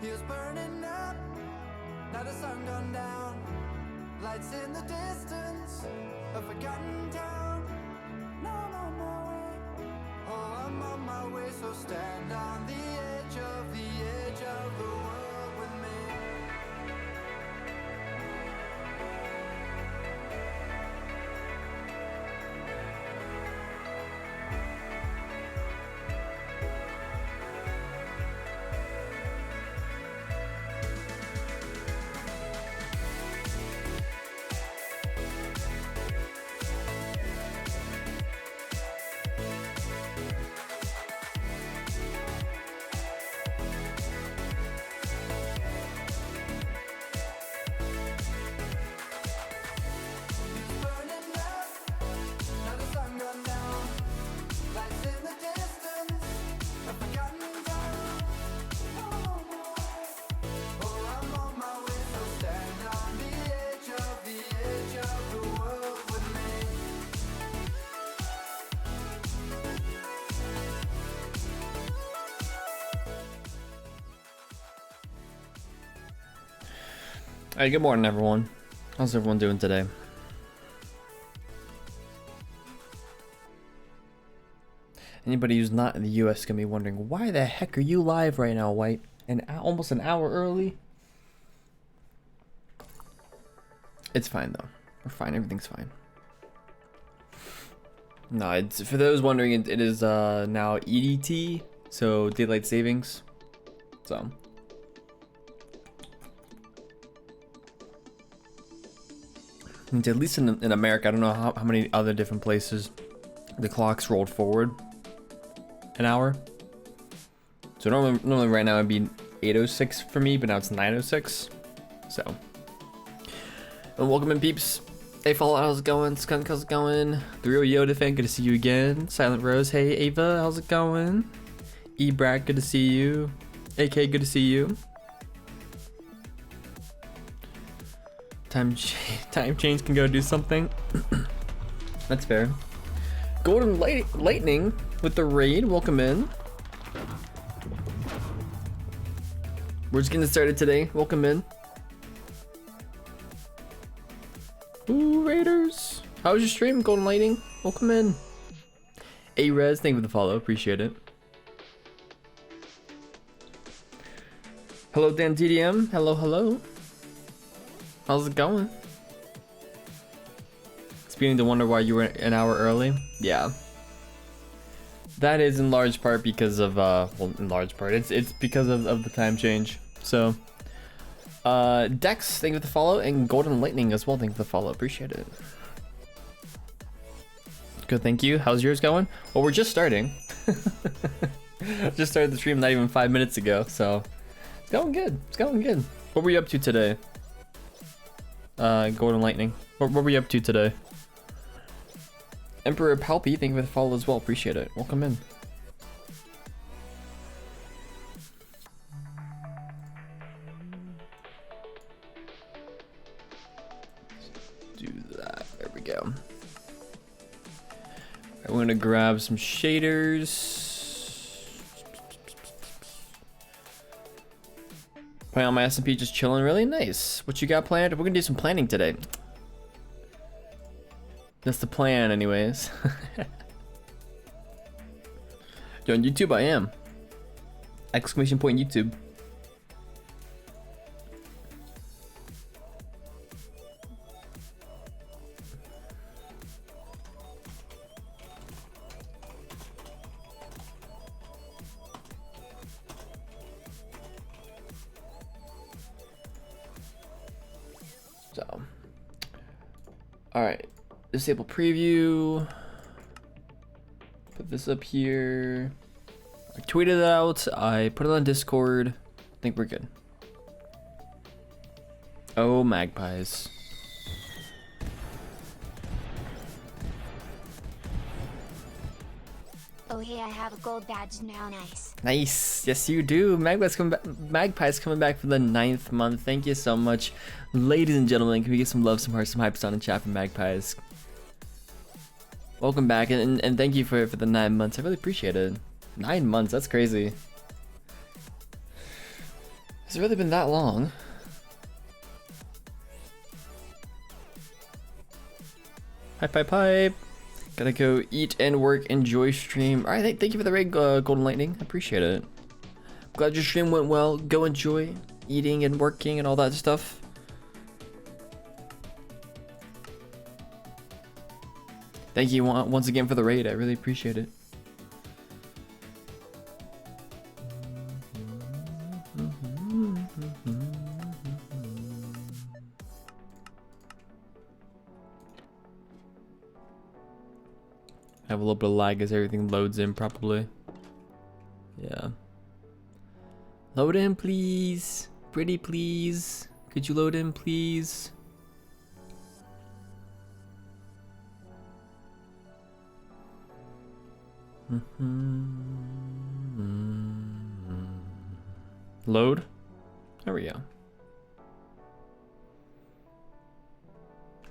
He was burning up, now the sun gone down. Lights in the distance, a forgotten town. Now I'm on my way, oh I'm on my way. So stand on the edge of the world with me. Hey, good morning, everyone. How's everyone doing today? Anybody who's not in the US gonna be wondering, why the heck are you live right now, White? And almost an hour early? It's fine, though. We're fine. Everything's fine. No, it's, for those wondering, it is now EDT, so Daylight Savings. So... And at least in America, I don't know how many other different places the clocks rolled forward an hour. So normally right now it'd be 8:06 for me, but now it's 9:06. So, and welcome in, peeps. Hey, Fallout, how's it going? Skunk, how's it going? The Real Yoda fan, good to see you again. Silent Rose, hey Ava, how's it going? E-Brat, good to see you. AK, good to see you. Time change can go do something. That's fair. Golden Lightning with the raid. Welcome in. We're just getting started today. Welcome in. Ooh, Raiders. How was your stream, Golden Lightning? Welcome in. A-Rez, thank you for the follow. Appreciate it. Hello, Dan TDM. Hello, hello. How's it going? It's beginning to wonder why you were an hour early. Yeah. That is in large part because of, well, in large part, it's because of the time change. So, Dex, thank you for the follow, and Golden Lightning as well, thank you for the follow. Appreciate it. Good, thank you. How's yours going? Well, we're just starting. Just started the stream not even 5 minutes ago, so it's going good. It's going good. What were you up to today? Golden Lightning. What were we up to today? Emperor Palpy, thank you for the follow as well. Appreciate it. Welcome in. Let's do that. There we go. Alright, we're gonna grab some shaders. Playing on my SMP, just chilling, really nice. What you got planned? We're gonna do some planning today. That's the plan, anyways. Yo, on YouTube, I am. Exclamation point YouTube. So, all right, disable preview. Put this up here. I tweeted it out. I put it on Discord. I think we're good. Oh, magpies. Oh hey, I have a gold badge now, nice. Nice, yes you do. Magpie's coming back for the 9th month. Thank you so much, ladies and gentlemen. Can we get some love, some hearts, some hypes on in chat for Magpies? Welcome back, and thank you for the 9 months. I really appreciate it. 9 months, that's crazy. Has it really been that long? Pipe. Gotta go eat and work, enjoy stream. All right, thank you for the raid, Golden Lightning. I appreciate it. Glad your stream went well. Go enjoy eating and working and all that stuff. Thank you once again for the raid. I really appreciate it. I have a little bit of lag as everything loads in probably. Yeah. Load in, please. Pretty please. Could you load in, please? Load. There we go.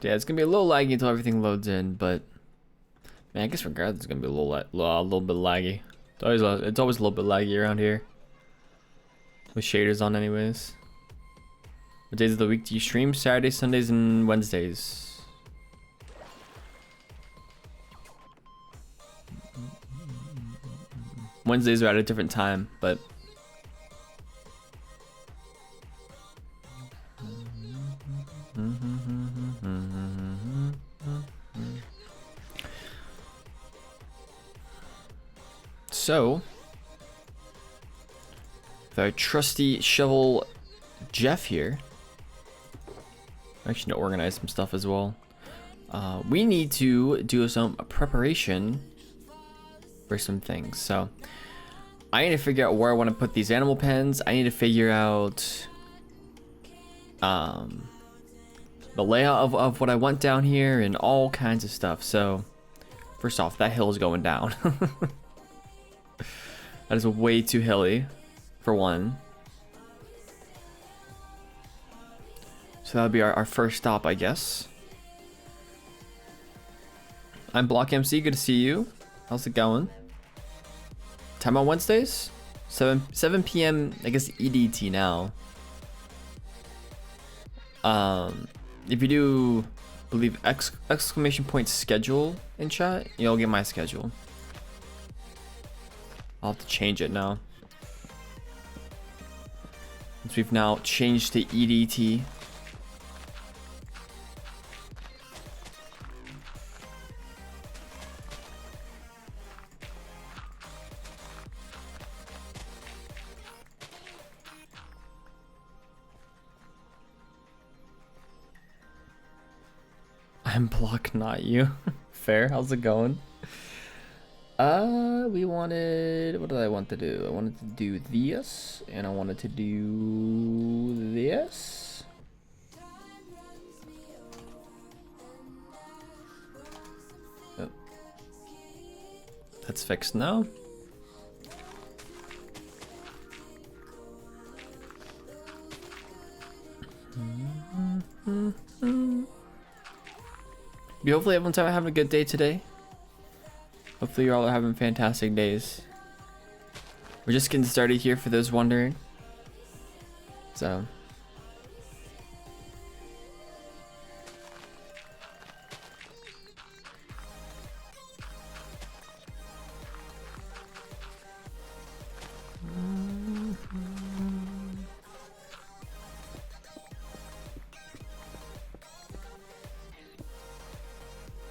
Yeah, it's gonna be a little laggy until everything loads in, but man, I guess regardless, it's gonna be a little bit laggy. It's always a little bit laggy around here. With shaders on, anyways. What days of the week do you stream? Saturdays, Sundays, and Wednesdays. Wednesdays are at a different time, but so the trusty shovel Jeff here. I actually need to organize some stuff as well. We need to do some preparation for some things. So I need to figure out where I want to put these animal pens. I need to figure out the layout of what I want down here and all kinds of stuff. So first off, that hill is going down. That is way too hilly for one. So that'll be our first stop, I guess. I'm Block MC, good to see you. How's it going? Time on Wednesdays? 7 p.m. I guess EDT now. If you do believe exclamation point schedule in chat, you'll get my schedule. I'll have to change it now. Since we've now changed to EDT. I'm Block, not you. Fair. How's it going? We wanted, what did I want to do? I wanted to do this, and I wanted to do this. Oh. That's fixed now. Hopefully everyone's having a good day today. Hopefully you're all having fantastic days. We're just getting started here for those wondering. So.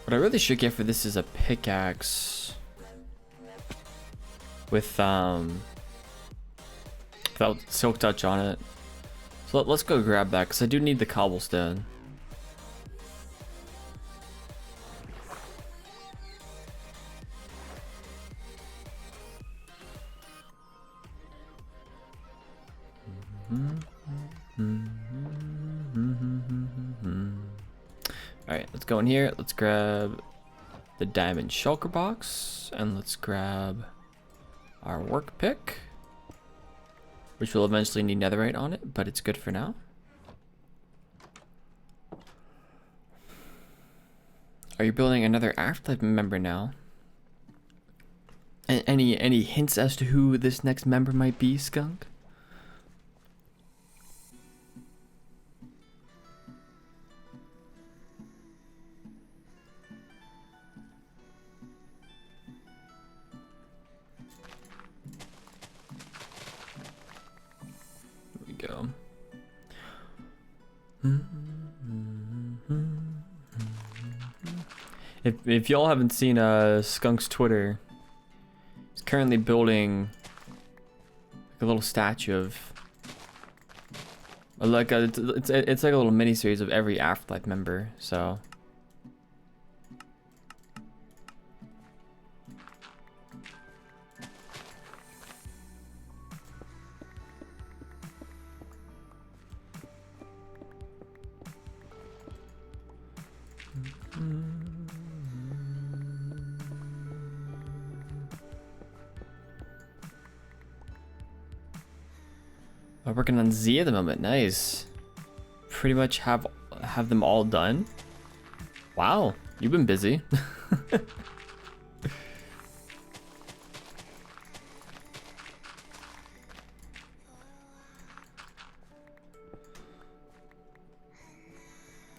What I really should get for this is a pickaxe with without silk touch on it. So let's go grab that because I do need the cobblestone. Alright, let's go in here. Let's grab the diamond shulker box and let's grab our work pick, which will eventually need netherite on it, but it's good for now. Are you building another Afterlife member now? Any hints as to who this next member might be, Skunk? If y'all haven't seen Skunk's Twitter, he's currently building like a little statue of like it's like a little mini series of every Afterlife member. So I'm working on Z at the moment. Nice. Pretty much have them all done. Wow, you've been busy.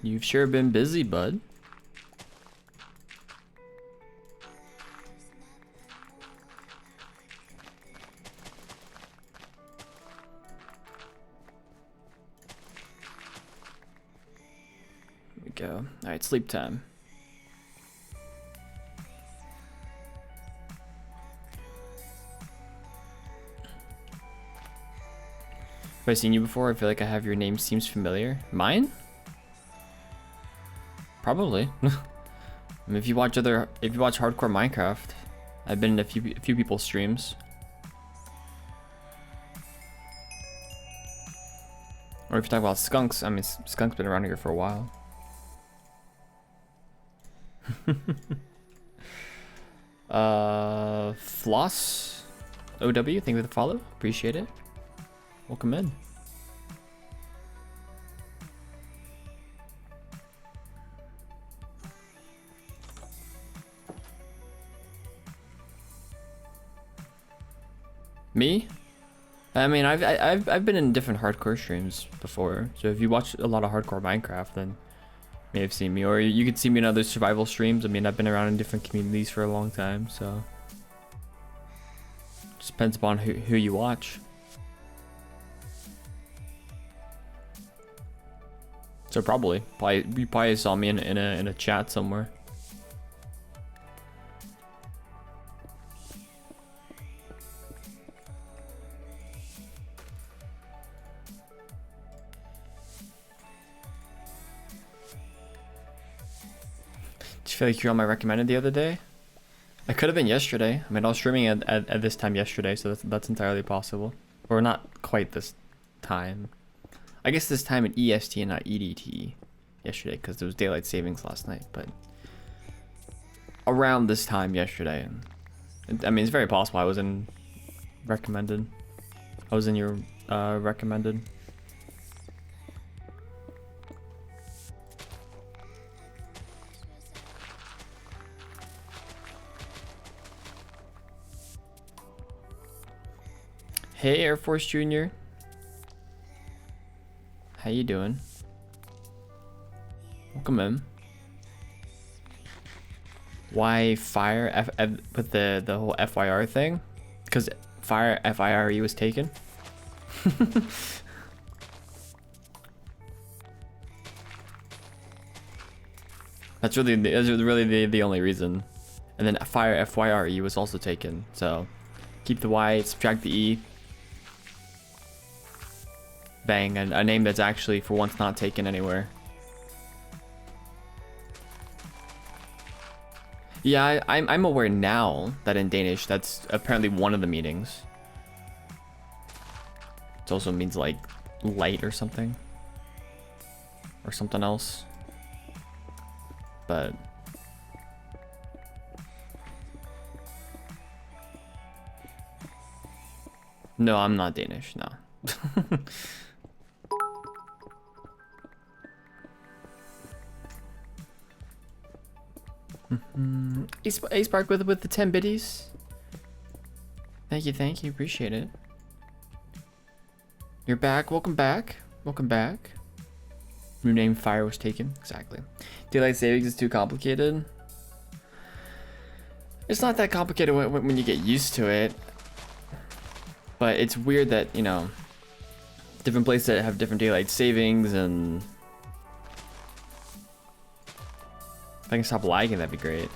You've sure been busy, bud. Go. All right, sleep time. Have I seen you before? I feel like I have your name. Seems familiar. Mine? Probably. I mean, if you watch hardcore Minecraft, I've been in a few people's streams. Or if you talk about Skunks, I mean, Skunk's been around here for a while. Floss OW, thank you for the follow. Appreciate it. Welcome in. Me? I mean, I've been in different hardcore streams before. So if you watch a lot of hardcore Minecraft, then may have seen me, or you could see me in other survival streams. I mean, I've been around in different communities for a long time, so just depends upon who you watch. So probably you probably saw me in a chat somewhere. Did you feel like you're on my recommended the other day? I could have been yesterday. I mean, I was streaming at this time yesterday, so that's entirely possible. Or not quite this time. I guess this time at EST and not EDT yesterday, because there was daylight savings last night, but around this time yesterday. I mean, it's very possible I was in recommended. I was in your recommended. Hey, Air Force Junior. How you doing? Welcome in. Why fire with the whole FYR thing? Because fire FIRE was taken. That's really the only reason. And then fire FYRE was also taken. So keep the Y, subtract the E. Bang, a name that's actually for once not taken anywhere. Yeah, I'm aware now that in Danish that's apparently one of the meanings. It also means like light or something. Or something else. But no, I'm not Danish, no. Ace Spark with the 10 biddies. Thank you, appreciate it. You're back, welcome back. New name fire was taken, exactly. Daylight savings is too complicated. It's not that complicated when you get used to it. But it's weird that, you know, different places that have different daylight savings and If I can stop lagging, that'd be great.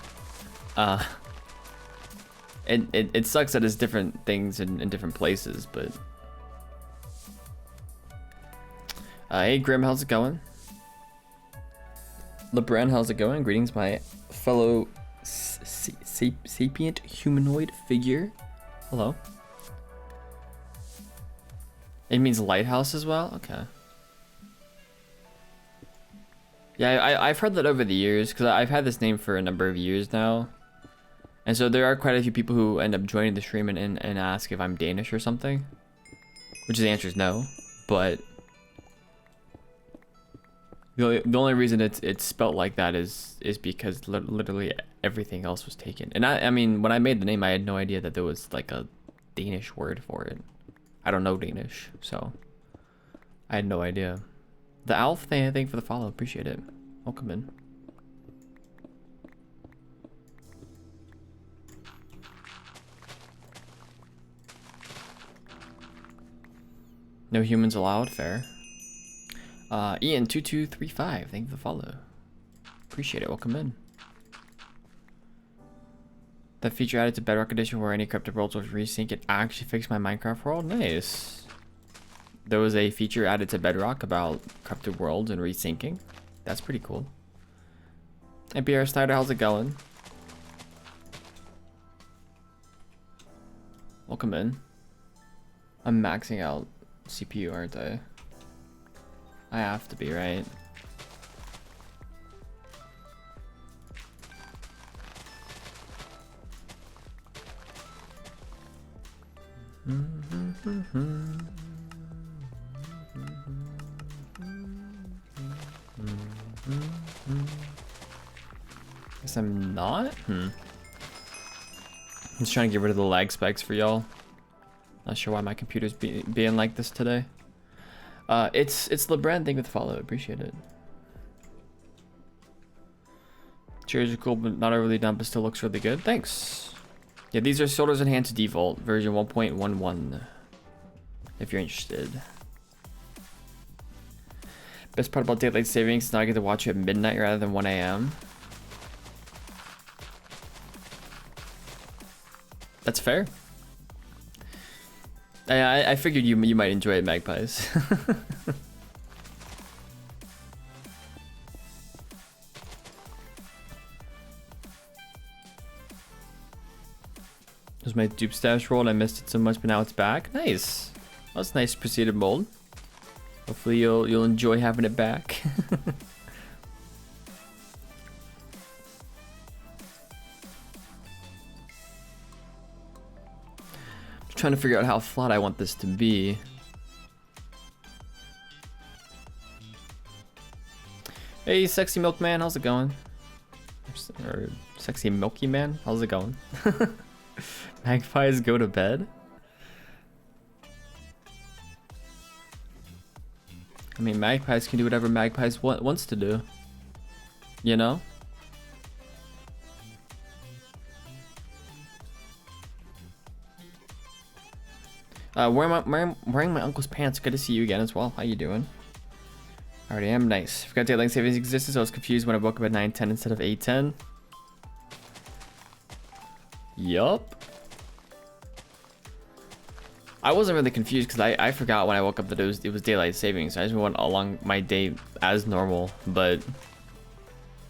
It sucks that it's different things in different places, but hey Grim, how's it going? LeBron, how's it going? Greetings, my fellow sapient humanoid figure. Hello. It means lighthouse as well? Okay. Yeah, I've heard that over the years, because I've had this name for a number of years now. And so there are quite a few people who end up joining the stream and ask if I'm Danish or something. Which the answer is no, but the only reason it's spelt like that is because literally everything else was taken. And I mean, when I made the name, I had no idea that there was like a Danish word for it. I don't know Danish, so I had no idea. The Alf, thank you for the follow, appreciate it. Welcome in. No humans allowed, fair. Ian2235, thank you for the follow. Appreciate it, welcome in. That feature added to Bedrock Edition where any corrupted worlds will resync, it actually fixed my Minecraft world? Nice. There was a feature added to Bedrock about corrupted worlds and resyncing. That's pretty cool. Hey BR Snyder, how's it going? Welcome in. I'm maxing out CPU, aren't I? I have to be, right? Guess I'm not? I'm just trying to get rid of the lag spikes for y'all. Not sure why my computer's being like this today. It's LeBron, thank you for the follow, appreciate it. Cheers are cool, but not overly done, but still looks really good. Thanks. Yeah, these are Soldier's Enhanced Default, version 1.11. If you're interested. Best part about daylight savings is now I get to watch it at midnight rather than 1 AM. That's fair. I figured you might enjoy it, Magpies. It was my dupe stash roll and I missed it so much, but now it's back. Nice. That's nice preceded mold. Hopefully you'll enjoy having it back. Trying to figure out how flat I want this to be. Hey, sexy milkman, how's it going? Or sexy milky man, how's it going? Magpies go to bed. I mean, magpies can do whatever magpies wants to do. You know? Wearing my uncle's pants. Good to see you again as well. How you doing? I already am. Nice. Forgot daylight savings existed, so I was confused when I woke up at 9:10 instead of 8:10. Yup. I wasn't really confused because I forgot when I woke up that it was daylight savings. I just went along my day as normal, but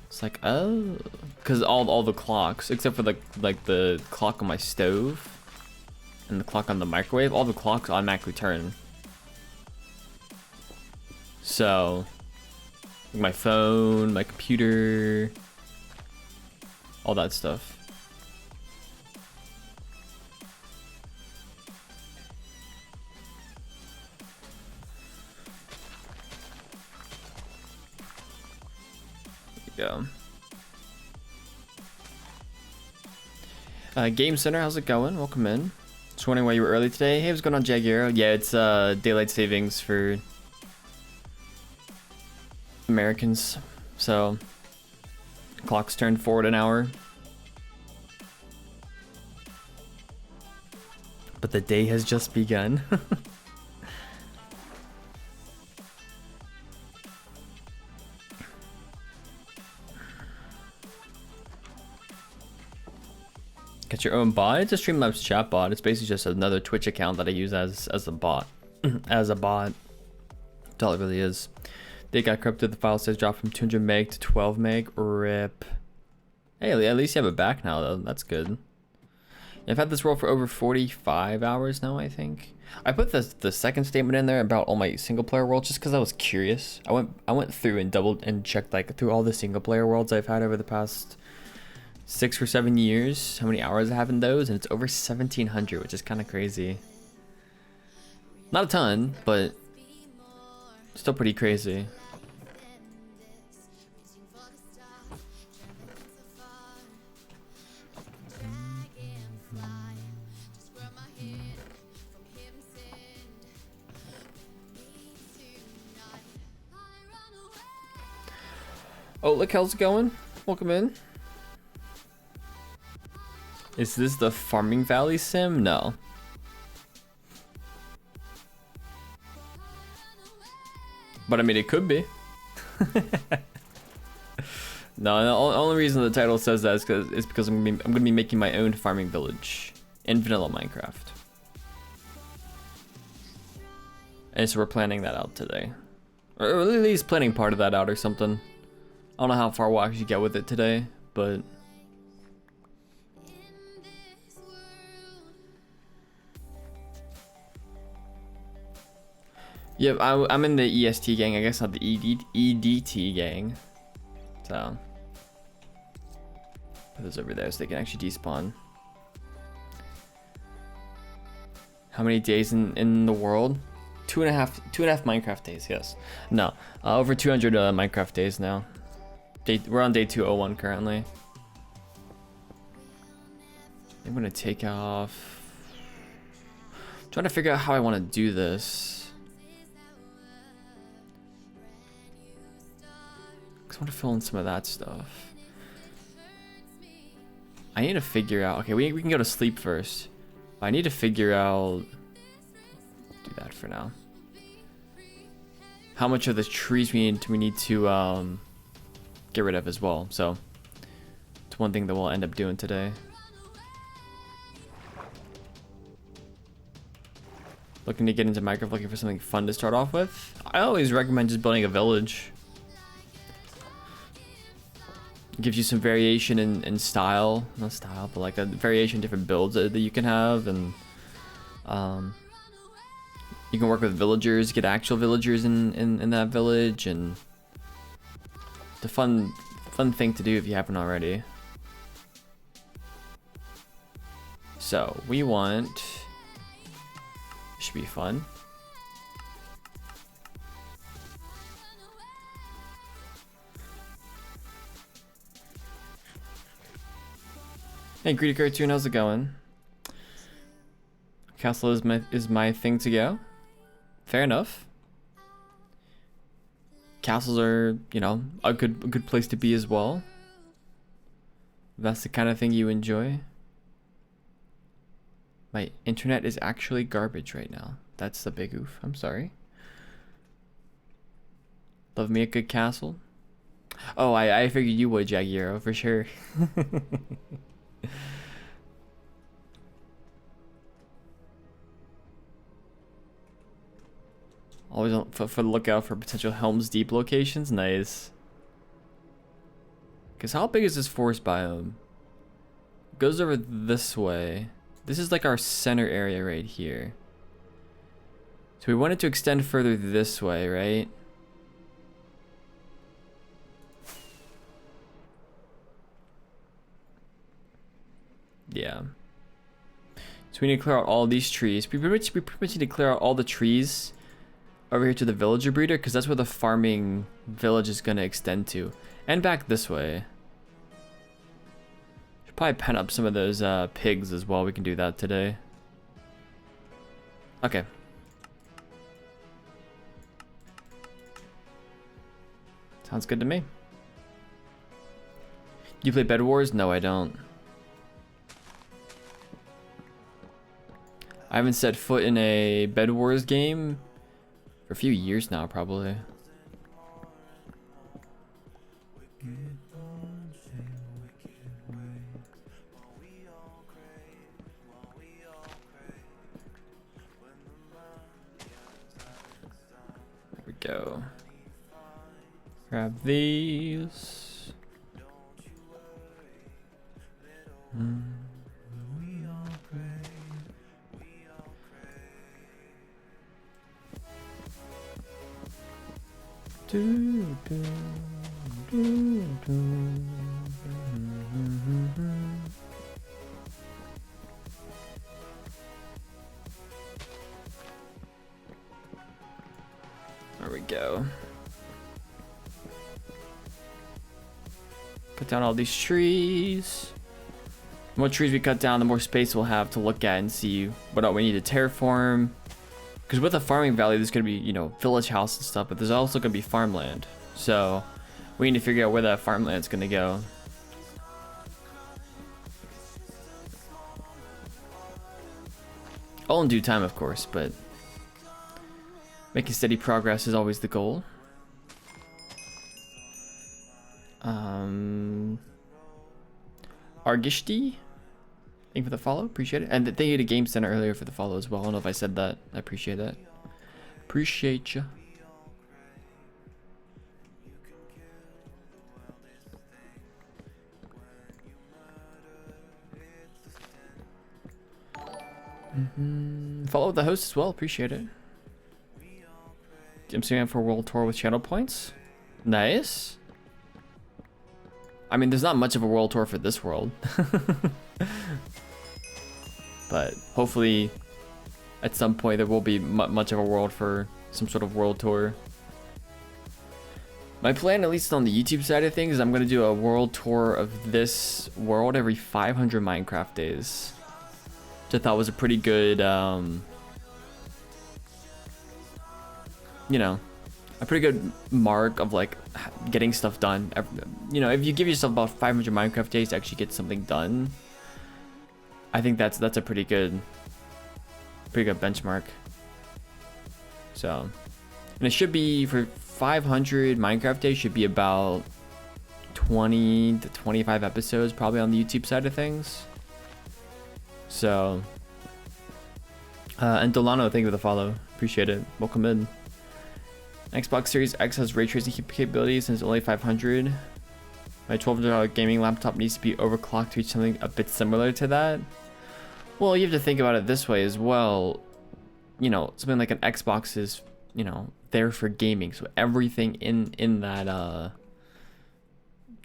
it's like, oh, because all the clocks except for the clock on my stove and the clock on the microwave, all the clocks automatically turn. So my phone, my computer, all that stuff. There we go. Game Center, how's it going? Welcome in. Just wondering why you were early today. Hey, what's going on, Jaguar? Yeah, it's daylight savings for Americans, so clocks turn forward an hour, but the day has just begun. It's your own bot. It's a Streamlabs chat bot. It's basically just another Twitch account that I use as a bot. As a bot. That's all it really is. They got corrupted. The file size dropped from 200 meg to 12 meg. RIP. Hey, at least you have it back now, though. That's good. I've had this roll for over 45 hours now, I think. I put the second statement in there about all my single player worlds just because I was curious. I went through and doubled and checked like through all the single player worlds I've had over the past 6 or 7 years. How many hours I have in those, and it's over 1,700, which is kind of crazy. Not a ton, but still pretty crazy. Oh, look, how's it going? Welcome in. Is this the Farming Valley sim? No. But I mean, it could be. No, the only reason the title says that is because I'm gonna be making my own farming village in vanilla Minecraft. And so we're planning that out today. Or at least planning part of that out or something. I don't know how far we'll actually get with it today, but yeah, I'm in the EST gang, I guess, not the EDT gang. So put those over there so they can actually despawn. How many days in the world? 2.5 Minecraft days, yes. No, over 200 Minecraft days now. We're on day 201 currently. I'm gonna take off. I'm trying to figure out how I want to do this. Cause I want to fill in some of that stuff. I need to figure out. Okay, we can go to sleep first. I need to figure out. Do that for now. How much of the trees we need to get rid of as well. So it's one thing that we'll end up doing today. Looking to get into Minecraft, looking for something fun to start off with. I always recommend just building a village. It gives you some variation in style, not style, but like a variation in different builds that you can have, and you can work with villagers, get actual villagers in that village, and it's a fun thing to do if you haven't already. So we want, should be fun. Hey, Greedy Cartoon, how's it going? Castle is my thing to go. Fair enough. Castles are, you know, a good place to be as well. If that's the kind of thing you enjoy. My internet is actually garbage right now. That's the big oof. I'm sorry. Love me a good castle. Oh, I figured you would, Jagiero, for sure. Always on for the lookout for potential Helm's Deep locations. Nice. Because how big is this forest biome? It goes over this way. This is like our center area right here. So we want it to extend further this way, right? Yeah. So we need to clear out all these trees. We pretty much need to clear out all the trees over here to the villager breeder, because that's where the farming village is going to extend to. And back this way. Should probably pen up some of those pigs as well. We can do that today. Okay. Sounds good to me. You play Bed Wars? No, I don't. I haven't set foot in a Bed Wars game for a few years now, probably. go. Grab these. There we go. Cut down all these trees. The more trees we cut down, the more space we'll have to look at and see what we need to terraform. Because with a farming valley, there's going to be, you know, village house and stuff, but there's also going to be farmland. So we need to figure out where that farmland's going to go. All in due time, of course, but making steady progress is always the goal. Argishti, thank you for the follow, appreciate it. And thank you to Game Center earlier for the follow as well. I don't know if I said that. I appreciate that. Appreciate you. Follow the host as well, appreciate it. I'm signing up for a world tour with channel points. Nice. I mean, there's not much of a world tour for this world. But hopefully at some point there will be much of a world for some sort of world tour. My plan, at least on the YouTube side of things, is I'm going to do a world tour of this world every 500 Minecraft days. Which I thought was a pretty good, you know, a pretty good mark of like getting stuff done. You know, if you give yourself about 500 Minecraft days to actually get something done, I think that's a pretty good benchmark. So, and it should be for 500 Minecraft days, should be about 20 to 25 episodes probably on the YouTube side of things. So, and Delano, thank you for the follow. Appreciate it. Welcome in. Xbox Series X has ray tracing capabilities and it's only 500. My $1,200 gaming laptop needs to be overclocked to reach something a bit similar to that. Well, you have to think about it this way as well. You know, something like an Xbox is, you know, there for gaming. So everything in that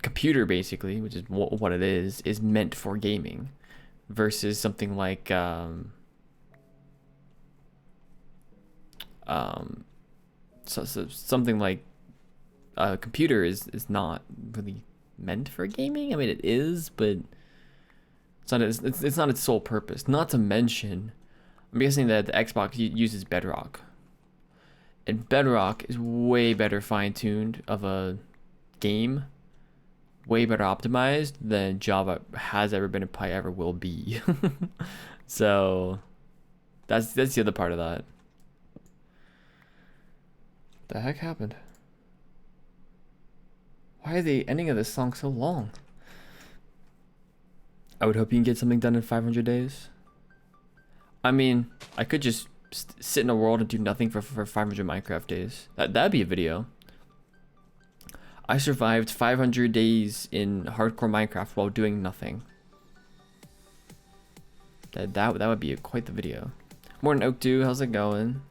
computer, basically, which is what it is meant for gaming. Versus something like something like a computer is not really meant for gaming. I mean, it is, but it's not its sole purpose. Not to mention, I'm guessing that the Xbox uses Bedrock, and Bedrock is way better fine-tuned of a game, way better optimized than Java has ever been and probably ever will be. So that's the other part of that. The heck happened? Why is the ending of this song so long? I would hope you can get something done in 500 days. I mean, I could just sit in a world and do nothing for 500 Minecraft days. That'd be a video. I survived 500 days in hardcore Minecraft while doing nothing. That would be quite the video. Morning Oak Dew, how's it going?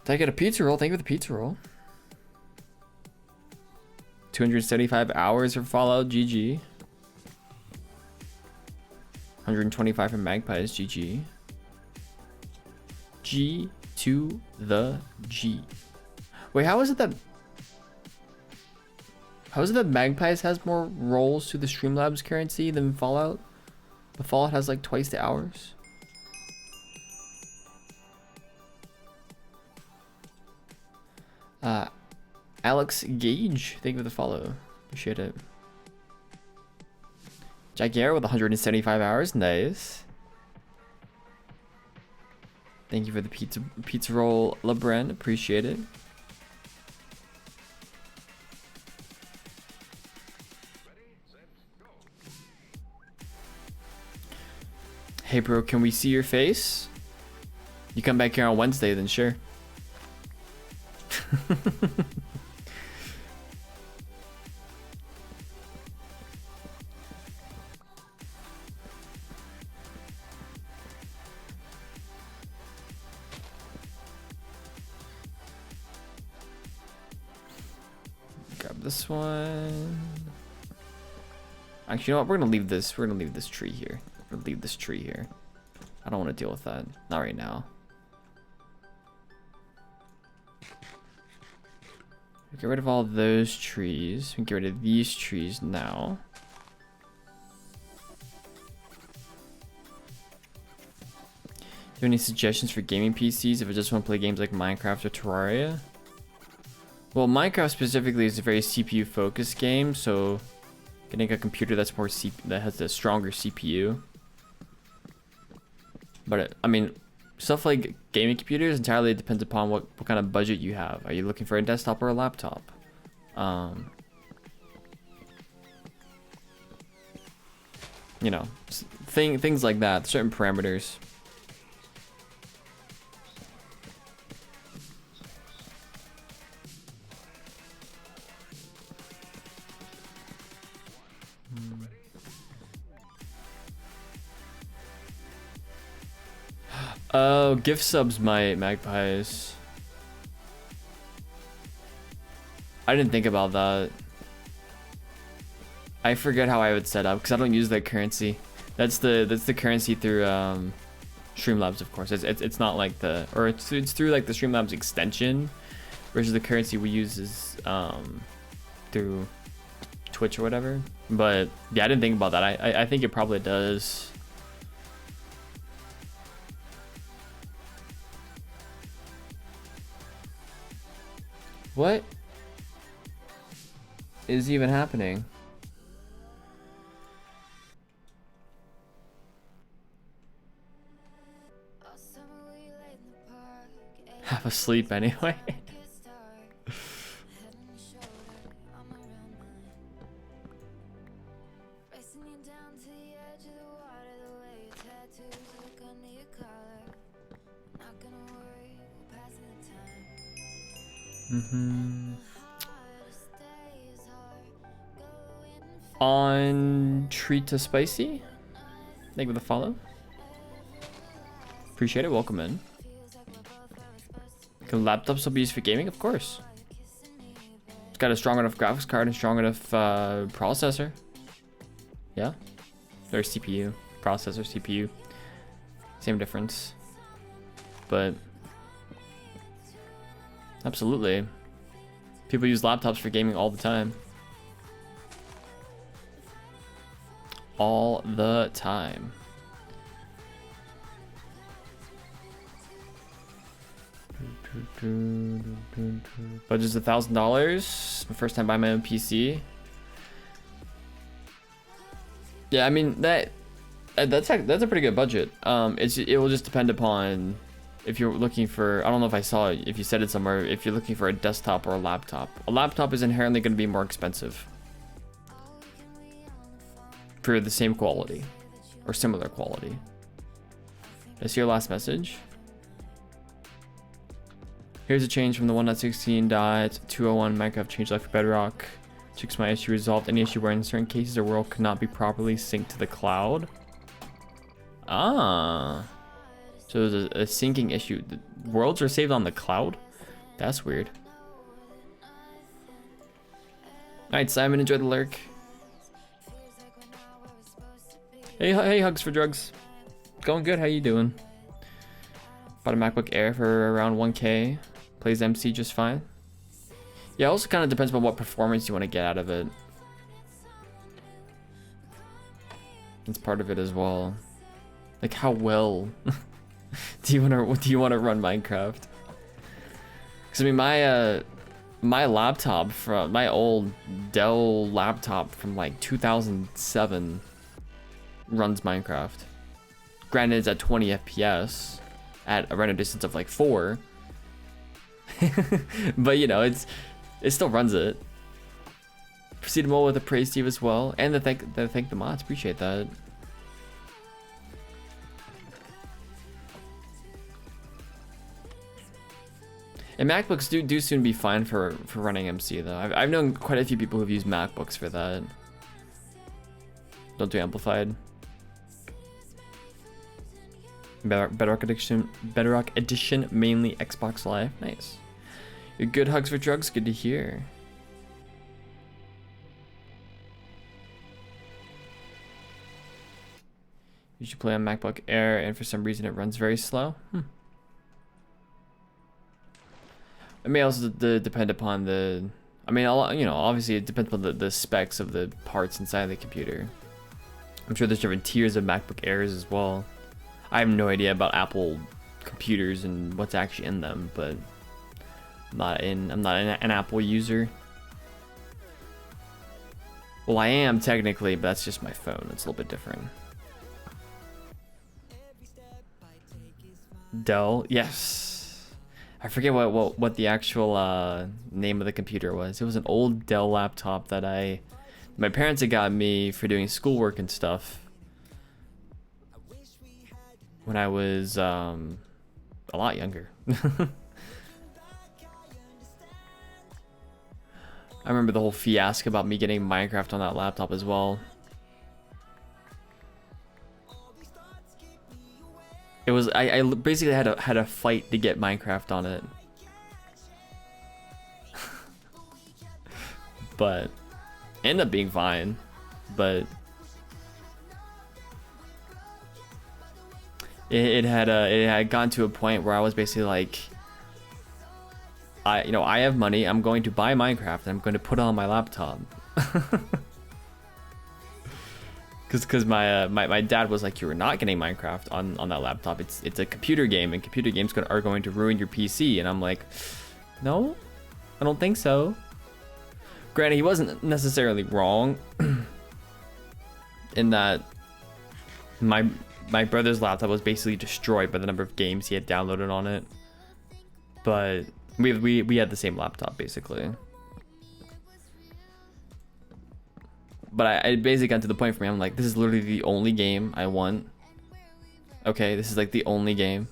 Did I get a pizza roll? Thank you for the pizza roll. 275 hours for Fallout, GG. 125 for Magpies, GG. G to the G. Wait, how is it that Magpies has more rolls to the Streamlabs currency than Fallout? But Fallout has like twice the hours. Alex Gage, thank you for the follow. Appreciate it. Jaguar with 175 hours, nice. Thank you for the pizza roll, LeBren, appreciate it. Hey bro, can we see your face? You come back here on Wednesday, then sure. Grab this one. Actually, you know what? We're gonna leave this. We're gonna leave this tree here. We're gonna leave this tree here. I don't want to deal with that. Not right now. Get rid of all those trees. We can get rid of these trees now. Do you have any suggestions for gaming PCs if I just want to play games like Minecraft or Terraria? Well, Minecraft specifically is a very CPU focused game, so getting a computer that's more that has a stronger CPU. But I mean, stuff like gaming computers entirely depends upon what kind of budget you have. Are you looking for a desktop or a laptop? You know, things like that, certain parameters. Oh, gift subs, my magpies. I didn't think about that. I forget how I would set up because I don't use that currency. That's the currency through Streamlabs, of course. It's not like it's through like the Streamlabs extension, versus the currency we use is through Twitch or whatever. But yeah, I didn't think about that. I think it probably does. What is even happening? Half asleep anyway. On Treat to Spicy, thank you for the follow. Appreciate it. Welcome in. Can laptops still be used for gaming? Of course. It's got a strong enough graphics card and strong enough processor. Yeah. Or CPU. Processor, CPU. Same difference. But absolutely. People use laptops for gaming all the time. All the time. Budget's $1,000. My first time buying my own PC. Yeah, I mean that's a pretty good budget. It will just depend upon if you're looking for, I don't know if I saw it, if you said it somewhere, if you're looking for a desktop or a laptop. A laptop is inherently going to be more expensive for the same quality or similar quality. I see your last message. Here's a change from the 1.16.201 Minecraft change life for Bedrock. Checks my issue resolved. Any issue where in certain cases a world could not be properly synced to the cloud. Ah. So there's a syncing issue. The worlds are saved on the cloud? That's weird. Alright, Simon, enjoy the lurk. Hey, Hugs for Drugs. Going good, how you doing? Bought a MacBook Air for around 1K. Plays MC just fine. Yeah, it also kind of depends on what performance you want to get out of it. It's part of it as well. Like how well do you want to run Minecraft? Because I mean my laptop from my old Dell laptop from like 2007 runs Minecraft. Granted, it's at 20 FPS at a render distance of like 4. But you know, it still runs it. Proceeded well with a praise Steve as well, and thank the mods. Appreciate that. And MacBooks do soon be fine for running MC though. I've known quite a few people who've used MacBooks for that. Don't do amplified. Bedrock Edition, mainly Xbox Live. Nice. Your good hugs for drugs. Good to hear. You should play on MacBook Air, and for some reason it runs very slow. It may also depend upon the. I mean, obviously it depends on the specs of the parts inside the computer. I'm sure there's different tiers of MacBook Airs as well. I have no idea about Apple computers and what's actually in them, but I'm not an Apple user. Well, I am technically, but that's just my phone. It's a little bit different. Dell, yes. I forget what the actual name of the computer was. It was an old Dell laptop that my parents had got me for doing schoolwork and stuff when I was a lot younger. I remember the whole fiasco about me getting Minecraft on that laptop as well. It was I basically had a fight to get Minecraft on it. But ended up being fine. But it had gotten to a point where I was basically like, I have money. I'm going to buy Minecraft and I'm going to put it on my laptop. Because my dad was like, you were not getting Minecraft on that laptop. It's a computer game, and computer games are going to ruin your PC. And I'm like, no, I don't think so. Granted, he wasn't necessarily wrong in that my brother's laptop was basically destroyed by the number of games he had downloaded on it. But we had the same laptop basically. But I basically got to the point for me, I'm like, this is literally the only game I want. Okay, this is like the only game.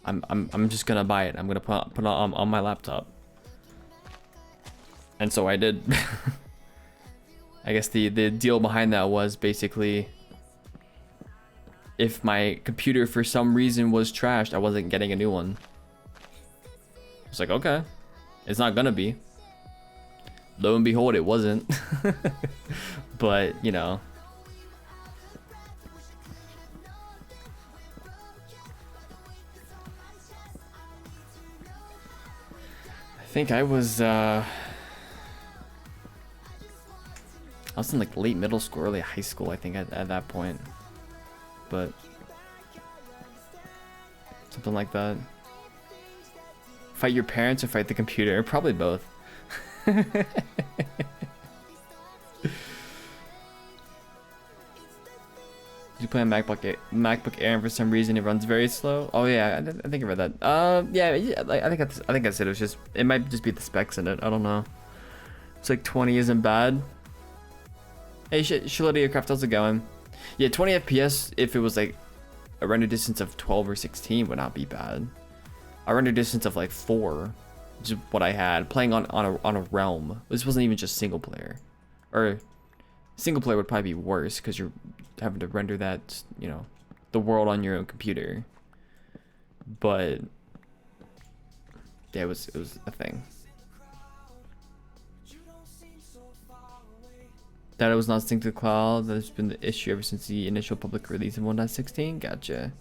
I'm just gonna buy it. I'm gonna put it on my laptop. And so I did. I guess the deal behind that was basically, if my computer for some reason was trashed, I wasn't getting a new one. I was like, okay, it's not gonna be. Lo and behold, it wasn't. But, you know. I think I was in like late middle school, early high school, I think at that point. But something like that. Fight your parents or fight the computer? Probably both. You play on MacBook Air, and for some reason it runs very slow. Oh yeah, I think I read that. Yeah, I think I said it was just, it might just be the specs in it. I don't know. It's like 20 isn't bad. Hey, Shility Aircraft, how's it going? Yeah, 20 FPS if it was like a render distance of 12 or 16 would not be bad. A render distance of like 4, which is what I had playing on a Realm. This wasn't even just single player, or single player would probably be worse because you're having to render that, you know, the world on your own computer. But yeah, it was a thing. That it was not synced to the cloud. That's been the issue ever since the initial public release of 1.16. Gotcha.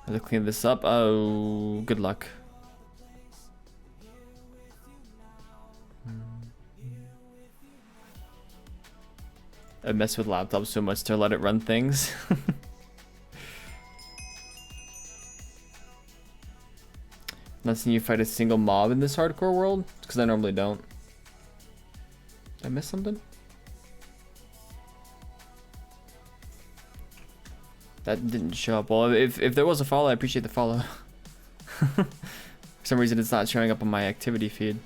How to clean this up? Oh, good luck. I mess with laptops so much to let it run things. Not seeing you fight a single mob in this hardcore world, because I normally don't. Did I miss something? That didn't show up. Well, if there was a follow, I appreciate the follow. For some reason, it's not showing up on my activity feed.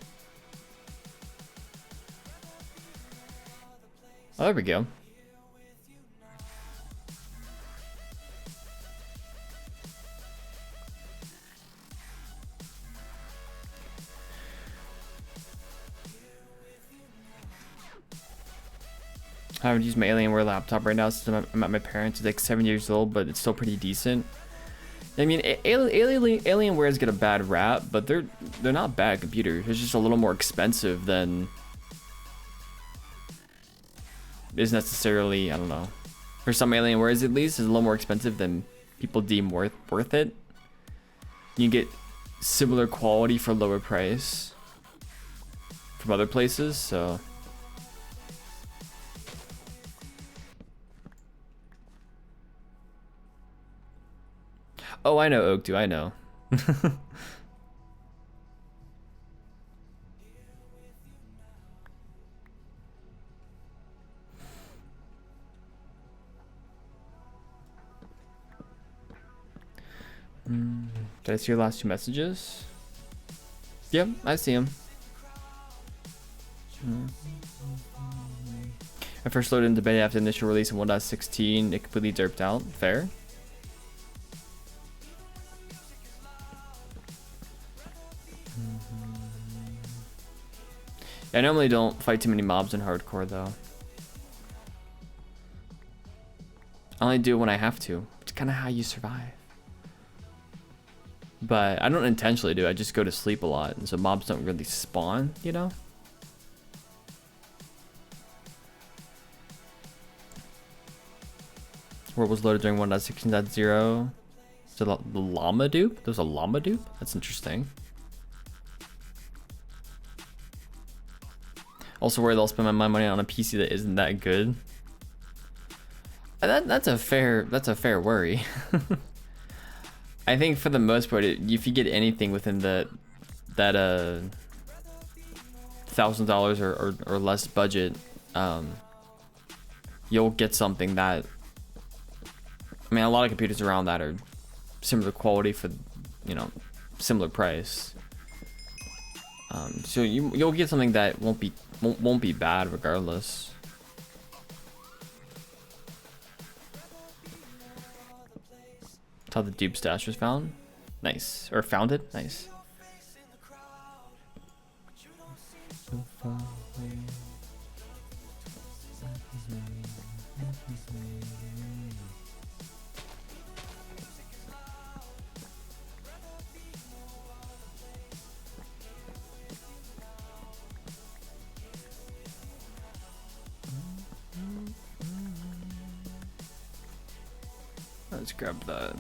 Oh, there we go. I haven't used my Alienware laptop right now since I'm at my parents'. It's like 7 years old, but it's still pretty decent. I mean, Alienwares get a bad rap, but they're not bad computers. It's just a little more expensive than is necessarily, I don't know. For some Alienwares at least, it's a little more expensive than people deem worth it. You can get similar quality for lower price from other places, so. Oh, I know, Oak, I know. Did I see your last two messages? Yep, I see them. I first loaded into beta after the initial release in 1.16. It completely derped out. Fair. I normally don't fight too many mobs in hardcore though. I only do it when I have to. It's kind of how you survive. But I don't intentionally do it. I just go to sleep a lot, and so mobs don't really spawn, you know? World was loaded during 1.16.0. Is it the llama dupe? There's a llama dupe? That's interesting. Also worried I'll spend my money on a PC that isn't that good. That's a fair worry. I think for the most part, if you get anything within that $1,000 or less budget, you'll get something that. I mean, a lot of computers around that are similar quality for, you know, similar price. So you'll get something that won't be bad regardless. That's how the dupe stash was found. Nice. Or found it. Nice. Let's grab that.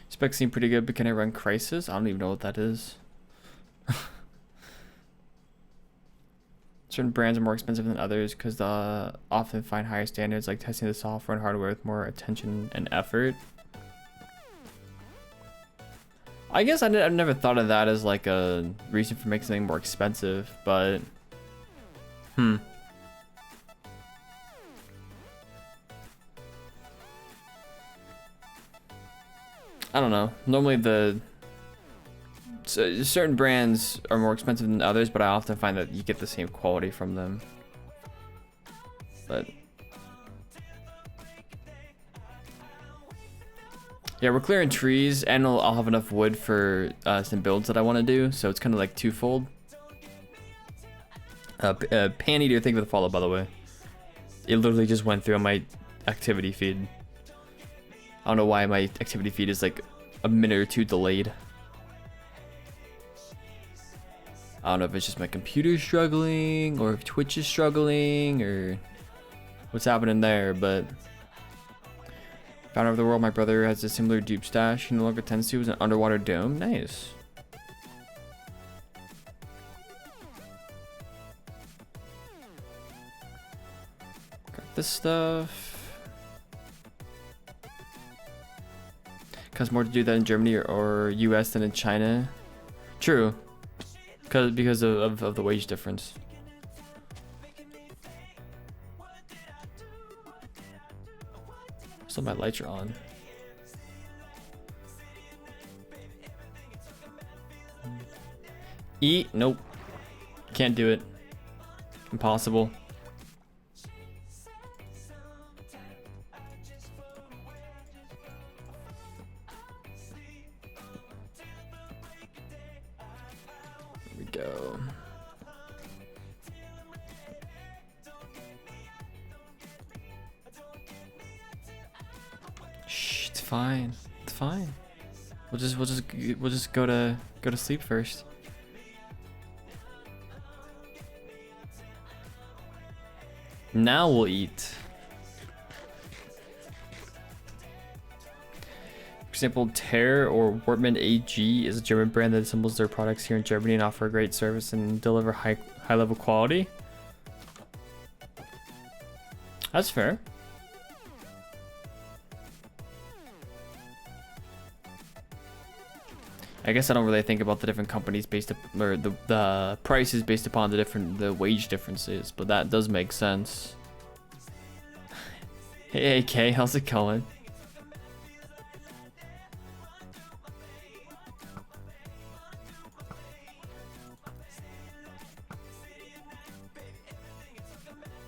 Specs seem pretty good, but can I run Crisis? I don't even know what that is. Certain brands are more expensive than others because they often find higher standards, like testing the software and hardware with more attention and effort. I guess I've never thought of that as like a reason for making something more expensive, but I don't know. Normally certain brands are more expensive than others, but I often find that you get the same quality from them. But yeah, we're clearing trees, and I'll have enough wood for some builds that I want to do, so it's kind of like twofold. Pan-Eater, thank you for the follow, by the way. It literally just went through on my activity feed. I don't know why my activity feed is like a minute or two delayed. I don't know if it's just my computer struggling, or if Twitch is struggling, or what's happening there, but found over the world, my brother has a similar dupe stash. He no longer tends to. Is an underwater dome. Nice. Got this stuff. Costs more to do that in Germany or US than in China. True. Because of the wage difference. So my lights are on. Eat? Nope. Can't do it. Impossible. Here we go. Shh, it's fine. It's fine. We'll just go to sleep first. Now we'll eat. For example, Ter or Wortmann AG is a German brand that assembles their products here in Germany and offer a great service and deliver high level quality. That's fair. I guess I don't really think about the different companies based up, or the prices based upon the wage differences, but that does make sense. Hey AK, how's it going?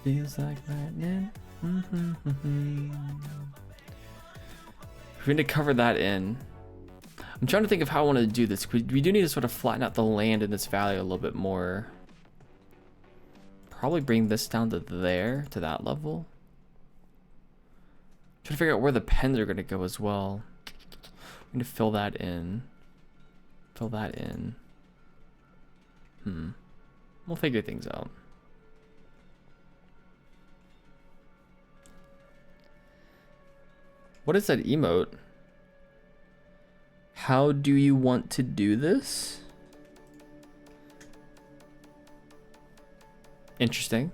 Feels like lightning. We need to cover that in. I'm trying to think of how I want to do this. We do need to sort of flatten out the land in this valley a little bit more. Probably bring this down to there, to that level. Trying to figure out where the pens are going to go as well. We need to fill that in. Fill that in. We'll figure things out. What is that emote? How do you want to do this? Interesting.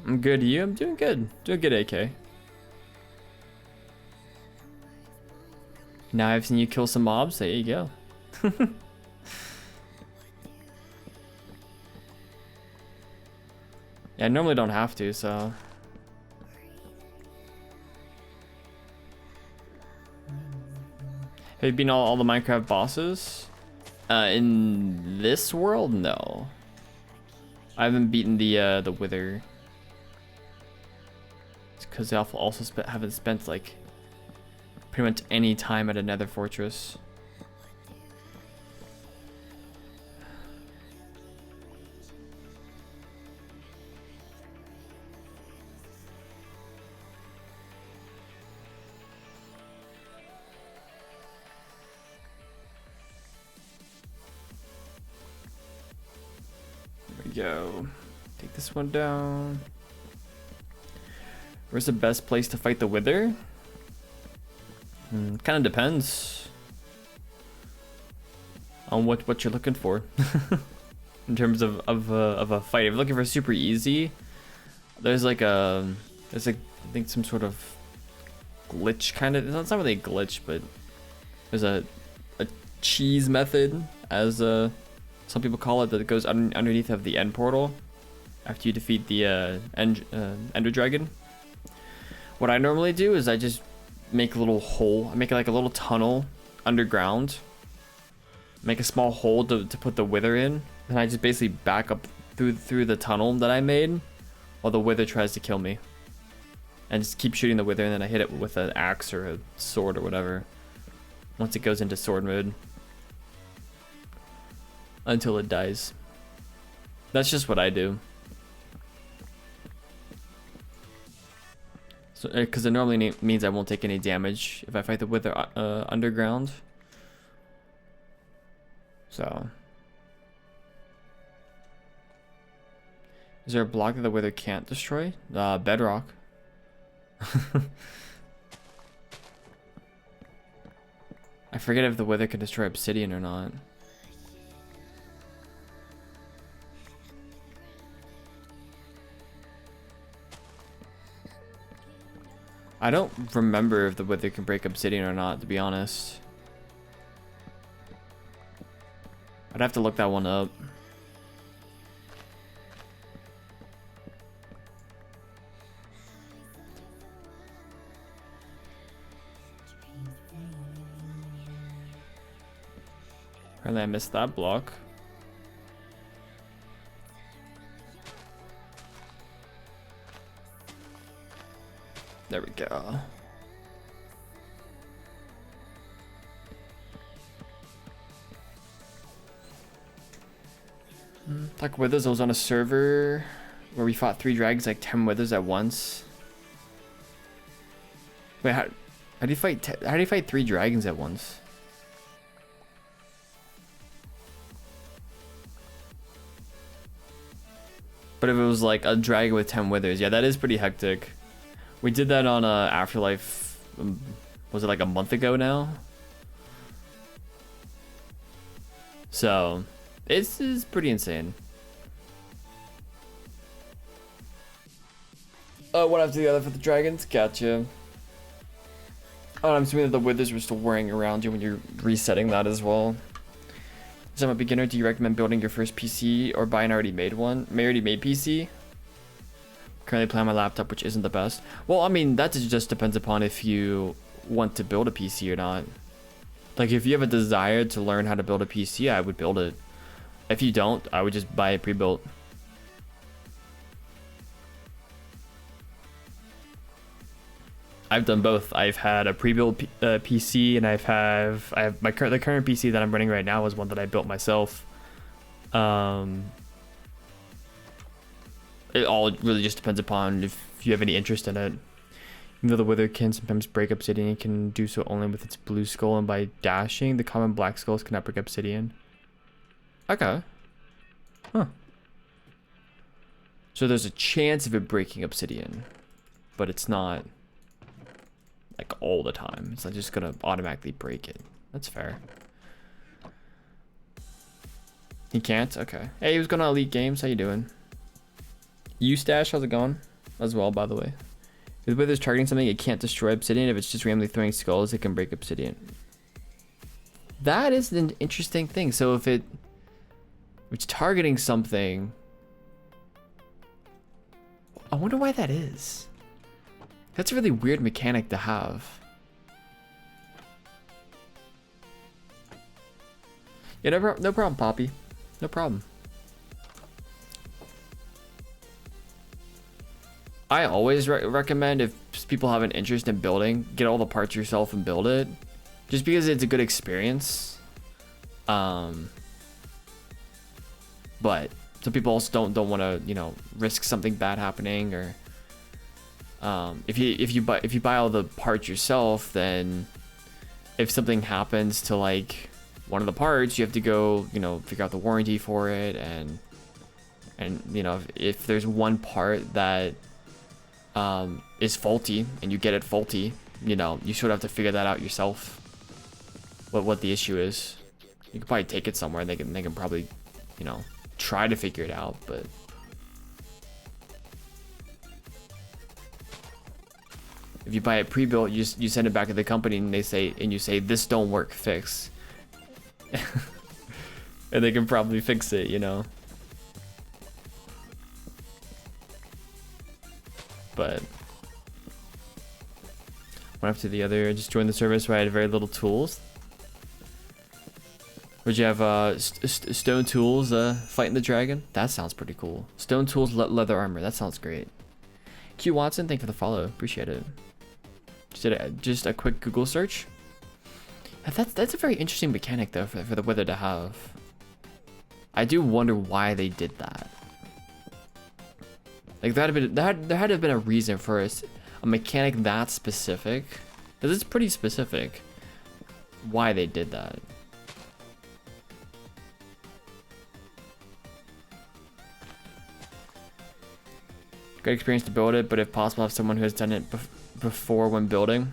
I'm good. You? I'm doing good. Doing good, AK. Now I've seen you kill some mobs. There you go. Yeah, I normally don't have to, so. Have you been all the Minecraft bosses? In this world, no. I haven't beaten the Wither. Because I also haven't spent like pretty much any time at another fortress. There we go. Take this one down. Where's the best place to fight the Wither? Kind of depends on what you're looking for in terms of a fight. If you're looking for super easy, there's like I think some sort of glitch kind of. It's not really a glitch, but there's a cheese method, as some people call it, that goes underneath of the end portal after you defeat the Ender Dragon. What I normally do is I just make a little hole. I make like a little tunnel underground. Make a small hole to put the Wither in. And I just basically back up through the tunnel that I made while the Wither tries to kill me. And just keep shooting the Wither, and then I hit it with an axe or a sword or whatever. Once it goes into sword mode. Until it dies. That's just what I do. So, because it normally means I won't take any damage if I fight the Wither underground. So, is there a block that the Wither can't destroy? Bedrock. I forget if the Wither can destroy obsidian or not. I don't remember if the wither can break obsidian or not, to be honest. I'd have to look that one up. Apparently I missed that block. There we go. Like withers, I was on a server where we fought 3 dragons, like 10 withers at once. Wait, how do you fight? How do you fight 3 dragons at once? But if it was like a dragon with 10 withers, yeah, that is pretty hectic. We did that on Afterlife. Was it like a month ago now? So it's pretty insane. Oh, one after the other for the dragons. Gotcha. Oh, I'm assuming that the withers were still whirring around you when you're resetting that as well. As I'm a beginner, do you recommend building your first PC or buy an already made one? My already made PC. Currently playing on my laptop, which isn't the best. Well, I mean, that just depends upon if you want to build a PC or not. Like, if you have a desire to learn how to build a PC, I would build it. If you don't, I would just buy it pre-built. I've done both. I've had a pre-built PC, and the current PC that I'm running right now is one that I built myself. It all really just depends upon if you have any interest in it. Even though the wither can sometimes break obsidian, it can do so only with its blue skull, and by dashing, the common black skulls cannot break obsidian. Okay. Huh. So there's a chance of it breaking obsidian, but it's not like all the time. It's not just gonna automatically break it. That's fair. He can't? Okay. Hey, he was going to Elite Games. How you doing? Eustache, how's it going? As well, by the way. If the wither's targeting something, it can't destroy obsidian. If it's just randomly throwing skulls, it can break obsidian. That is an interesting thing. So if it's targeting something, I wonder why that is. That's a really weird mechanic to have. Yeah, no problem, Poppy. No problem. I always recommend, if people have an interest in building, get all the parts yourself and build it. Just because it's a good experience. But some people also don't want to, risk something bad happening, or if you buy all the parts yourself, then if something happens to like one of the parts, you have to go, figure out the warranty for it, and if there's one part that is faulty and you get it faulty, you sort of have to figure that out yourself. What the issue is. You could probably take it somewhere and they can probably, try to figure it out, but if you buy it pre-built, you send it back to the company and you say this don't work, fix. And they can probably fix it, But one after the other, I just joined the service where I had very little tools. Would you have stone tools fighting the dragon? That sounds pretty cool. Stone tools, leather armor. That sounds great. Q Watson, thank you for the follow. Appreciate it. Just a quick Google search. That's a very interesting mechanic though for the wither to have. I do wonder why they did that. Like there had to have been a reason for a mechanic that specific, because it's pretty specific why they did that. Great experience to build it, but if possible, have someone who has done it before when building.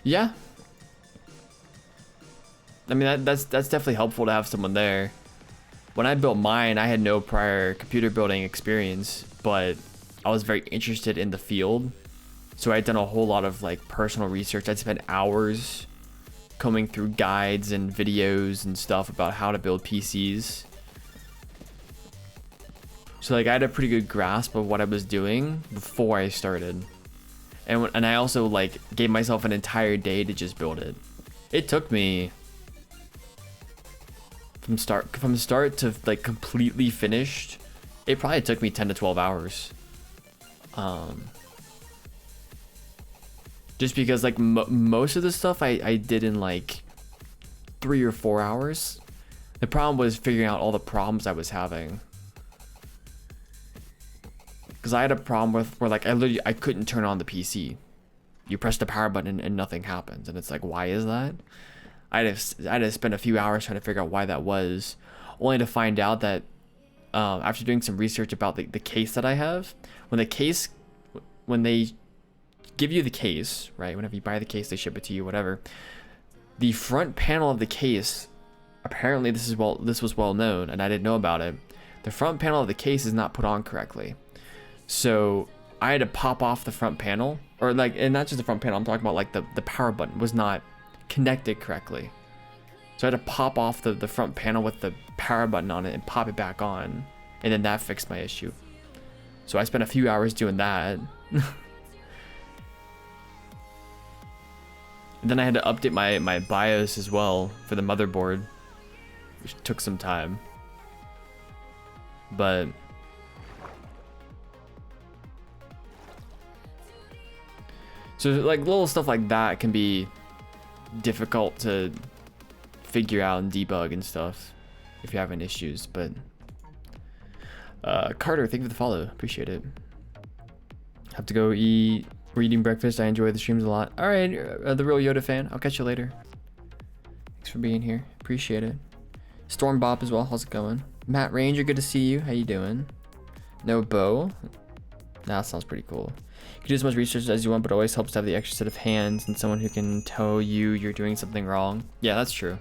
Yeah. I mean, that's definitely helpful to have someone there. When I built mine, I had no prior computer building experience, but I was very interested in the field. So I'd done a whole lot of like personal research. I'd spent hours combing through guides and videos and stuff about how to build PCs. So like I had a pretty good grasp of what I was doing before I started. And I also like gave myself an entire day to just build it. It took me from start to like completely finished. It probably took me 10 to 12 hours. Just because like most of the stuff I did in like 3 or 4 hours. The problem was figuring out all the problems I was having. Because I had a problem with where like I couldn't turn on the PC. You press the power button and nothing happens, and it's like, why is that? I had to spend a few hours trying to figure out why that was, only to find out that after doing some research about the case that I have, when they give you the case, right? Whenever you buy the case, they ship it to you, whatever. The front panel of the case, apparently this was well known, and I didn't know about it. The front panel of the case is not put on correctly. So I had to pop off the front panel, or like, and not just the front panel, I'm talking about like the power button was not connected correctly. So I had to pop off the front panel with the power button on it and pop it back on, and then that fixed my issue. So I spent a few hours doing that. And then I had to update my BIOS as well for the motherboard, which took some time. But so like little stuff like that can be difficult to figure out and debug and stuff if you're having issues. But Carter, thank you for the follow, appreciate it. Have to go eat. We're eating breakfast. I enjoy the streams a lot. All right, the real Yoda fan. I'll catch you later. Thanks for being here, appreciate it. Storm Bop as well, how's it going? Matt Ranger, good to see you. How you doing? No bow. Nah, that sounds pretty cool. You can do as much research as you want, but it always helps to have the extra set of hands and someone who can tell you you're doing something wrong. Yeah, that's true.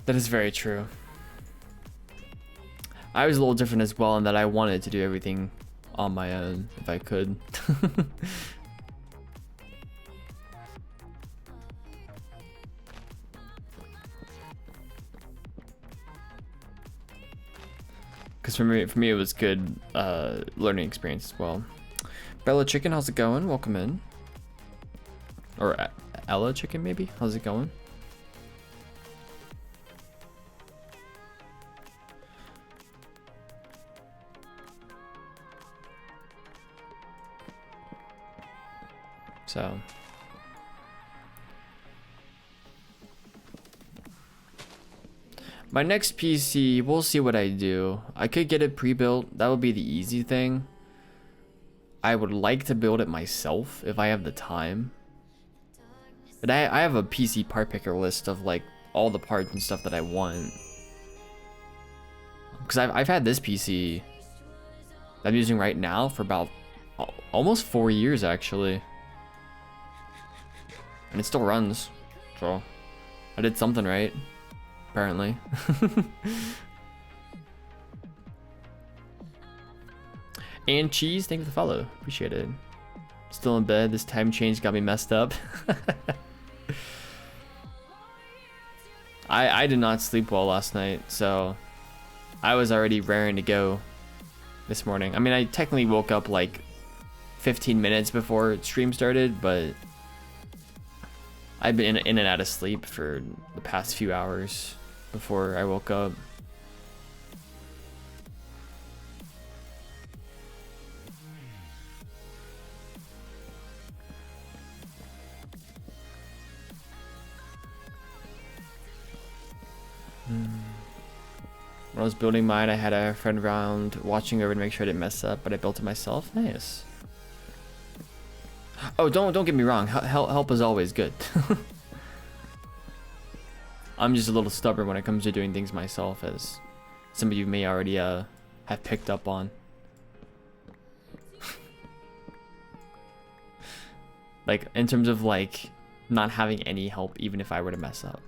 That is very true. I was a little different as well in that I wanted to do everything on my own if I could. Because for me it was good learning experience as well. Bella Chicken, how's it going? Welcome in. Or Ella Chicken maybe? How's it going? So my next PC, we'll see what I do. I could get it pre-built. That would be the easy thing. I would like to build it myself if I have the time. But I have a PC part picker list of like all the parts and stuff that I want. Because I've had this PC that I'm using right now for about almost 4 years actually. And it still runs. So I did something right. Apparently. And Cheese, thank you for the follow. Appreciate it. Still in bed. This time change got me messed up. I did not sleep well last night, so I was already raring to go this morning. I mean, I technically woke up like 15 minutes before stream started, but I've been in and out of sleep for the past few hours before I woke up. When I was building mine, I had a friend around watching over to make sure I didn't mess up, but I built it myself. Nice. Oh, don't get me wrong. Help is always good. I'm just a little stubborn when it comes to doing things myself, as some of you may already have picked up on. Like in terms of like not having any help, even if I were to mess up.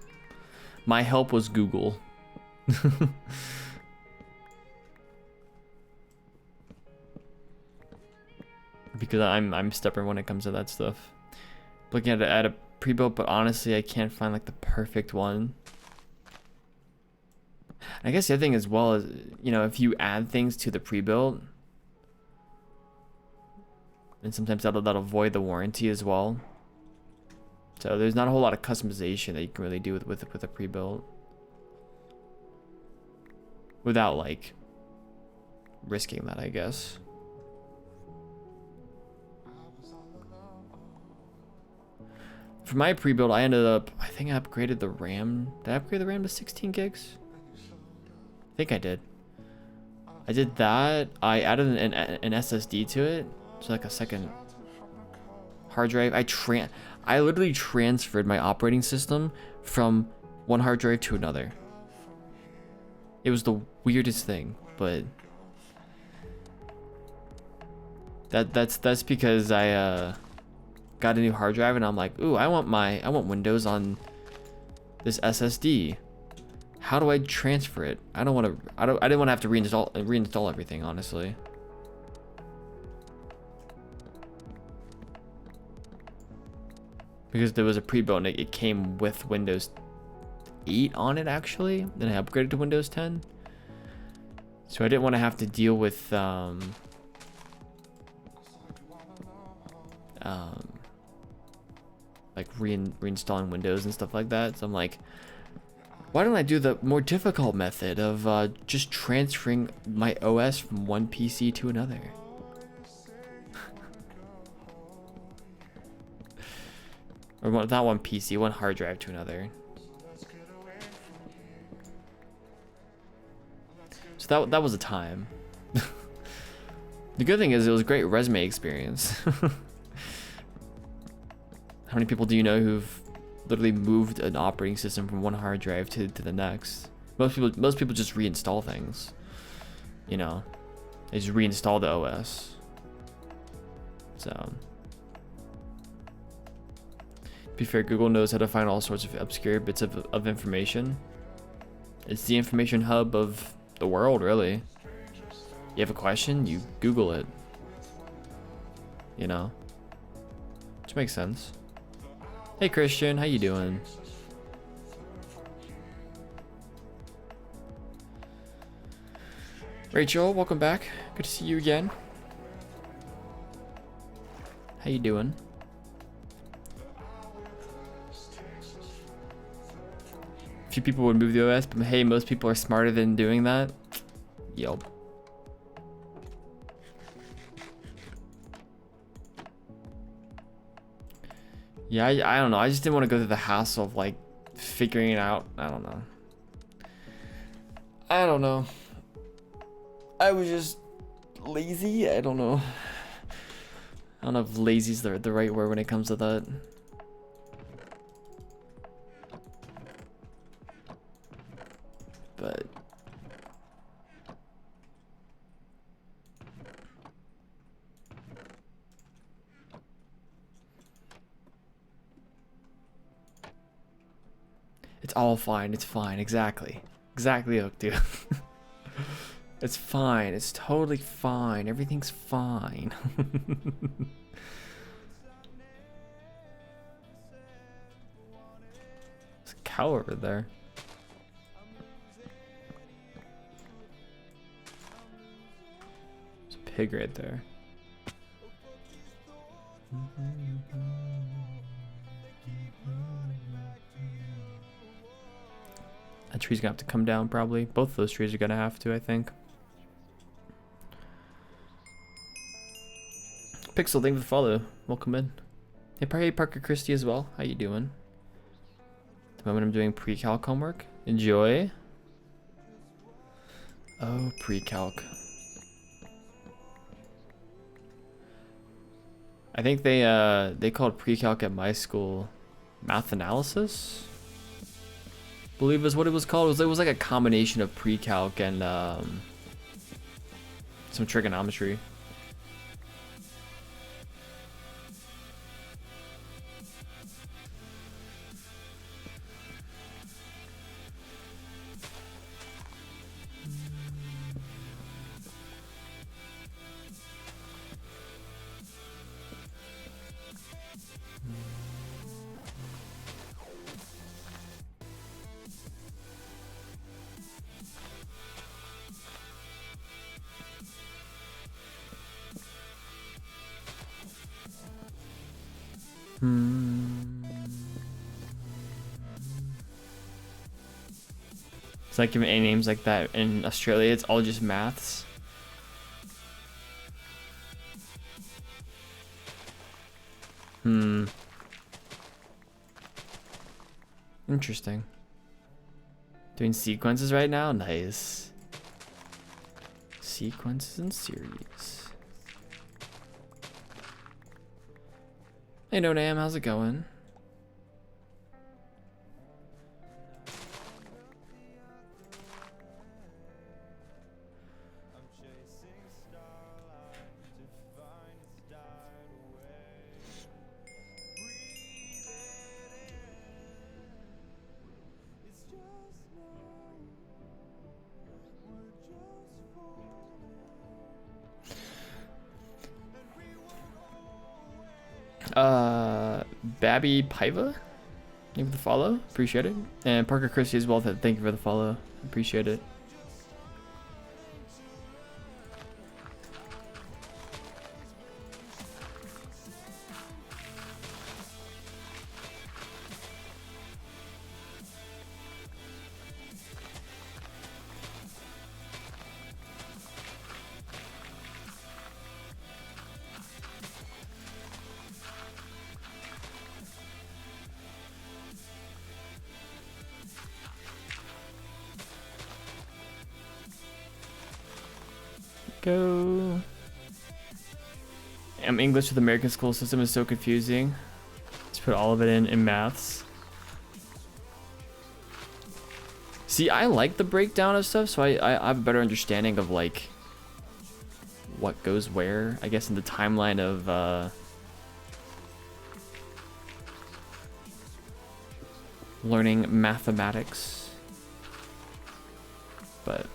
My help was Google. because I'm stubborn when it comes to that stuff. Looking at a pre-built, but honestly, I can't find like the perfect one. I guess the other thing as well is, you know, if you add things to the pre-built, and sometimes that'll void the warranty as well. So there's not a whole lot of customization that you can really do with a pre-built without like risking that, I guess. For my pre-built, I ended up, I think I upgraded the RAM. Did I upgrade the RAM to 16 gigs? I think I did. I did that. I added an SSD to it, so like a second hard drive. I literally transferred my operating system from one hard drive to another. It was the weirdest thing, but that's because I got a new hard drive and I'm like, ooh, I want Windows on this SSD. How do I transfer it? I didn't want to have to reinstall everything, honestly. Because there was a pre-built and it came with Windows 8 on it actually. Then I upgraded to Windows 10. So I didn't want to have to deal with like reinstalling Windows and stuff like that. So I'm like, why don't I do the more difficult method of just transferring my OS from one PC to another? Or not one PC, one hard drive to another. So that was a time. The good thing is it was a great resume experience. How many people do you know who've literally moved an operating system from one hard drive to the next? Most people just reinstall things. You know, they just reinstall the OS. So, to be fair, Google knows how to find all sorts of obscure bits of information. It's the information hub of the world, really. You have a question, you Google it. You know, which makes sense. Hey Christian, how you doing? Rachel, welcome back. Good to see you again. How you doing? A few people would move the OS, but hey, most people are smarter than doing that. Yelp. Yeah, I don't know. I just didn't want to go through the hassle of like figuring it out. I don't know. I was just lazy. I don't know. I don't know if lazy is the right word when it comes to that. But it's all fine. It's fine. Exactly. Exactly, Hook, dude. It's fine. It's totally fine. Everything's fine. There's a cow over there. There's a pig right there. That tree's gonna have to come down probably. Both of those trees are gonna have to, I think. Pixel, thank you for the follow. Welcome in. Hey, Parker Christie as well. How you doing? At the moment I'm doing pre-calc homework. Enjoy. Oh, pre-calc. I think they called pre-calc at my school math analysis. I believe is what it was called. It was like a combination of pre-calc and some trigonometry. It's not giving any names like that in Australia. It's all just maths. Interesting. Doing sequences right now? Nice. Sequences and series. Hey, No Name, how's it going? Babby Paiva, thank you for the follow, appreciate it. And Parker Christie as well, thank you for the follow, appreciate it. Go. English with American school system is so confusing. Let's put all of it in maths. See, I like the breakdown of stuff, so I have a better understanding of like what goes where, I guess, in the timeline of learning mathematics. But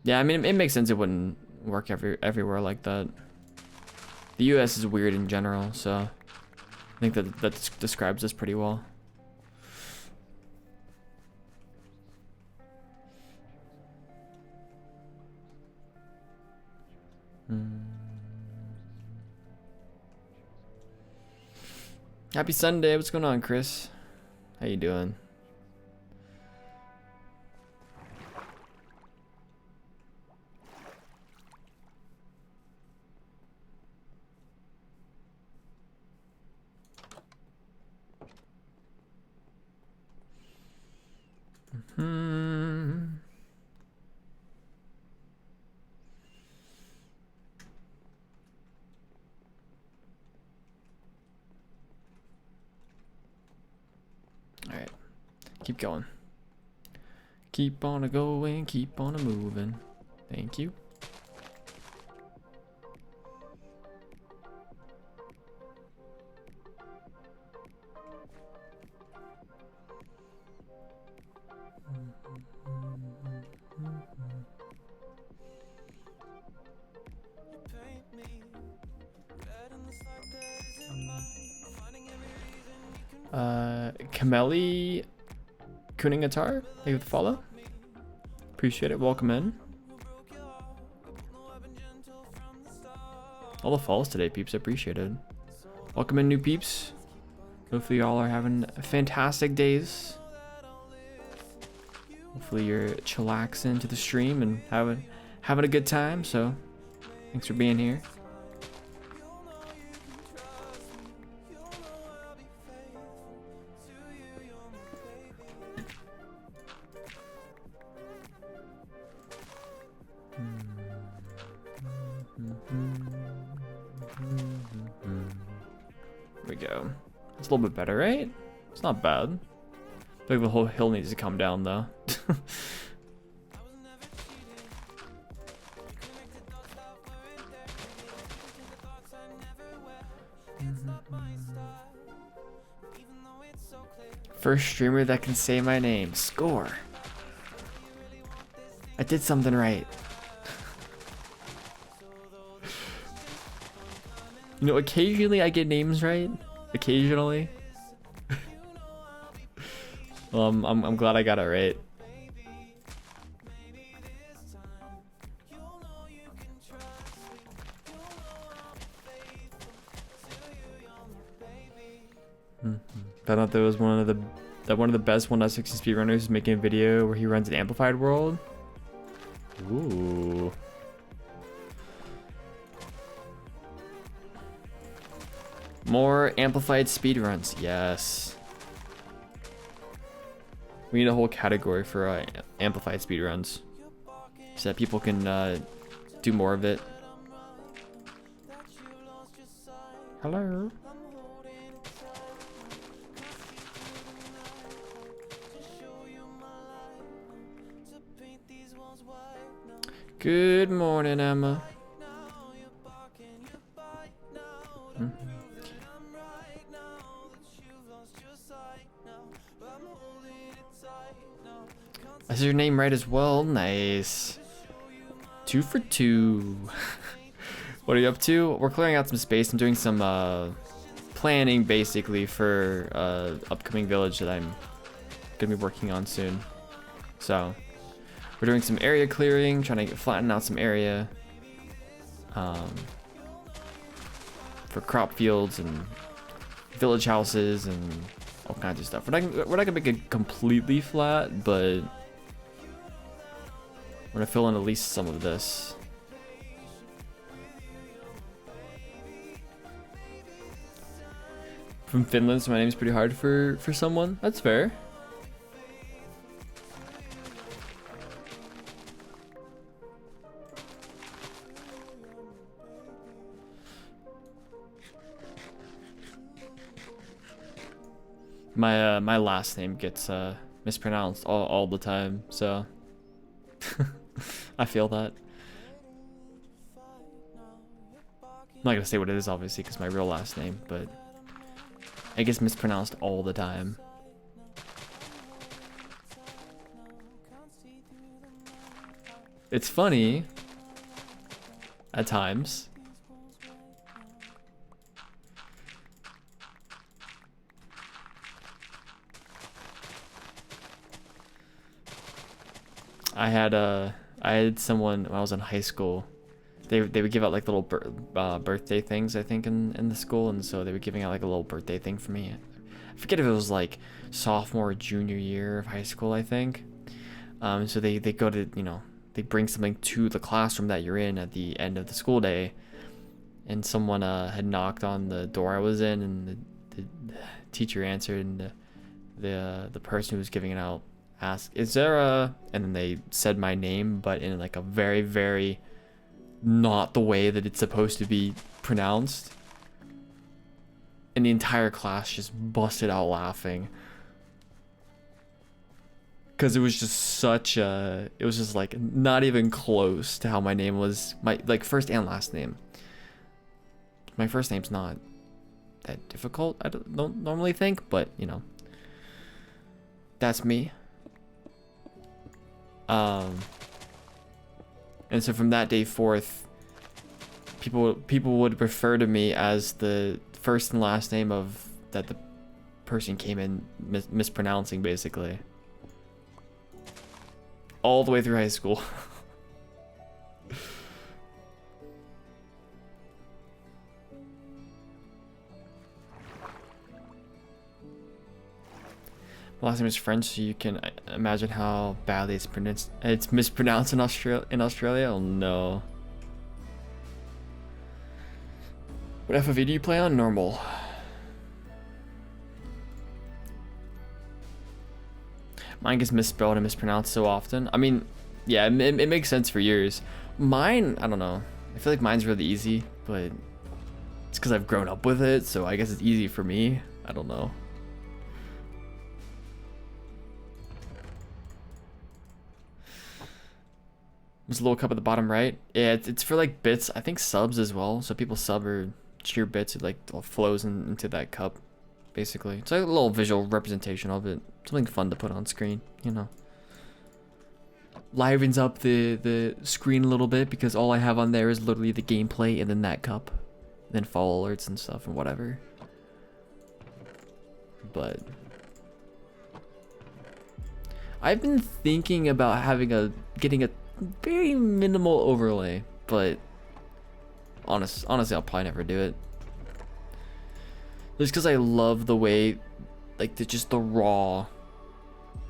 yeah, I mean, it makes sense it wouldn't work everywhere like that. The US is weird in general, so I think that describes this pretty well. Happy Sunday. What's going on, Chris? How you doing? All right, keep going. Keep on a going, keep on a moving. Thank you. Kameli Kuningatar, thank you for the follow. Appreciate it. Welcome in. All the follows today, peeps. Appreciate it. Welcome in, new peeps. Hopefully, y'all are having fantastic days. Hopefully, you're chillaxing to the stream and having a good time. So, thanks for being here. There we go. It's a little bit better, right? It's not bad. I think the whole hill needs to come down though. First streamer that can say my name. Score. I did something right. You know, occasionally I get names right. Occasionally. Well, I'm glad I got it right. Found out there was one of the that one of the best 1.60 speedrunners is making a video where he runs an amplified world. Ooh. More amplified speedruns. Yes. We need a whole category for amplified speedruns so that people can do more of it. Hello. Good morning, Emma. I said your name right as well. Nice. 2 for 2. What are you up to? We're clearing out some space. I'm doing some planning basically for upcoming village that I'm gonna be working on soon. So we're doing some area clearing, trying to flatten out some area for crop fields and village houses and all kinds of stuff. We're not gonna make it completely flat, but we're gonna fill in at least some of this. From Finland, so my name's pretty hard for someone. That's fair. My last name gets mispronounced all the time, so I feel that. I'm not gonna say what it is, obviously, because my real last name, but it gets mispronounced all the time. It's funny at times. I had someone when I was in high school. They would give out like little birthday things, I think, in the school, and so they were giving out like a little birthday thing for me. I forget if it was like sophomore or junior year of high school, I think. So they go to, you know, they bring something to the classroom that you're in at the end of the school day, and someone had knocked on the door I was in, and the teacher answered, and the person who was giving it out asked, "Is there a?" And then they said my name, but in like a very, very not the way that it's supposed to be pronounced, and the entire class just busted out laughing because it was just such a, it was just like not even close to how my name was, my like first and last name. My first name's not that difficult, I don't normally think, but you know, that's me. And so from that day forth, people would refer to me as the first and last name of that the person came in mispronouncing, basically, all the way through high school. My last name is French, so you can imagine how badly it's mispronounced in Australia. Oh no. What FOV do you play on? Normal. Mine gets misspelled and mispronounced so often. I mean, yeah, it makes sense for yours. Mine, I don't know. I feel like mine's really easy, but it's because I've grown up with it, so I guess it's easy for me. I don't know. There's a little cup at the bottom right. Yeah, it's for like bits. I think subs as well. So people sub or cheer bits, it like flows into that cup, basically. It's like a little visual representation of it. Something fun to put on screen, you know. Livens up the screen a little bit because all I have on there is literally the gameplay and then that cup. Then fall alerts and stuff and whatever. But I've been thinking about getting a very minimal overlay, but honestly I'll probably never do it, just because I love the way, like, just the raw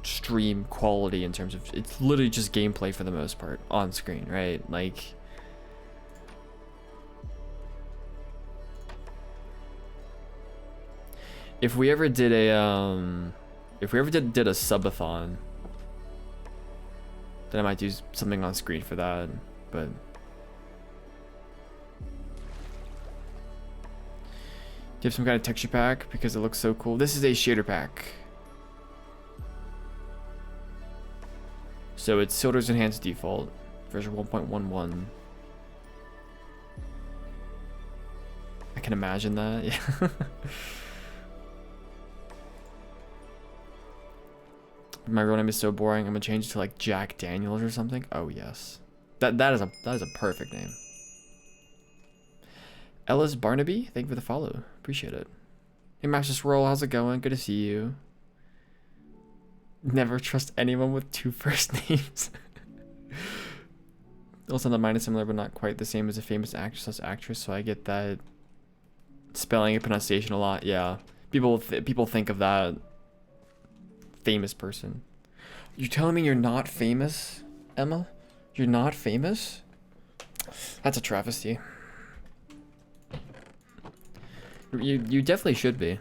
stream quality in terms of it's literally just gameplay for the most part on screen, right? Like if we ever did a did a subathon, then I might do something on screen for that, but do you have some kind of texture pack because it looks so cool? This is a shader pack. So it's Silder's Enhanced Default, version 1.11. I can imagine that, yeah. My real name is so boring, I'm gonna change it to like Jack Daniels or something. Oh yes. That is a perfect name. Ellis Barnaby, thank you for the follow. Appreciate it. Hey Master Swirl, how's it going? Good to see you. Never trust anyone with 2 first names. Also, the mine is similar, but not quite the same as a famous actress. So I get that spelling and pronunciation a lot. Yeah, people think of that famous person. You're telling me you're not famous, Emma? You're not famous? That's a travesty. You definitely should be.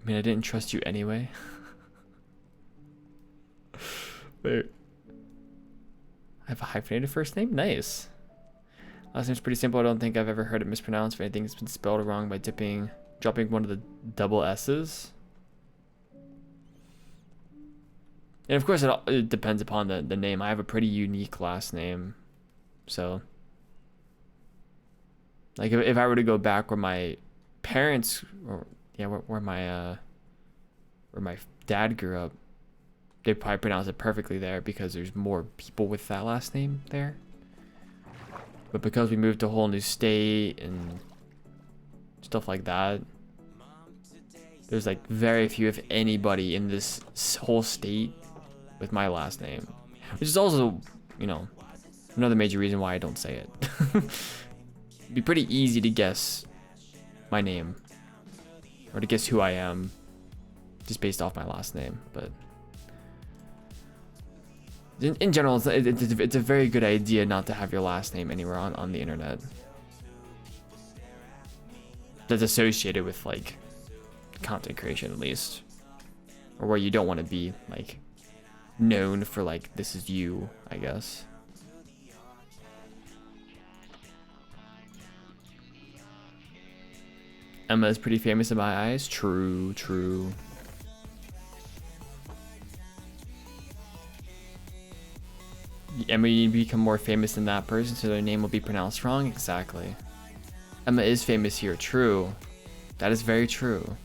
I mean, I didn't trust you anyway. Wait. I have a hyphenated first name? Nice. Last name's pretty simple. I don't think I've ever heard it mispronounced. If anything, it's been spelled wrong by dropping one of the double S's. And of course, it depends upon the name. I have a pretty unique last name. So, like, if I were to go back where my parents, or yeah, where my dad grew up, they'd probably pronounce it perfectly there because there's more people with that last name there. But because we moved to a whole new state and stuff like that, there's like very few, if anybody, in this whole state with my last name, which is also, you know, another major reason why I don't say it. It'd be pretty easy to guess my name, or to guess who I am, just based off my last name. But in general, it's a very good idea not to have your last name anywhere on the internet that's associated with like content creation, at least, or where you don't want to be like known for like, this is you, I guess. Emma is pretty famous in my eyes. True. Emma, you need to become more famous than that person so their name will be pronounced wrong. Exactly. Emma is famous here. True. That is very true.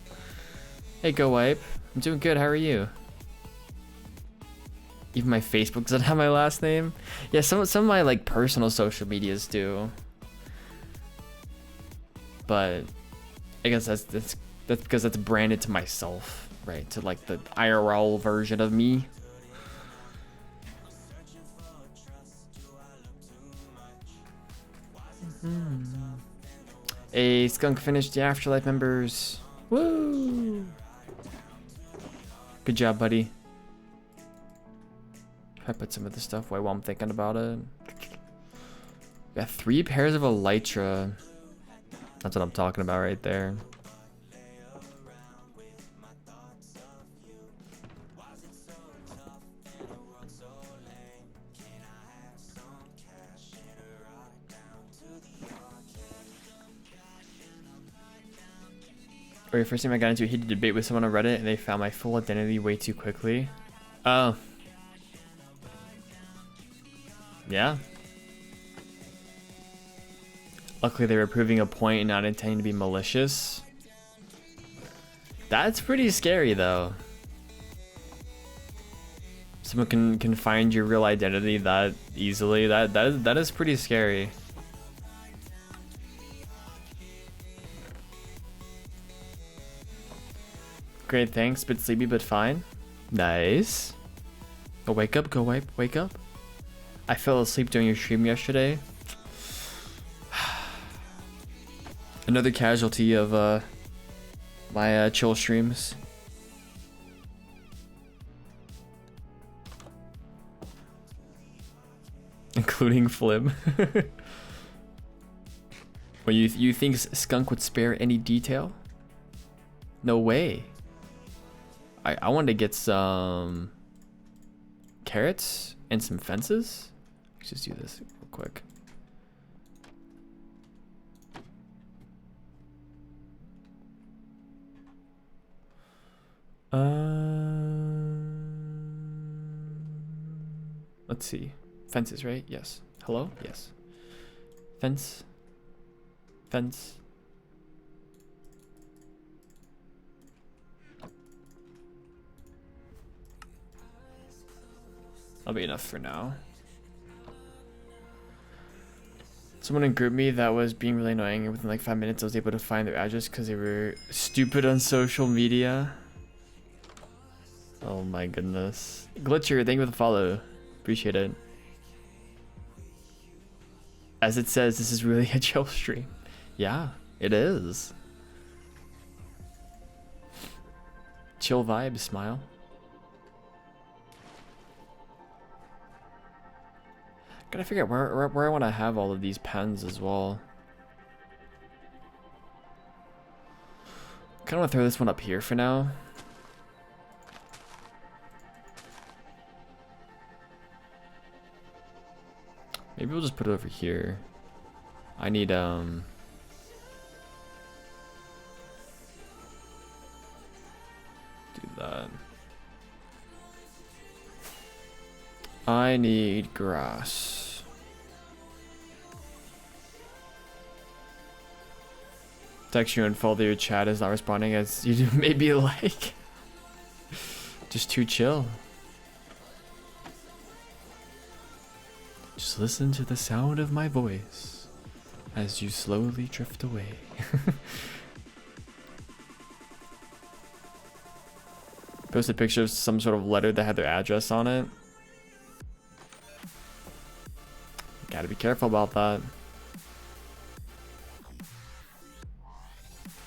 Hey, Go Wipe. I'm doing good. How are you? Even my Facebook doesn't have my last name. Yeah, some of my like personal social medias do. But I guess that's because that's branded to myself, right? To like the IRL version of me. A Skunk finished the Afterlife members. Woo! Good job, buddy. I put some of this stuff away while I'm thinking about it. Got 3 pairs of Elytra. That's what I'm talking about right there. Or first time I got into a heated debate with someone on Reddit and they found my full identity way too quickly. Oh. Yeah. Luckily they were proving a point and not intending to be malicious. That's pretty scary though. Someone can find your real identity that easily. That is pretty scary. Great, thanks. Bit sleepy, but fine. Nice. Oh, wake up, Go Wipe, wake up. I fell asleep during your stream yesterday. Another casualty of my chill streams. Including Flim. Well, you think Skunk would spare any detail? No way. I wanted to get some carrots and some fences. Let's just do this real quick. Let's see. Fences, right? Yes. Hello? Yes. Fence. Fence. That'll be enough for now. Someone in GroupMe that was being really annoying, and within like 5 minutes I was able to find their address because they were stupid on social media. Oh my goodness. Glitcher, thank you for the follow. Appreciate it. As it says, this is really a chill stream. Yeah, it is. Chill vibes, smile. Gotta figure out where I want to have all of these pens as well. Kinda wanna throw this one up here for now. Maybe we'll just put it over here. I need do that. I need grass. Text you and follow your chat is not responding as you maybe like. Just too chill. Just listen to the sound of my voice as you slowly drift away. Post a picture of some sort of letter that had their address on it. Gotta be careful about that.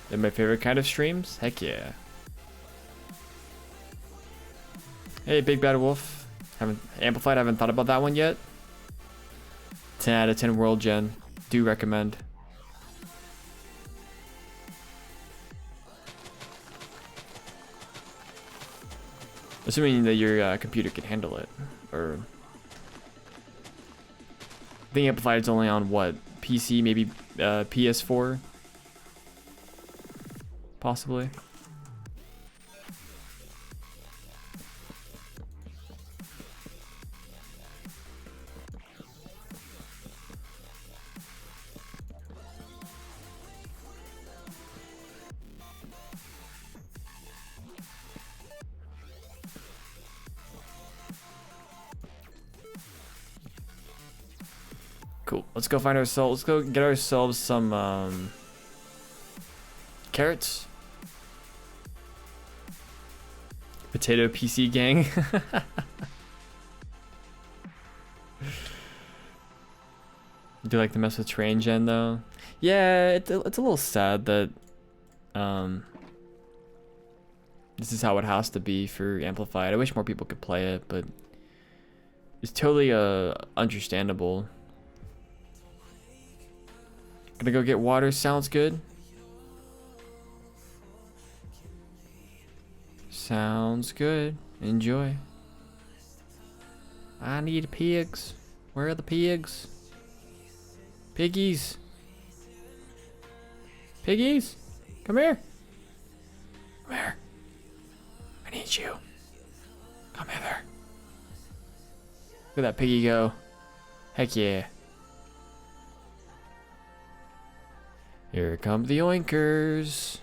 They're my favorite kind of streams? Heck yeah. Hey, Big Bad Wolf. Amplified, I haven't thought about that one yet. 10 out of 10 world gen. Do recommend. Assuming that your computer can handle it. Or I think Amplified is only on what? PC, maybe PS4? Possibly. Cool. Let's go find ourselves. Let's go get ourselves some carrots. Potato PC gang. Do you like to mess with train gen though? Yeah, it's a little sad that this is how it has to be for Amplified. I wish more people could play it, but it's totally understandable. Gonna go get water. Sounds good. Sounds good. Enjoy. I need pigs. Where are the pigs? Piggies. Piggies. Come here. Come here. I need you. Come hither. Look at that piggy go. Heck yeah. Here come the oinkers.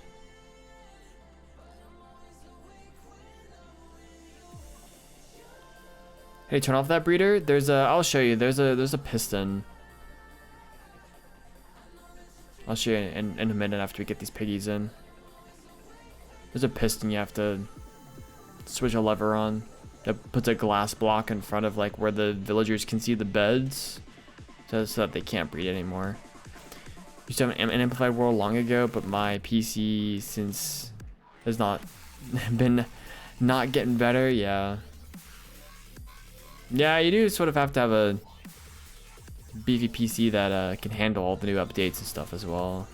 Hey, turn off that breeder. There's a. I'll show you. There's a piston. I'll show you in a minute after we get these piggies in. There's a piston you have to switch a lever on. That puts a glass block in front of like where the villagers can see the beds, so that they can't breed anymore. Used to have an amplified world long ago, but my PC since has not been not getting better. Yeah. Yeah, you do sort of have to have a beefy PC that can handle all the new updates and stuff as well.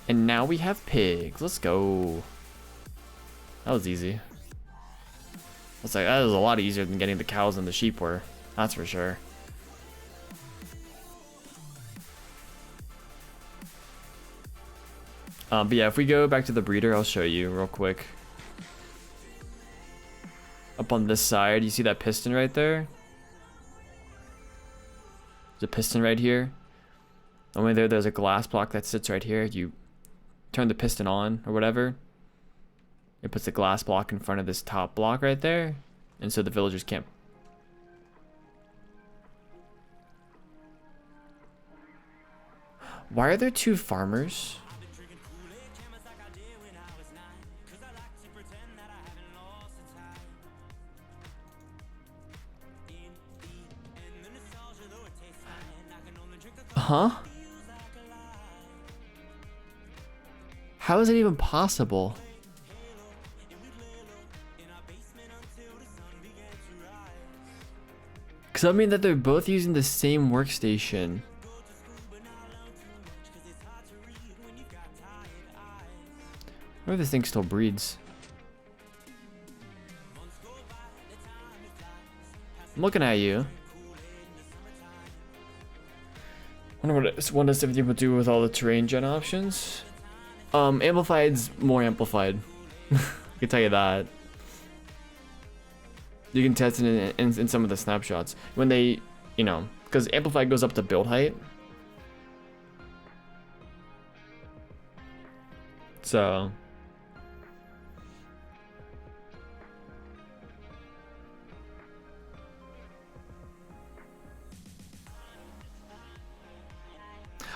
And now we have pigs. Let's go. That was easy. It's like, that was a lot easier than getting the cows and the sheep were. That's for sure. But yeah, if we go back to the breeder, I'll show you real quick. Up on this side, you see that piston right there? There's a piston right here. And there's a glass block that sits right here. You turn the piston on or whatever. It puts the glass block in front of this top block right there. And so the villagers can't. Why are there two farmers? Huh? How is it even possible? Because I mean that they're both using the same workstation. I wonder if this thing still breeds. I'm looking at you. Wonder what does 17 will do with all the terrain gen options? Amplified's more amplified. I can tell you that. You can test it in some of the snapshots when they, you know, because amplified goes up to build height. So.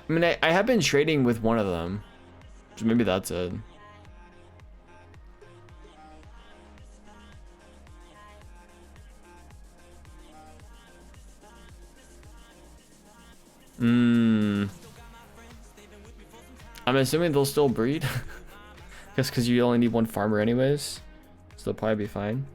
I mean, I have been trading with one of them. So maybe that's it. I'm assuming they'll still breed. Guess because you only need one farmer anyways. So they'll probably be fine.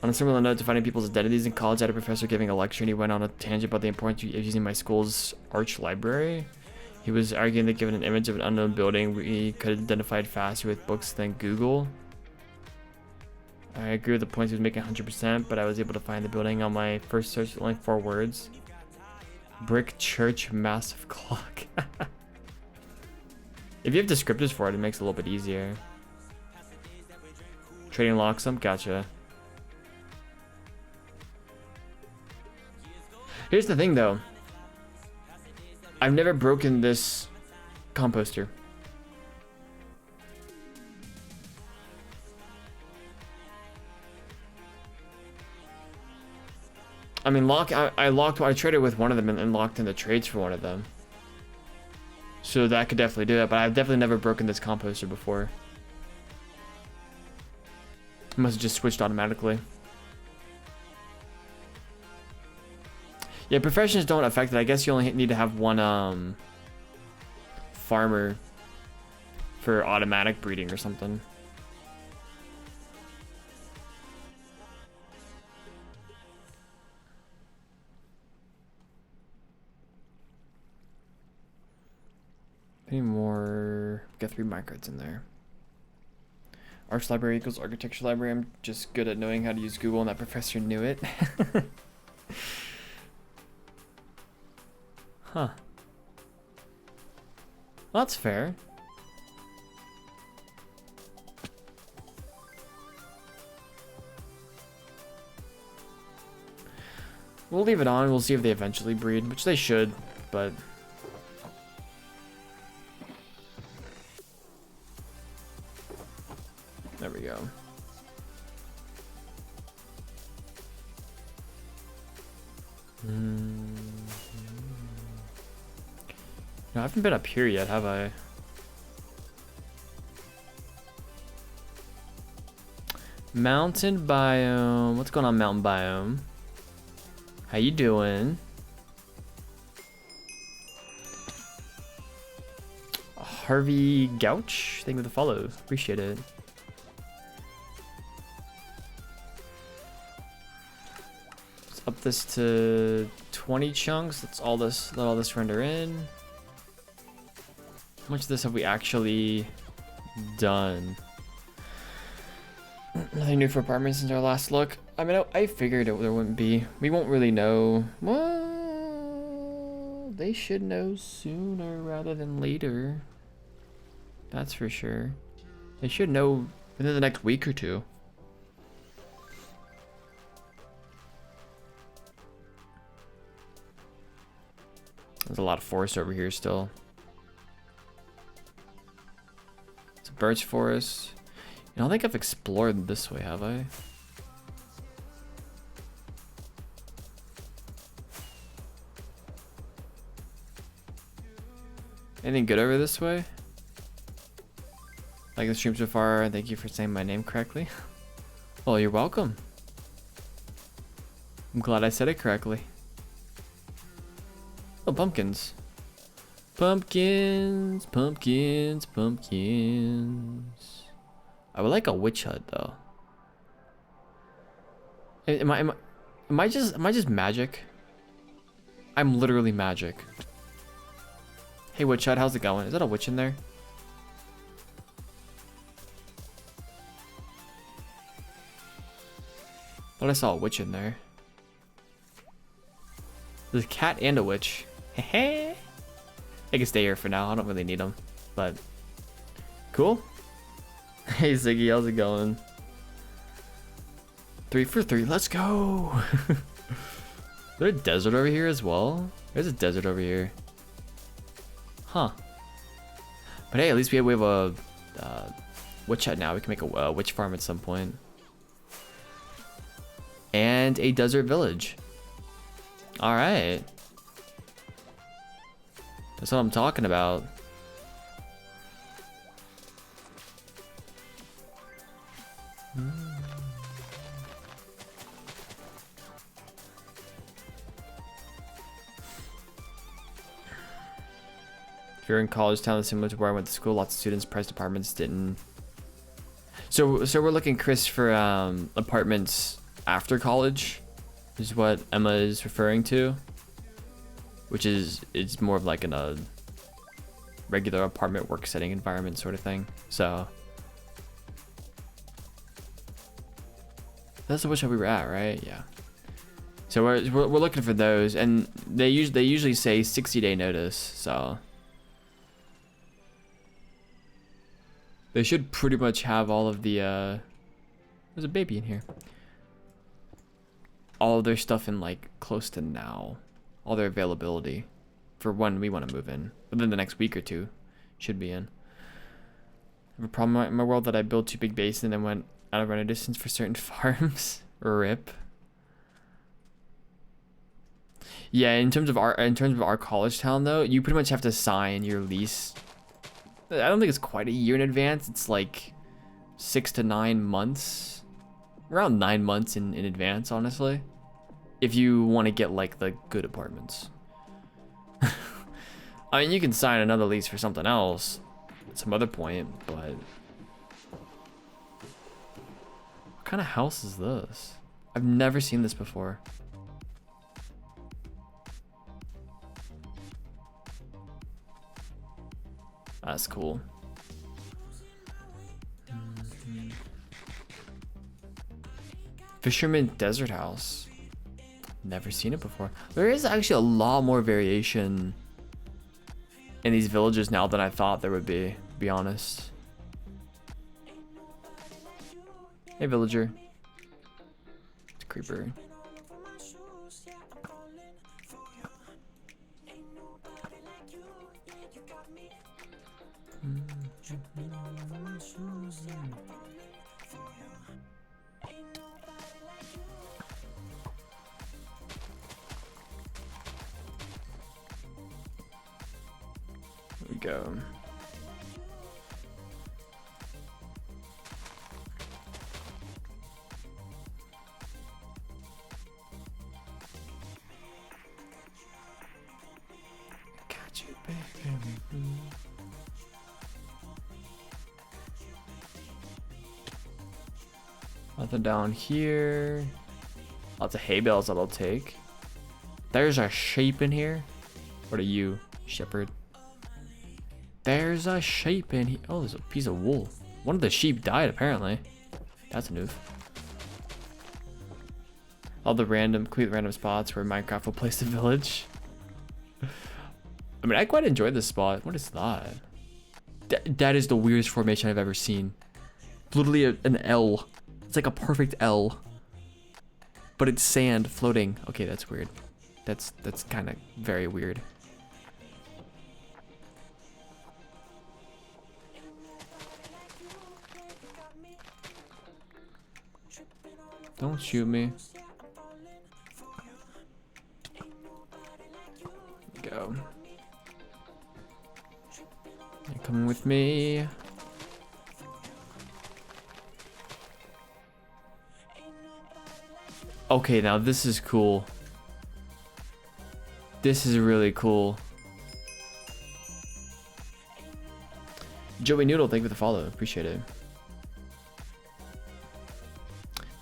On a similar note to finding people's identities in college, I had a professor giving a lecture and he went on a tangent about the importance of using my school's Arch library. He was arguing that given an image of an unknown building, we could identify it faster with books than Google. I agree with the points he was making 100%, but I was able to find the building on my first search with only 4 words. Brick church massive clock. If you have descriptors for it, it makes it a little bit easier. Trading locksum, gotcha. Here's the thing though. I've never broken this composter. I mean, I traded with one of them and locked in the trades for one of them. So that could definitely do that, but I've definitely never broken this composter before. It must have just switched automatically. Yeah, professions don't affect it. I guess you only need to have one farmer for automatic breeding or something. Any more? Got 3 minecarts in there. Arch library equals architecture library. I'm just good at knowing how to use Google, and that professor knew it. Huh. Well, that's fair. We'll leave it on. We'll see if they eventually breed, which they should, but... There we go. No, I haven't been up here yet, have I? Mountain biome. What's going on, mountain biome? How you doing? Harvey Gouch, thank you for the follow. Appreciate it. Let's up this to 20 chunks. Let's let all this render in. How much of this have we actually done? Nothing new for apartments since our last look. I mean, I figured there wouldn't be. We won't really know. Well, they should know sooner rather than later. That's for sure. They should know within the next week or two. There's a lot of forest over here still. It's a birch forest. I don't think I've explored this way, have I? Anything good over this way? Like the stream so far, thank you for saying my name correctly. Well, you're welcome. I'm glad I said it correctly. Oh, pumpkins. Pumpkins, pumpkins, pumpkins. I would like a witch hut though. Am I just magic? I'm literally magic. Hey witch hut, how's it going? Is that a witch in there? Thought I saw a witch in there. There's a cat and a witch. Hehe. I can stay here for now. I don't really need them, but cool. Hey Ziggy, how's it going? 3 for 3, let's go. Is there a desert over here as well? There's a desert over here. Huh. But hey, at least we have a witch hut now. We can make a witch farm at some point. And a desert village. All right. That's what I'm talking about. If you're in college town similar to where I went to school, lots of students, priced apartments didn't. So we're looking, Chris, for apartments after college, is what Emma is referring to, which is it's more of like in a regular apartment work setting environment sort of thing. So that's the wish we were at, right? Yeah. So we're looking for those, and they usually say 60-day notice, so they should pretty much have all of the there's a baby in here. All of their stuff in like close to now. All their availability for when we want to move in. Within the next week or two should be in. I have a problem in my world that I built too big base and then went out of running distance for certain farms. RIP. Yeah, in terms of our college town though, you pretty much have to sign your lease. I don't think it's quite a year in advance. It's like 6 to 9 months. Around 9 months in advance, honestly. If you want to get like the good apartments. I mean, you can sign another lease for something else at some other point, but what kind of house is this? I've never seen this before. That's cool. Fisherman Desert House. Never seen it before. There is actually a lot more variation in these villages now than I thought there would be, to be honest. Hey villager. It's a creeper. go. Got you, baby. Nothing down here. Lots of hay bales that I'll take. There's a sheep in here. What are you, shepherd? There's a sheep in here. Oh, there's a piece of wool. One of the sheep died, apparently. That's a noof. All the complete random spots where Minecraft will place the village. I mean, I quite enjoyed this spot. What is that? That is the weirdest formation I've ever seen. Literally an L. It's like a perfect L. But it's sand floating. Okay, that's weird. That's kind of very weird. Don't shoot me. Go. You're coming with me. Okay, now this is cool. This is really cool. Joey Noodle, thank you for the follow. Appreciate it.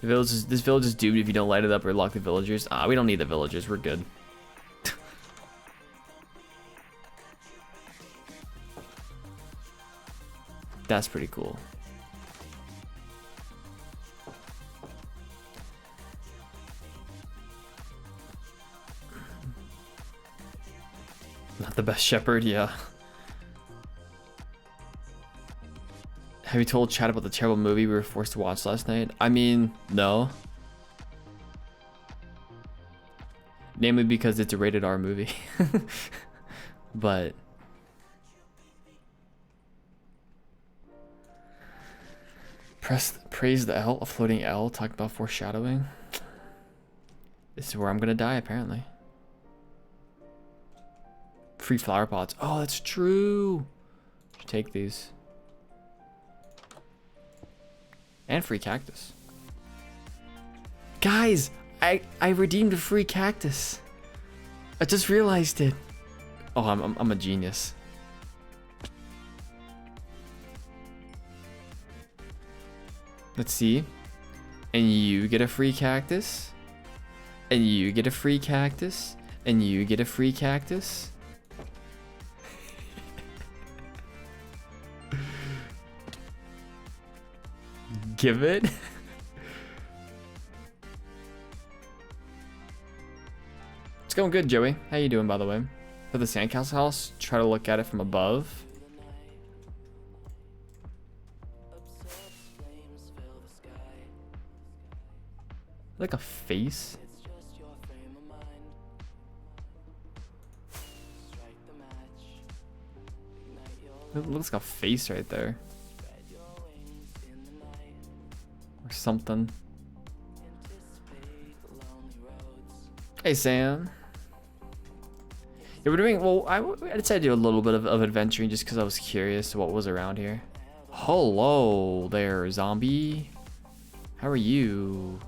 This village is doomed if you don't light it up or lock the villagers. We don't need the villagers. We're good. That's pretty cool. Not the best shepherd, yeah. Have you told Chad about the terrible movie we were forced to watch last night? I mean, no. Namely because it's a rated R movie. But praise the L, a floating L, talk about foreshadowing. This is where I'm gonna die, apparently. Free flower pots. Oh, that's true. Should take these. And free cactus. Guys, I redeemed a free cactus. I just realized it. Oh, I'm a genius. Let's see. And you get a free cactus. And you get a free cactus. And you get a free cactus. Give it. It's going good, Joey. How you doing, by the way? For the sandcastle house, try to look at it from above. Like a face. It looks like a face right there. Or something. Hey, Sam. Yeah, we're doing, well, I decided to do a little bit of adventuring just because I was curious what was around here. Hello there, zombie. How are you?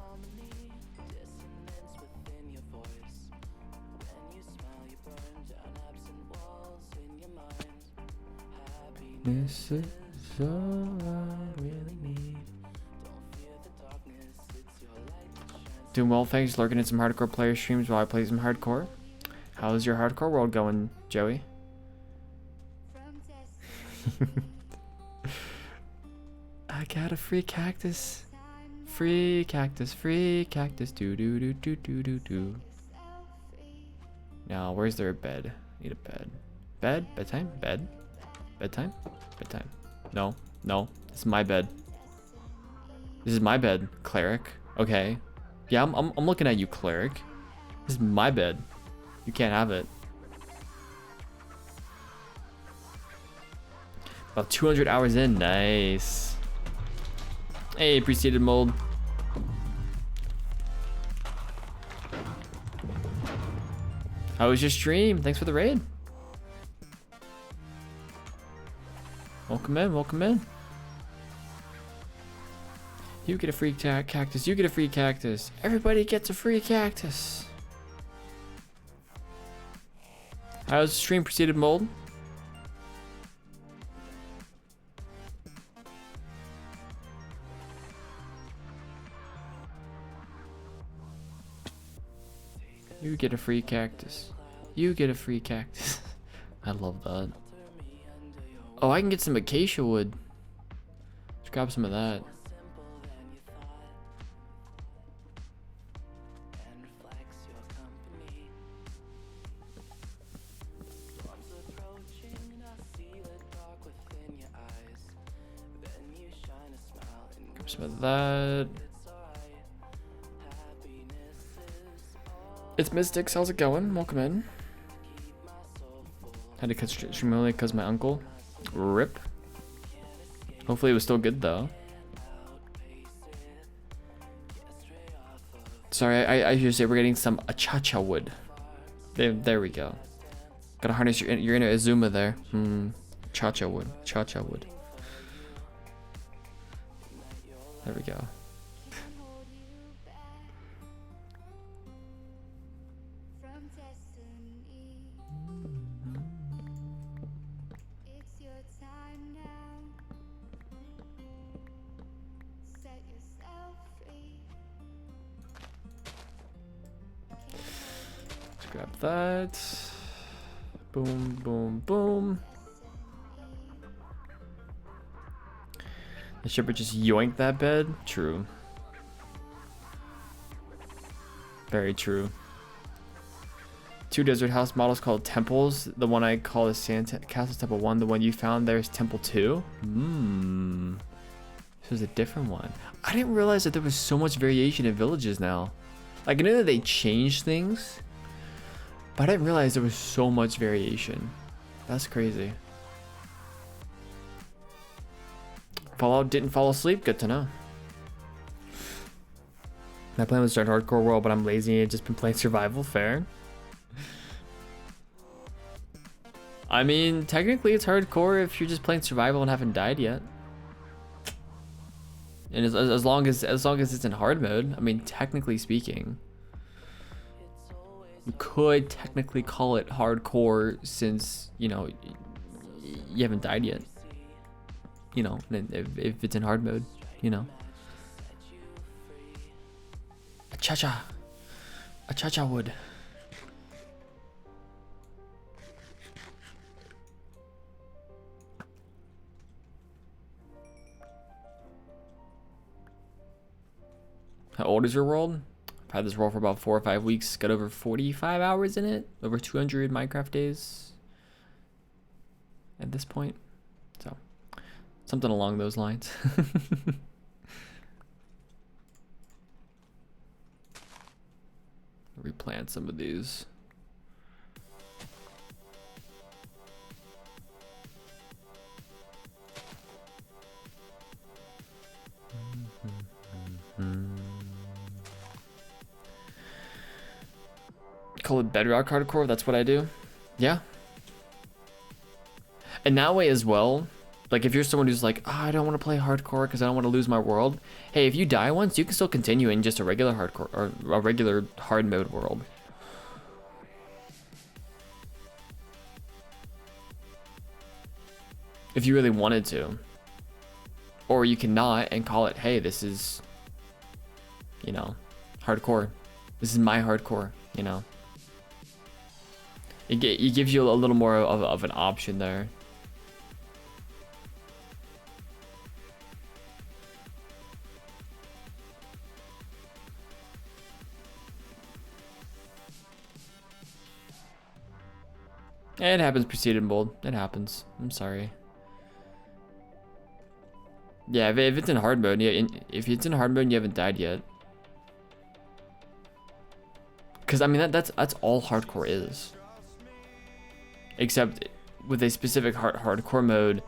This is all I really need. Doing well, thanks. Lurking in some hardcore player streams while I play some hardcore. How's your hardcore world going, Joey? I got a free cactus. Free cactus, free cactus. Do do do do do do do. Now, where's their bed? Need a bed. Bed? Bedtime? Bed? Bedtime? Bedtime. No, no. This is my bed. This is my bed, cleric. Okay. Yeah, I'm looking at you, cleric. This is my bed. You can't have it. About 200 hours in. Nice. Hey, appreciated mold. How was your stream? Thanks for the raid. Welcome in, welcome in. You get a free cactus, you get a free cactus. Everybody gets a free cactus. How's the stream proceeded, Mold? You get a free cactus. You get a free cactus. I love that. Oh, I can get some acacia wood. Let's grab some of that. Grab some of that. It's Mystics, how's it going? Welcome in. Had to cut stream early because my uncle. RIP. Hopefully it was still good though. Sorry, I should say we're getting some achacha wood. There we go. Gotta harness your inner Azuma there. Chacha wood. Chacha wood. There we go. Grab that. Boom, boom, boom. The shipper just yoinked that bed? True. Very true. 2 desert house models called temples. The one I call is Sand Castle Temple 1. The one you found there is Temple 2. This was a different one. I didn't realize that there was so much variation in villages now. Like, I knew that they changed things, but I didn't realize there was so much variation. That's crazy. Fallout didn't fall asleep. Good to know. My plan was to start hardcore world, but I'm lazy and just been playing survival. Fair. I mean, technically it's hardcore if you're just playing survival and haven't died yet. And as long as it's in hard mode, I mean, technically speaking, you could technically call it hardcore since, you know, you haven't died yet. You know, if it's in hard mode, you know. Achacha wood. How old is your world? I've had this world for about 4 or 5 weeks. Got over 45 hours in it. Over 200 Minecraft days at this point. So, something along those lines. Replant some of these. Call it Bedrock hardcore. That's what I do. Yeah. And that way as well, like if you're someone who's like, oh, I don't want to play hardcore because I don't want to lose my world. Hey, if you die once, you can still continue in just a regular hardcore or a regular hard mode world. If you really wanted to. Or you cannot and call it, hey, this is, you know, hardcore. This is my hardcore, you know. It gives you a little more of an option there. It happens, Preceded Bold. It happens. I'm sorry. Yeah, if it's in hard mode, yeah, if it's in hard mode and you haven't died yet. Because I mean that's all hardcore is. Except with a specific hardcore mode,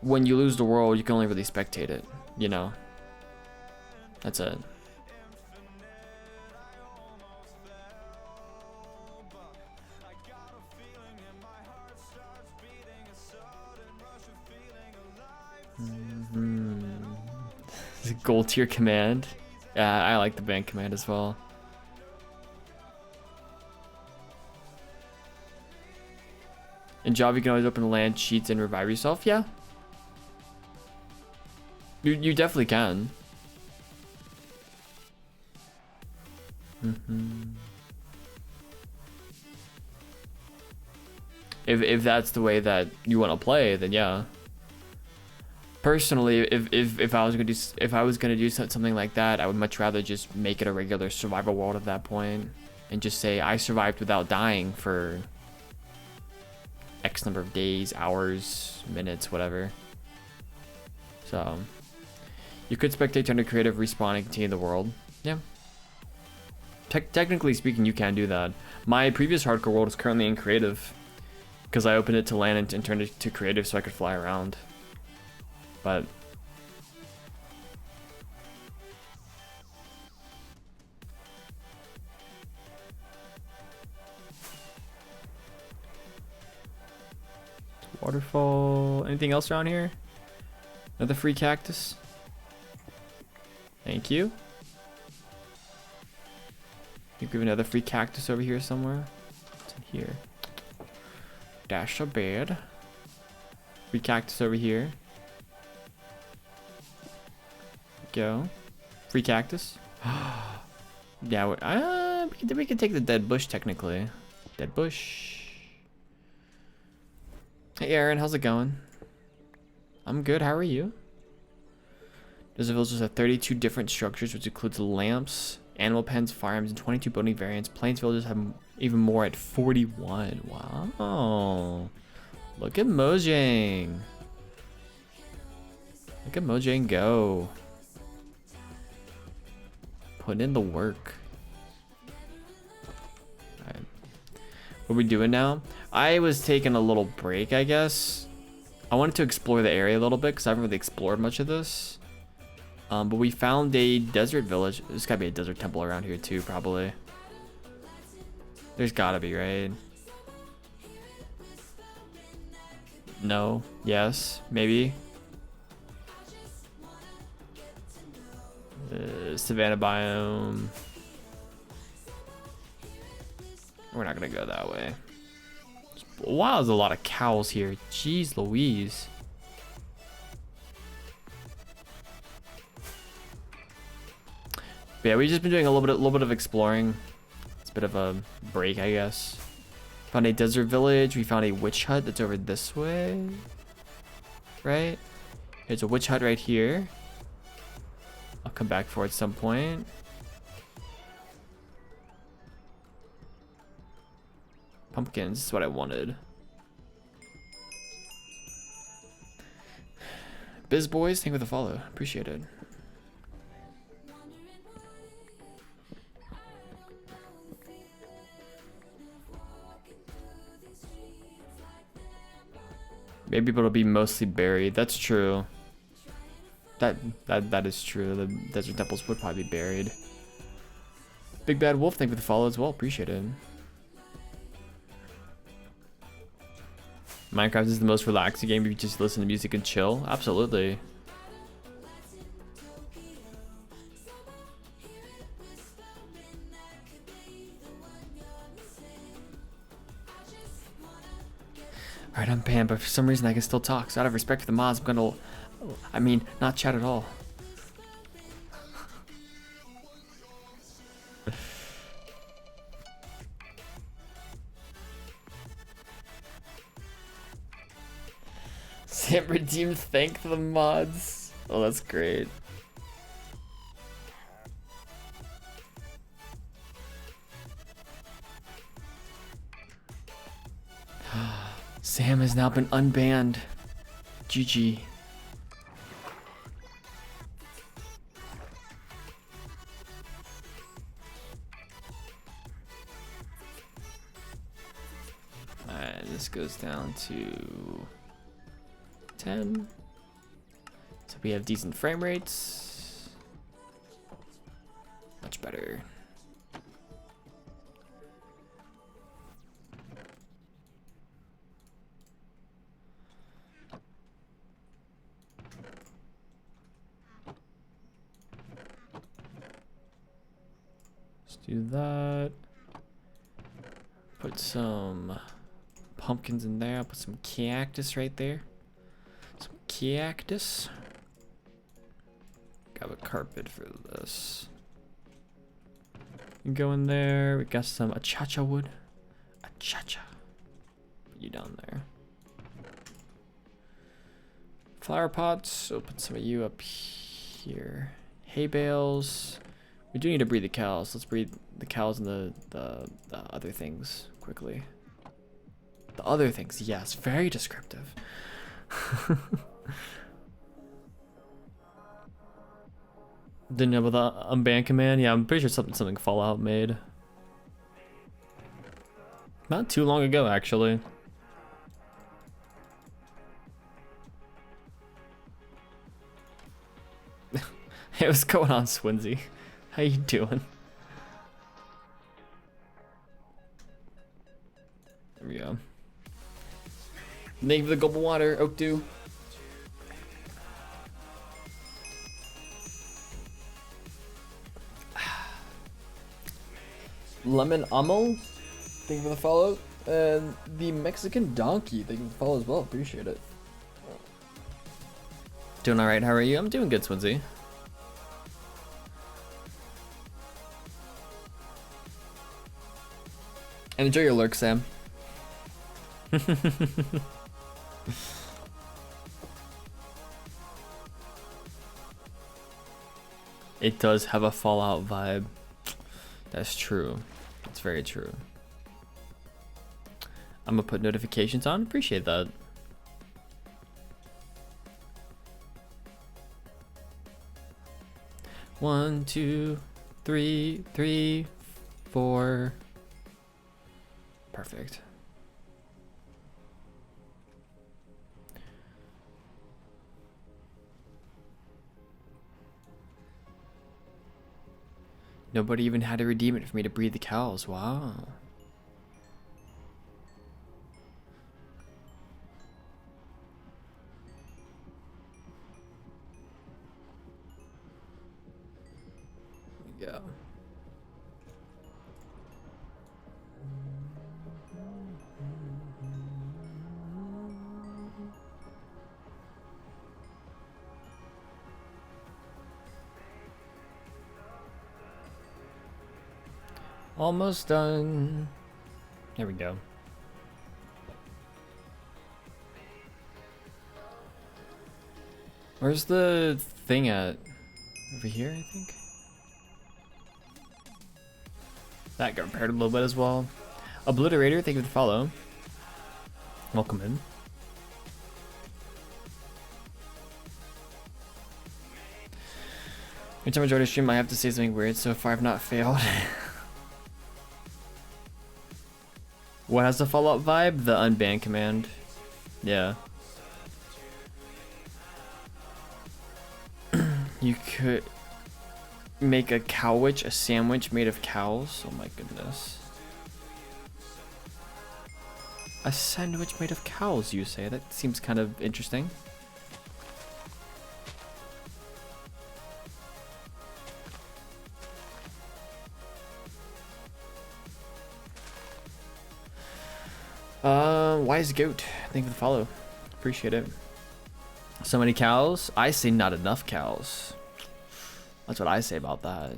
when you lose the world, you can only really spectate it, you know? That's it. Gold tier command. Yeah, I like the bank command as well. In Java, you can always open the land cheats and revive yourself. Yeah. You definitely can. If that's the way that you want to play, then yeah. Personally, if I was gonna do something like that, I would much rather just make it a regular survival world at that point, and just say I survived without dying for X number of days, hours, minutes, whatever. So you could spectate under creative, respawn, and continue the world. Yeah. Technically speaking, you can do that. My previous hardcore world is currently in creative because I opened it to land and turned it to creative so I could fly around. But waterfall. Anything else around here? Another free cactus. Thank you. I think we have another free cactus over here somewhere. What's in here? Dash a bed. Free cactus over here. Go. Free cactus. Yeah, we can take the dead bush technically. Dead bush. Hey Aaron, how's it going? I'm good, how are you? Desert villages have 32 different structures, which includes lamps, animal pens, farms, and 22 boating variants. Plains villages have even more at 41. Wow. Look at Mojang. Look at Mojang go. Putting in the work. Alright. What are we doing now? I was taking a little break, I guess. I wanted to explore the area a little bit because I haven't really explored much of this. But we found a desert village. There's gotta be a desert temple around here too, probably. There's gotta be, right? No. Yes. Maybe. Savannah biome. We're not gonna go that way. Wow, there's a lot of cows here. Jeez Louise. But yeah, we've just been doing a little bit of exploring. It's a bit of a break, I guess. Found a desert village. We found a witch hut that's over this way. Right? There's a witch hut right here. I'll come back for it at some point. Pumpkins, this is what I wanted. Biz Boys, thank you for the follow. Appreciate it. Maybe it'll be mostly buried. That's true. That is true. The desert temples would probably be buried. Big Bad Wolf, thank you for the follow as well. Appreciate it. Minecraft is the most relaxing game if you just listen to music and chill. Absolutely. Alright, I'm Pam, but for some reason I can still talk. So out of respect for the mods, I'm gonna... I mean, not chat at all. Sam redeemed, thank the mods. Oh, that's great. Sam has now been unbanned. GG. Alright, this goes down to 10. So we have decent frame rates. Much better. Let's do that. Put some pumpkins in there. I'll put some cactus right there. Some cactus. Got a carpet for this. You go in there. We got some achacha wood. Achacha. Put you down there. Flower pots. So put some of you up here. Hay bales. We do need to breed the cows. Let's breed the cows and the other things quickly. The other things, yes, very descriptive. Didn't know about the unban command. Yeah, I'm pretty sure something Fallout made. Not too long ago, actually. Hey, what's going on, Swinsy? How you doing? There we go. Thank you for the gulp of water, Oak Dew. Lemon Amel, thank you for the follow. And the Mexican Donkey, thank you for the follow as well. Appreciate it. Doing alright, how are you? I'm doing good, Swinsy. And enjoy your lurk, Sam. It does have a Fallout vibe. That's true. That's very true. I'm gonna put notifications on. Appreciate that. One, two, three, four. Perfect. Nobody even had to redeem it for me to breed the cows. Wow. Yeah. Almost done. There we go. Where's the thing at? Over here, I think. That got repaired a little bit as well. Obliterator, thank you for the follow. Welcome in. Every time I join a stream, I have to say something weird. So far, I've not failed. What has the Fallout vibe? The unban command. Yeah. You could make a cowwich, a sandwich made of cows. Oh my goodness. A sandwich made of cows, you say? That seems kind of interesting. Wise Goat, thank you for the follow. Appreciate it. So many cows? I say not enough cows. That's what I say about that.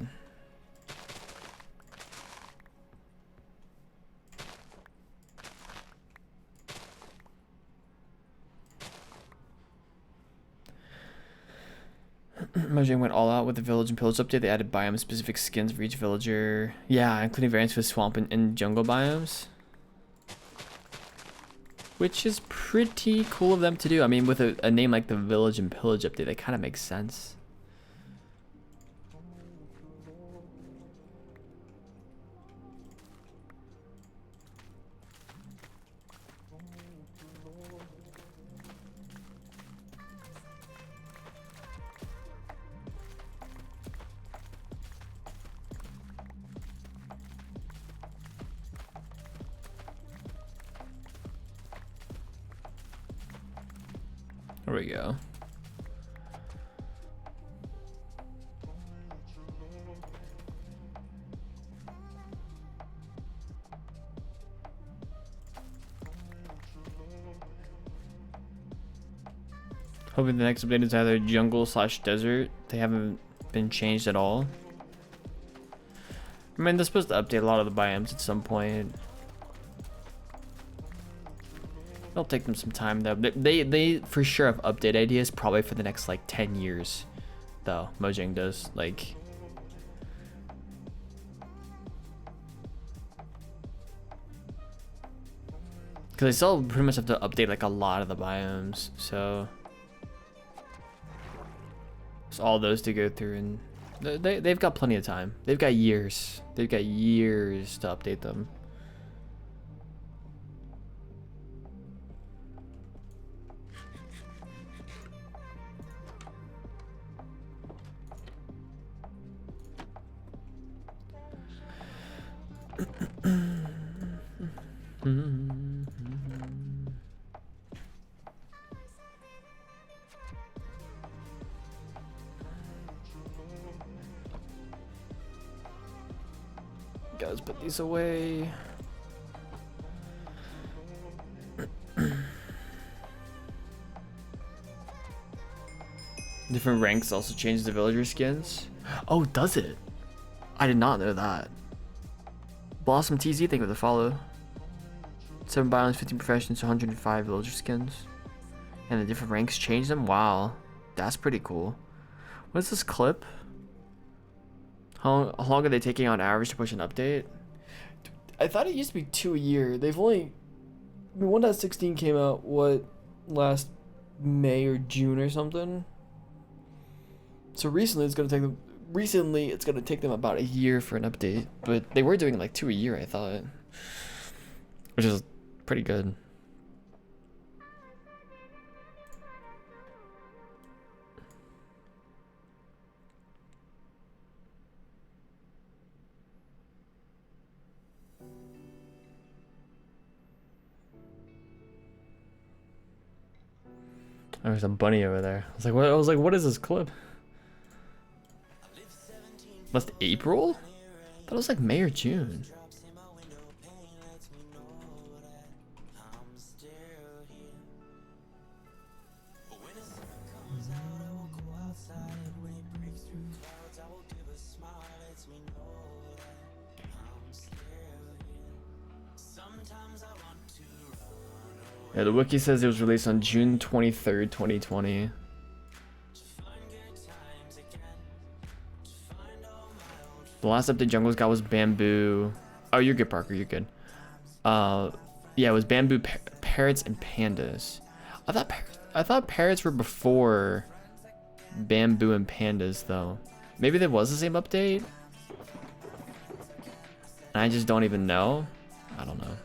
Mojang went all out with the Village and Pillage update. They added biome-specific skins for each villager. Yeah, including variants for swamp and jungle biomes. Which is pretty cool of them to do. I mean, with a name like the Village and Pillage update, that kind of makes sense. There we go. Hoping the next update is either jungle slash desert. They haven't been changed at all. I mean, they're supposed to update a lot of the biomes at some point. It'll take them some time though. They for sure have update ideas probably for the next like 10 years though. Mojang does, like, because they still pretty much have to update like a lot of the biomes, so it's all those to go through, and they've got plenty of time. They've got years to update them. Guys, put these away. Different ranks also change the villager skins. Oh, does it? I did not know that. Blossom TZ, thank you for the follow. 7 biomes, 15 professions, 105 villager skins. And the different ranks change them? Wow. That's pretty cool. What is this clip? How long are they taking on average to push an update? I thought it used to be 2 a year. They've only... I mean, 1.16 came out, what, last May or June or something? So recently it's going to take them about a year for an update. But they were doing like 2 a year, I thought. Which is pretty good. There's a bunny over there. I was like, what is this clip? Last April? I thought it was like May or June. Yeah, the wiki says it was released on June 23rd, 2020. The last update Jungles got was Bamboo. Oh, you're good, Parker. You're good. Yeah, it was Bamboo, Parrots, and Pandas. I thought Parrots were before Bamboo and Pandas, though. Maybe there was the same update. I just don't even know. I don't know.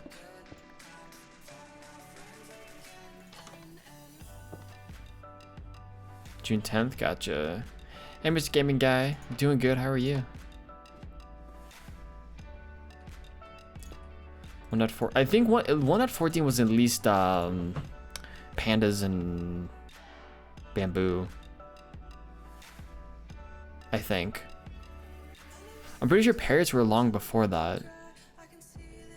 June 10th, gotcha. Hey, Mr. Gaming Guy, doing good. How are you? 1.4. I think 1.14 was at least Pandas and Bamboo. I think. I'm pretty sure Parrots were long before that.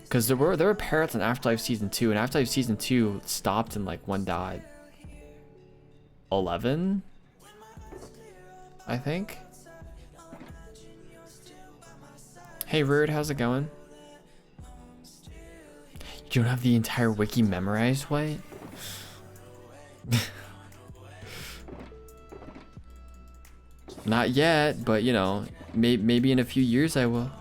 Because there were Parrots in Afterlife Season 2, and Afterlife Season 2 stopped in like 1.11. I think. Hey Rude, how's it going? You don't have the entire wiki memorized, what? Not yet, but you know, maybe in a few years I will.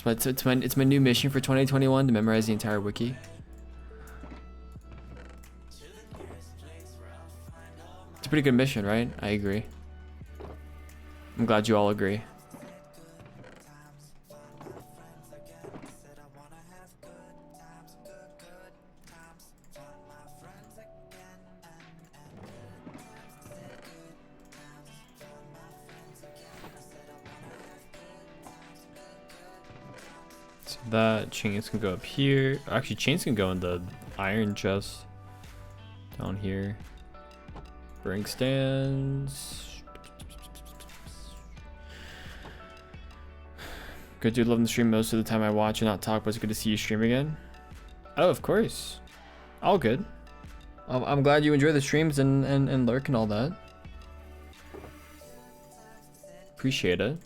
It's my new mission for 2021 to memorize the entire wiki. It's a pretty good mission, right? I agree. I'm glad you all agree. So that chains can go up here. Actually, chains can go in the iron chest down here. Brink stands. Good dude, loving the stream most of the time I watch and not talk, but it's good to see you stream again. Oh, of course. All good. I'm glad you enjoy the streams and lurk and all that. Appreciate it.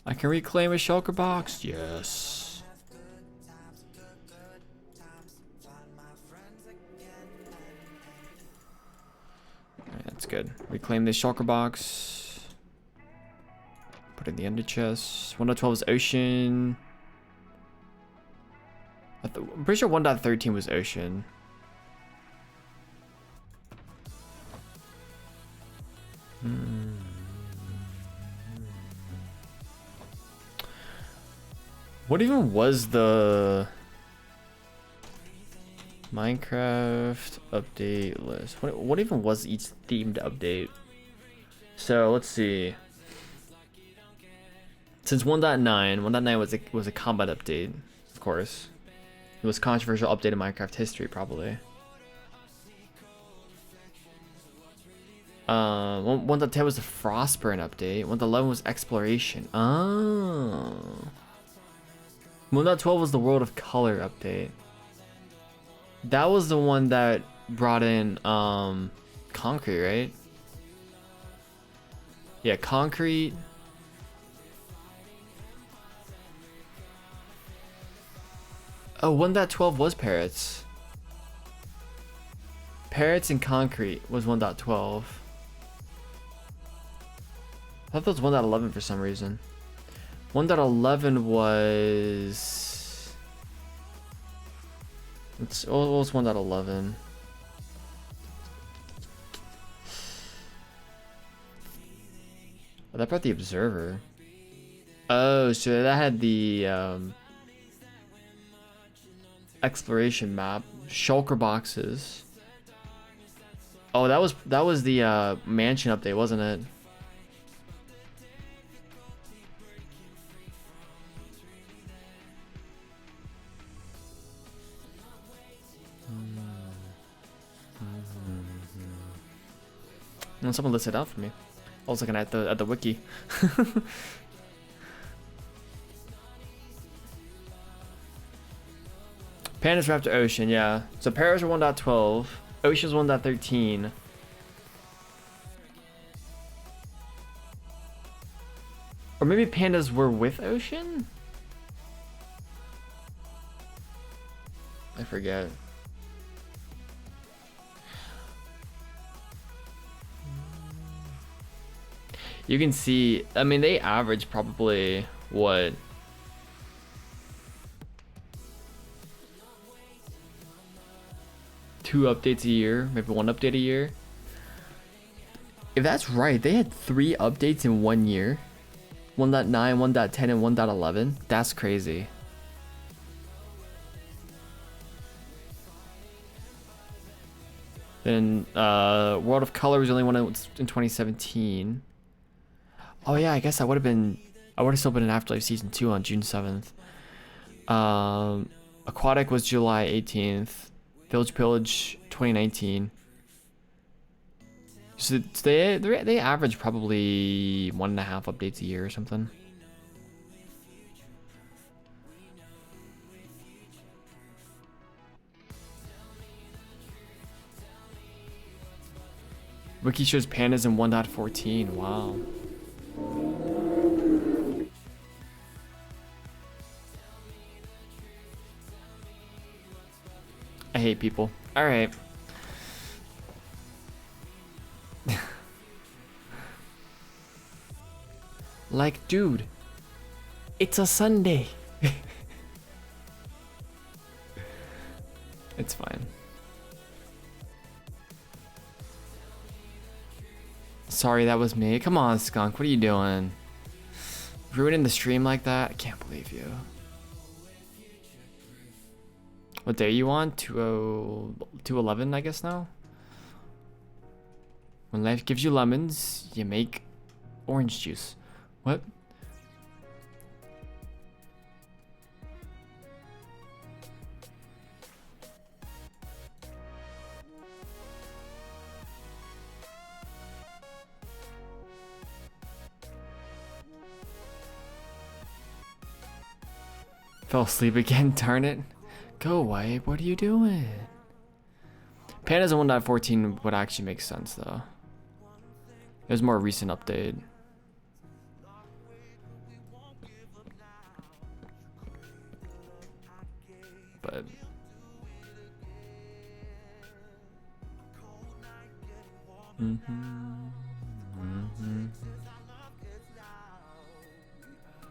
I can reclaim a shulker box. Yes. Alright, that's good. Reclaim this shulker box. Put in the ender chest. 1.12 is ocean. I'm pretty sure 1.13 was ocean. What even was the Minecraft update list? What even was each themed update? So let's see. Since 1.9 was a combat update, of course. It was controversial update in Minecraft history, probably. 1.10 was the Frostburn update. 1.11 was exploration. Oh. 1.12 was the World of Color update. That was the one that brought in concrete, right? Yeah, concrete. Oh, 1.12 was parrots. Parrots and concrete was 1.12. I thought that was 1.11 for some reason. 1.11 was... what was 1.11? Oh, that brought the Observer. Oh, so that had the exploration map, shulker boxes. Oh, that was the mansion update, wasn't it? And someone listed it out for me. I was looking at the wiki. Pandas Raptor Ocean, yeah. So Paras are 1.12. Ocean's 1.13. Or maybe pandas were with Ocean? I forget. You can see, I mean, they average probably, what? Two updates a year, maybe one update a year. If that's right, they had 3 updates in 1 year. 1.9, 1.10, and 1.11. That's crazy. Then World of Color was the only one in 2017. Oh yeah, I guess I would have still been in Afterlife Season 2 on June 7th. Aquatic was July 18th. Village Pillage 2019. So they average probably 1.5 updates a year or something. Wiki shows pandas in 1.14. Wow. I hate people. All right. Like, dude, it's a Sunday. It's fine. Sorry, that was me. Come on, Skunk. What are you doing? Ruining the stream like that? I can't believe you. What day are you on? 211, I guess now? When life gives you lemons, you make orange juice. What? Fell asleep again, darn it. Go away, what are you doing? Pandas in 1.14 would actually make sense though. It was more recent update. But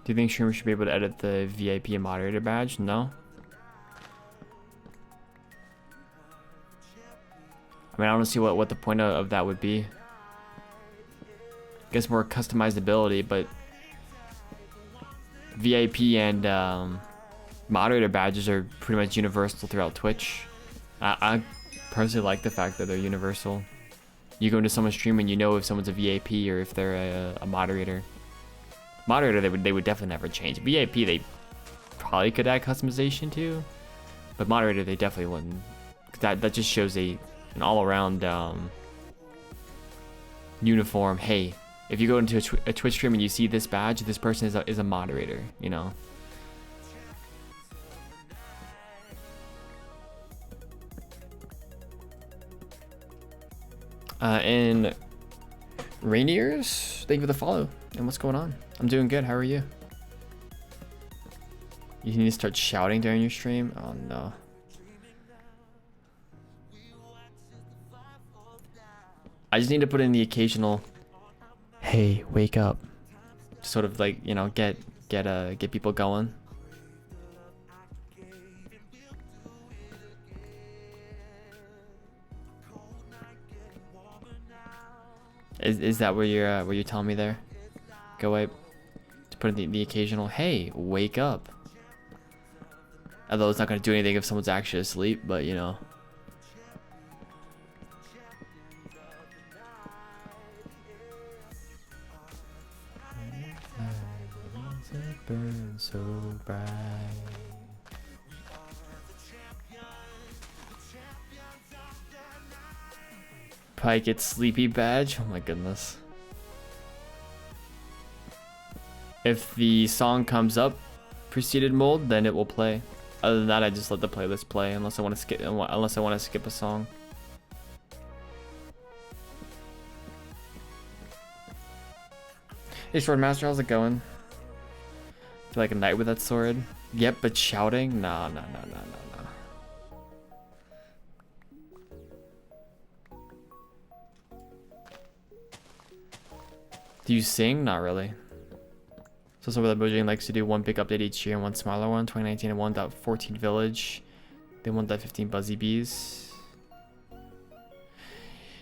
do you think streamers should be able to edit the VIP moderator badge? No. I mean, I don't see what the point of that would be. I guess more customizability, but VIP and moderator badges are pretty much universal throughout Twitch. I personally like the fact that they're universal. You go into someone's stream and you know if someone's a VIP or if they're a moderator. Moderator, they would definitely never change. VIP, they probably could add customization to, but moderator, they definitely wouldn't. That just shows an all-around uniform. Hey, if you go into a Twitch stream and you see this badge, this person is a moderator, you know. And Rainiers, thank you for the follow. And what's going on? I'm doing good. How are you? You need to start shouting during your stream? Oh no. I just need to put in the occasional, hey, wake up. Sort of like, you know, get people going. Is that where you're telling me there? Go away. To put in the occasional, hey, wake up. Although it's not gonna do anything if someone's actually asleep, but you know. Burn so bright. Probably get sleepy badge. Oh my goodness. If the song comes up preceded mode, then it will play. Other than that, I just let the playlist play unless I want to skip a song. Hey Swordmaster, how's it going? Feel like a knight with that sword? Yep, but shouting? No. Do you sing? Not really. So some of the Mojang likes to do one big update each year and one smaller one. 2019 and 1.14 Village. Then 1.15 Buzzy Bees.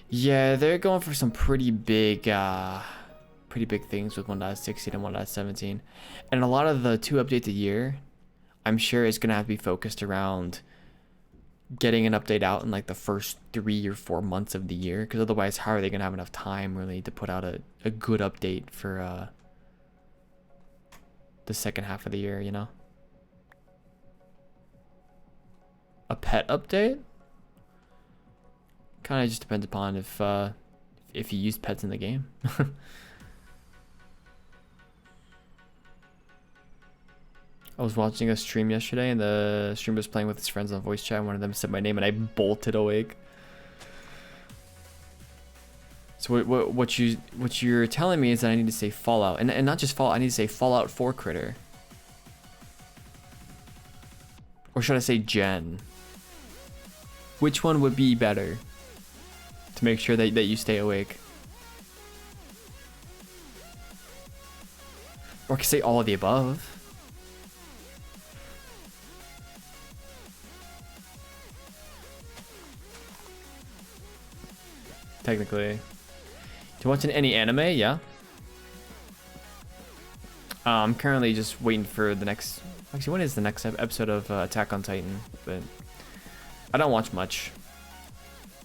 Yeah, they're going for some pretty big things with 1.16 and 1.17. And a lot of the 2 updates a year, I'm sure is gonna have to be focused around getting an update out in like the first 3 or 4 months of the year, because otherwise how are they gonna have enough time really to put out a good update for the second half of the year, you know? A pet update? Kind of just depends upon if you use pets in the game. I was watching a stream yesterday and the streamer was playing with his friends on voice chat and one of them said my name and I bolted awake. So what you're telling me is that I need to say Fallout and not just Fallout, I need to say Fallout 4 Critter. Or should I say Gen? Which one would be better to make sure that you stay awake? Or I could say all of the above. Technically. To watch any anime, yeah. I'm currently just waiting for the next. Actually, when is the next episode of Attack on Titan? But I don't watch much.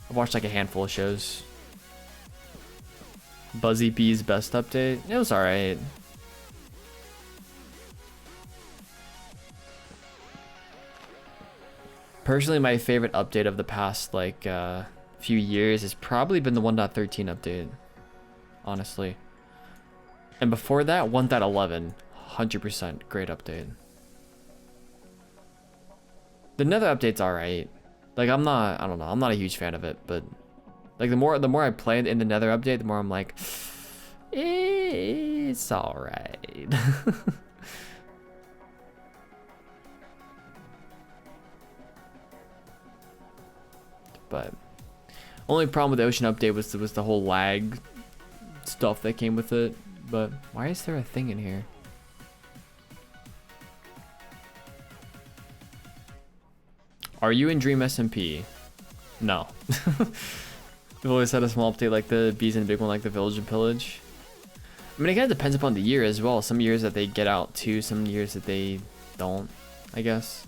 I've watched like a handful of shows. Buzzy Bee's best update. It was alright. Personally, my favorite update of the past like few years has probably been the 1.13 update. Honestly. And before that, 1.11. 100% great update. The Nether update's alright. Like I don't know, I'm not a huge fan of it, but like the more I play in the Nether update, the more I'm like, it's alright. But only problem with the Ocean update was the whole lag stuff that came with it. But why is there a thing in here? Are you in Dream SMP? No. We've always had a small update like the bees and a big one like the Village and Pillage. I mean, it kind of depends upon the year as well. Some years that they get out too, some years that they don't, I guess.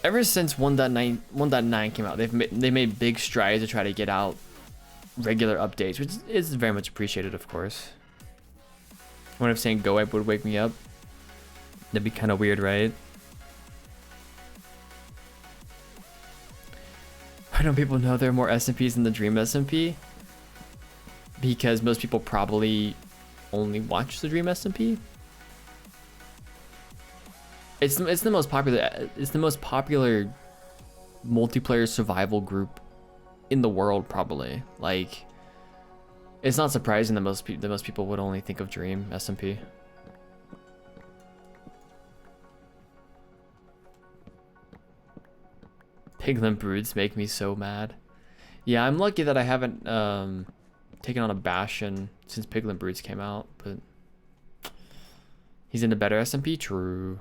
Ever since 1.9 came out, they made big strides to try to get out regular updates, which is very much appreciated, of course. What if saying Go Wipe would wake me up? That'd be kind of weird, right? Why don't people know there are more SMPs than the Dream SMP? Because most people probably only watch the Dream SMP. It's the most popular multiplayer survival group in the world, probably. Like, it's not surprising that most people would only think of Dream SMP. Piglin broods make me so mad. Yeah, I'm lucky that I haven't taken on a Bastion since Piglin broods came out, but he's in a better SMP. True.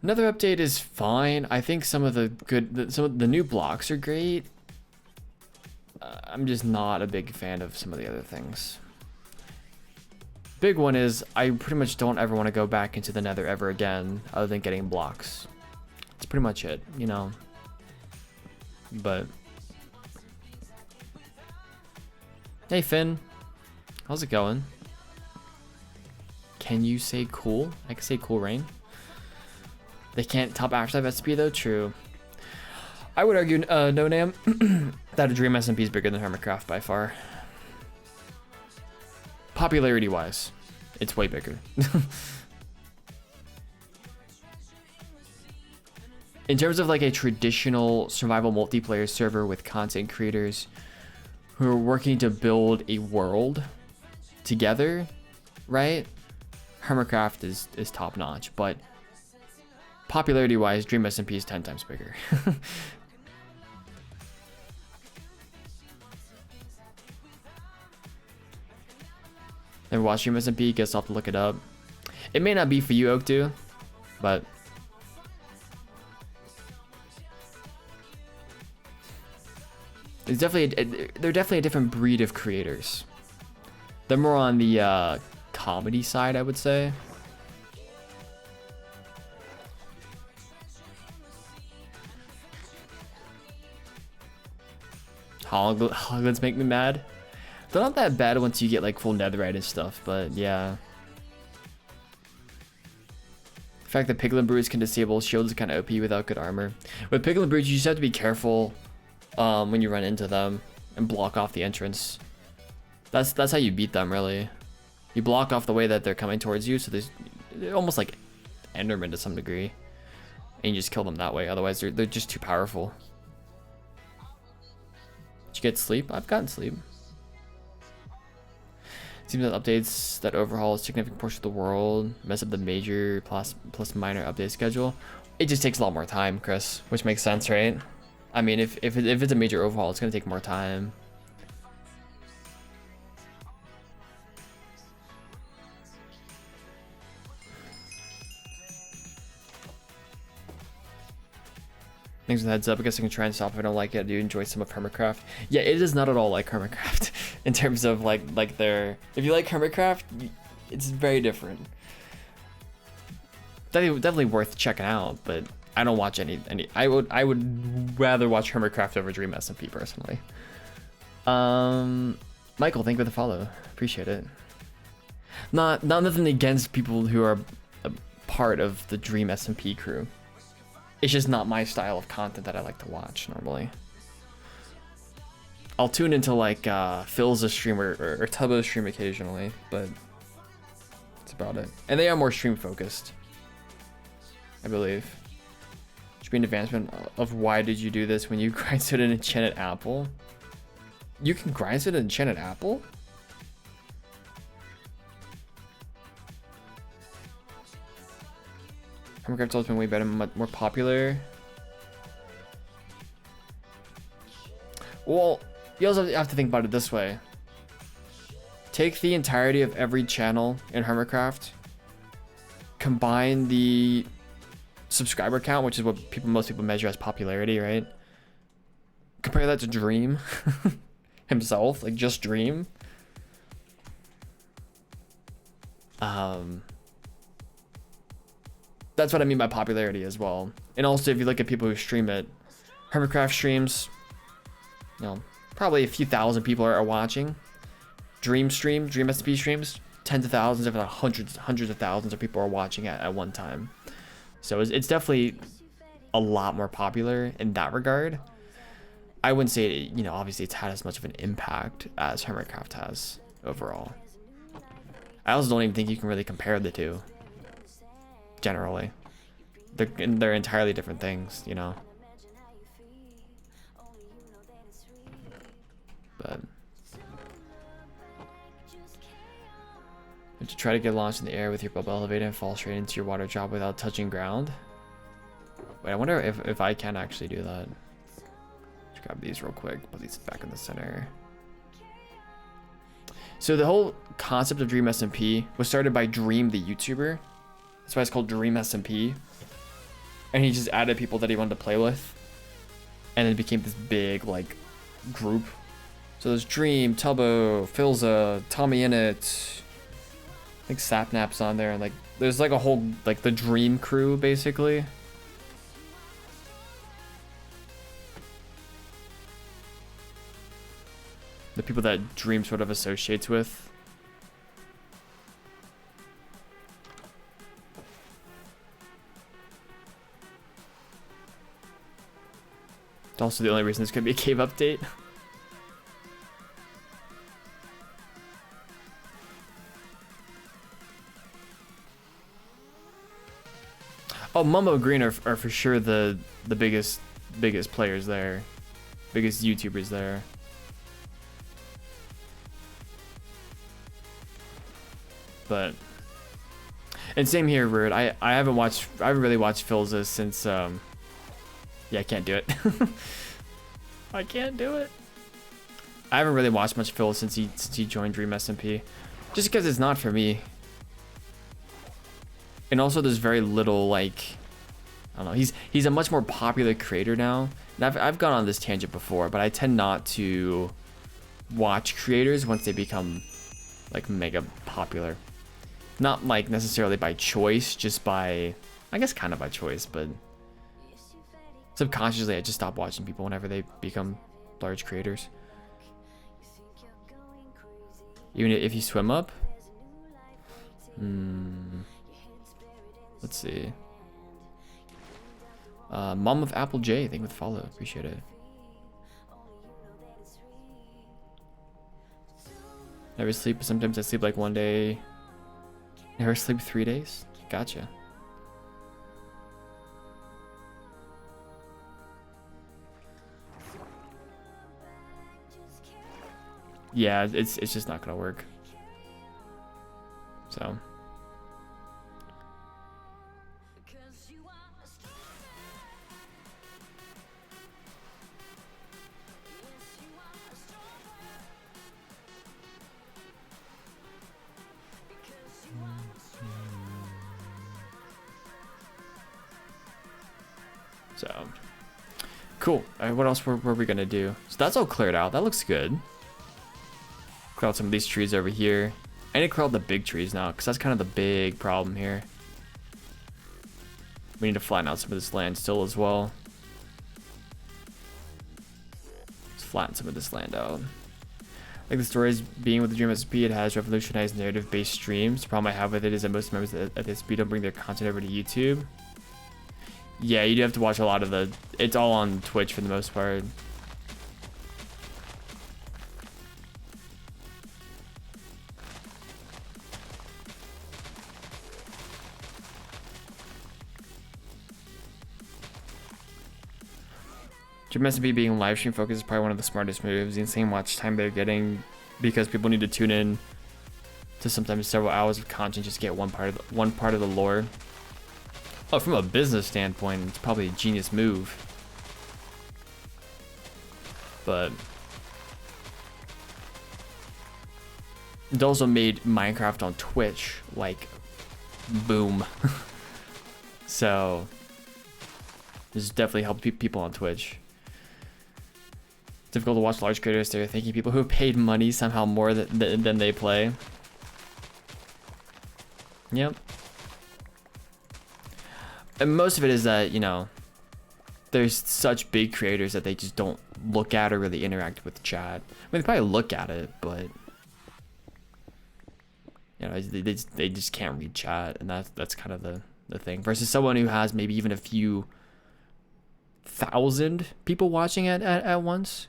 Another update is fine. I think some of the new blocks are great. I'm just not a big fan of some of the other things. Big one is I pretty much don't ever want to go back into the Nether ever again, other than getting blocks. That's pretty much it, you know. But hey Finn, how's it going? Can you say cool? I can say cool rain. They can't top Afterlife SMP though. True. I would argue, no name, that a Dream SMP is bigger than Hermitcraft by far. Popularity wise, it's way bigger. In terms of like a traditional survival multiplayer server with content creators who are working to build a world together, right? Hermitcraft is top notch, but popularity wise, Dream SMP is 10 times bigger. Never watched Dream SMP, guess I'll have to look it up. It may not be for you, Oakdu, but it's definitely they're definitely a different breed of creators. They're more on the comedy side, I would say. Hologlins make me mad. They're not that bad once you get like full netherite and stuff, but yeah. The fact that Piglin broods can disable shields is kind of OP without good armor. With Piglin broods, you just have to be careful when you run into them and block off the entrance. That's how you beat them, really. You block off the way that they're coming towards you, so they're almost like Enderman to some degree, and you just kill them that way. Otherwise, they're just too powerful. Did you get sleep? I've gotten sleep. Seems that updates that overhaul a significant portion of the world, mess up the major plus minor update schedule. It just takes a lot more time, Chris, which makes sense, right? I mean, if it's a major overhaul, it's gonna take more time. Thanks for the heads up. I guess I can try and stop if I don't like it. I do enjoy some of Hermitcraft. Yeah, it is not at all like Hermitcraft in terms of like their. If you like Hermitcraft, it's very different. Definitely worth checking out, but I don't watch any. I would rather watch Hermitcraft over Dream SMP personally. Michael, thank you for the follow. Appreciate it. Not nothing against people who are a part of the Dream SMP crew. It's just not my style of content that I like to watch normally. I'll tune into like Phil's stream or Tubbo's stream occasionally, but that's about it. And they are more stream focused. I believe. Should be an advancement of why did you do this when you grinded an enchanted apple? You can grind an enchanted apple? Minecraft's always been way better, much more popular. Well, you also have to think about it this way. Take the entirety of every channel in Hermitcraft, combine the subscriber count, which is what most people measure as popularity, right? Compare that to Dream himself, like just Dream. That's what I mean by popularity as well. And also, if you look at people who stream it, Hermitcraft streams, you know, probably a few thousand people are watching. Dream SMP streams, tens of thousands, if not hundreds of thousands of people are watching at one time. So it's definitely a lot more popular in that regard. I wouldn't say, you know, obviously it's had as much of an impact as Hermitcraft has overall. I also don't even think you can really compare the two. Generally, they're entirely different things, you know. But to try to get launched in the air with your bubble elevated and fall straight into your water drop without touching ground. Wait, I wonder if I can actually do that. Let's grab these real quick. Put these back in the center. So the whole concept of Dream SMP was started by Dream, the YouTuber. That's why it's called Dream SMP. And he just added people that he wanted to play with. And it became this big, like, group. So there's Dream, Tubbo, Philza, Tommy Innit. I think Sapnap's on there. And, like, there's, like, a whole, like, the Dream crew, basically. The people that Dream sort of associates with. It's also the only reason this could be a cave update. Oh, Mumbo Green are for sure the biggest players there. Biggest YouTubers there. But and same here, Rude. I haven't really watched Philza since yeah, I can't do it. I can't do it. I haven't really watched much Phil since he joined Dream SMP, just because it's not for me. And also, there's very little, like, I don't know. He's a much more popular creator now. And I've gone on this tangent before, but I tend not to watch creators once they become like mega popular. Not like necessarily by choice, just by, I guess, kind of by choice, but subconsciously, I just stop watching people whenever they become large creators. Even if you swim up? Let's see. Mom of Apple J, thank you for the follow. Appreciate it. Never sleep, but sometimes I sleep like one day. Never sleep 3 days? Gotcha. Yeah, it's just not gonna work. So cool. All right, what else were we gonna do? So that's all cleared out. That looks good. Clear out some of these trees over here. I need to clear out the big trees now, because that's kind of the big problem here. We need to flatten out some of this land still as well. Let's flatten some of this land out. Like the stories being with the Dream SP, it has revolutionized narrative-based streams. The problem I have with it is that most members at the SP don't bring their content over to YouTube. Yeah, you do have to watch a lot of the... It's all on Twitch for the most part. Stream SMP being live stream focused is probably one of the smartest moves. The insane watch time they're getting because people need to tune in to sometimes several hours of content just to get one part of the lore. Oh, from a business standpoint, it's probably a genius move. But it also made Minecraft on Twitch like boom. So this definitely helped people on Twitch. It's difficult to watch large creators. They're thinking people who have paid money somehow more than they play. Yep. And most of it is that, you know, there's such big creators that they just don't look at or really interact with chat. I mean, they probably look at it, but you know, they just can't read chat, and that's kind of the thing. Versus someone who has maybe even a few thousand people watching at once.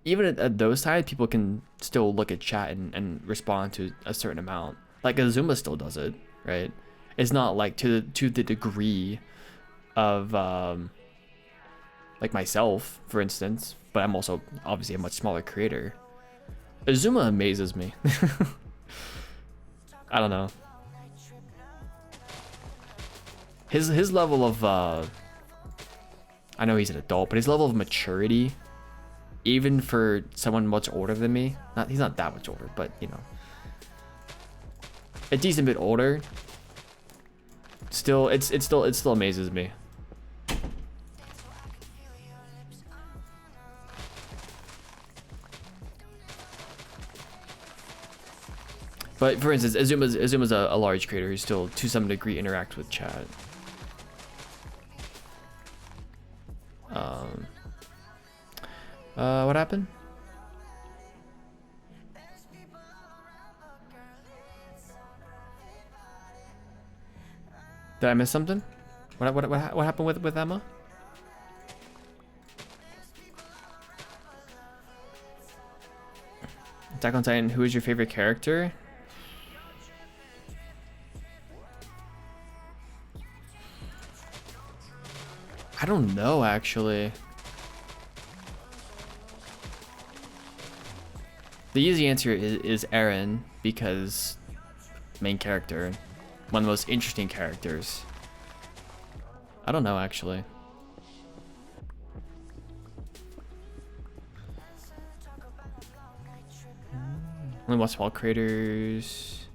Even at those times, people can still look at chat and respond to a certain amount. Like Azuma still does it, right? It's not like to the degree of like myself, for instance, but I'm also obviously a much smaller creator. Azuma amazes me. I don't know. His level of I know he's an adult, but his level of maturity, even for someone much older than me, he's not that much older, but you know, a decent bit older. Still, it still amazes me. But for instance, Azuma's a large creator who still to some degree interact with chat. What happened? Did I miss something? What happened with Emma? Attack on Titan, who is your favorite character? I don't know, actually. The easy answer is Eren, because main character, one of the most interesting characters. I don't know, actually. Only watch small creators.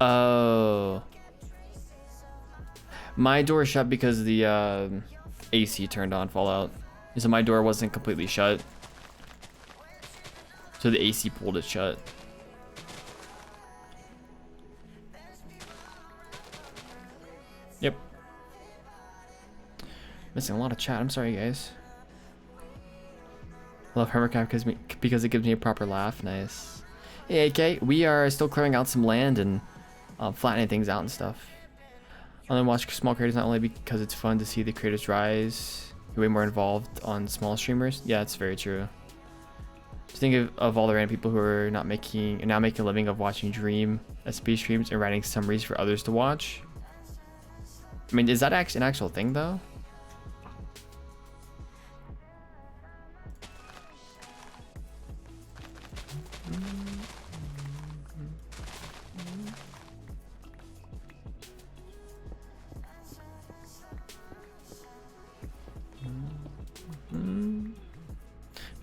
Oh. My door shut because the AC turned on Fallout. So my door wasn't completely shut. So the AC pulled it shut. Yep. Missing a lot of chat. I'm sorry, guys. I love Hermitcraft because it gives me a proper laugh. Nice. Hey, AK. We are still clearing out some land and flattening things out and stuff. I only watch small creators not only because it's fun to see the creators rise. You're way more involved on small streamers. Yeah, it's very true. Just think of all the random people who are now making a living of watching Dream SP streams and writing summaries for others to watch. I mean, is that an actual thing though?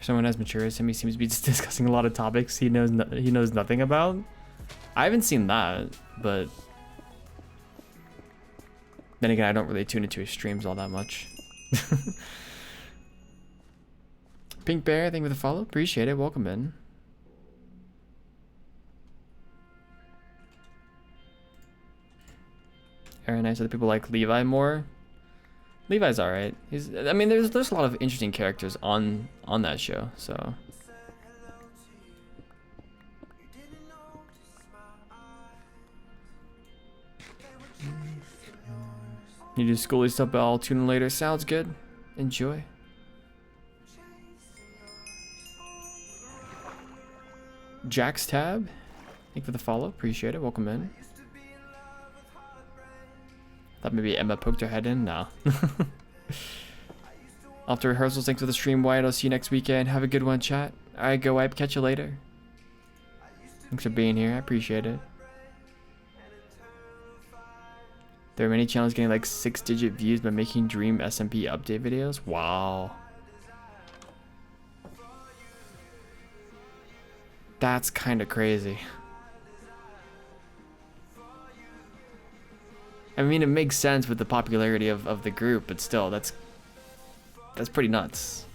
Someone as mature as him, he seems to be discussing a lot of topics he knows nothing about. I haven't seen that, but then again, I don't really tune into his streams all that much. Pink Bear, thank you for the follow. Appreciate it. Welcome in. Very nice. Other people like Levi more. Levi's alright. I mean, there's a lot of interesting characters on that show, so. You do schooly stuff, but I'll tune in later. Sounds good. Enjoy. Jack's Tab, thank you for the follow. Appreciate it. Welcome in. Thought maybe Emma poked her head in. No. After rehearsals, thanks for the stream, Wyatt. I'll see you next weekend. Have a good one, chat. Alright, go wipe. Catch you later. Thanks for being here. I appreciate it. There are many channels getting like 6-digit views by making Dream SMP update videos. Wow. That's kind of crazy. I mean, it makes sense with the popularity of the group, but still, that's pretty nuts.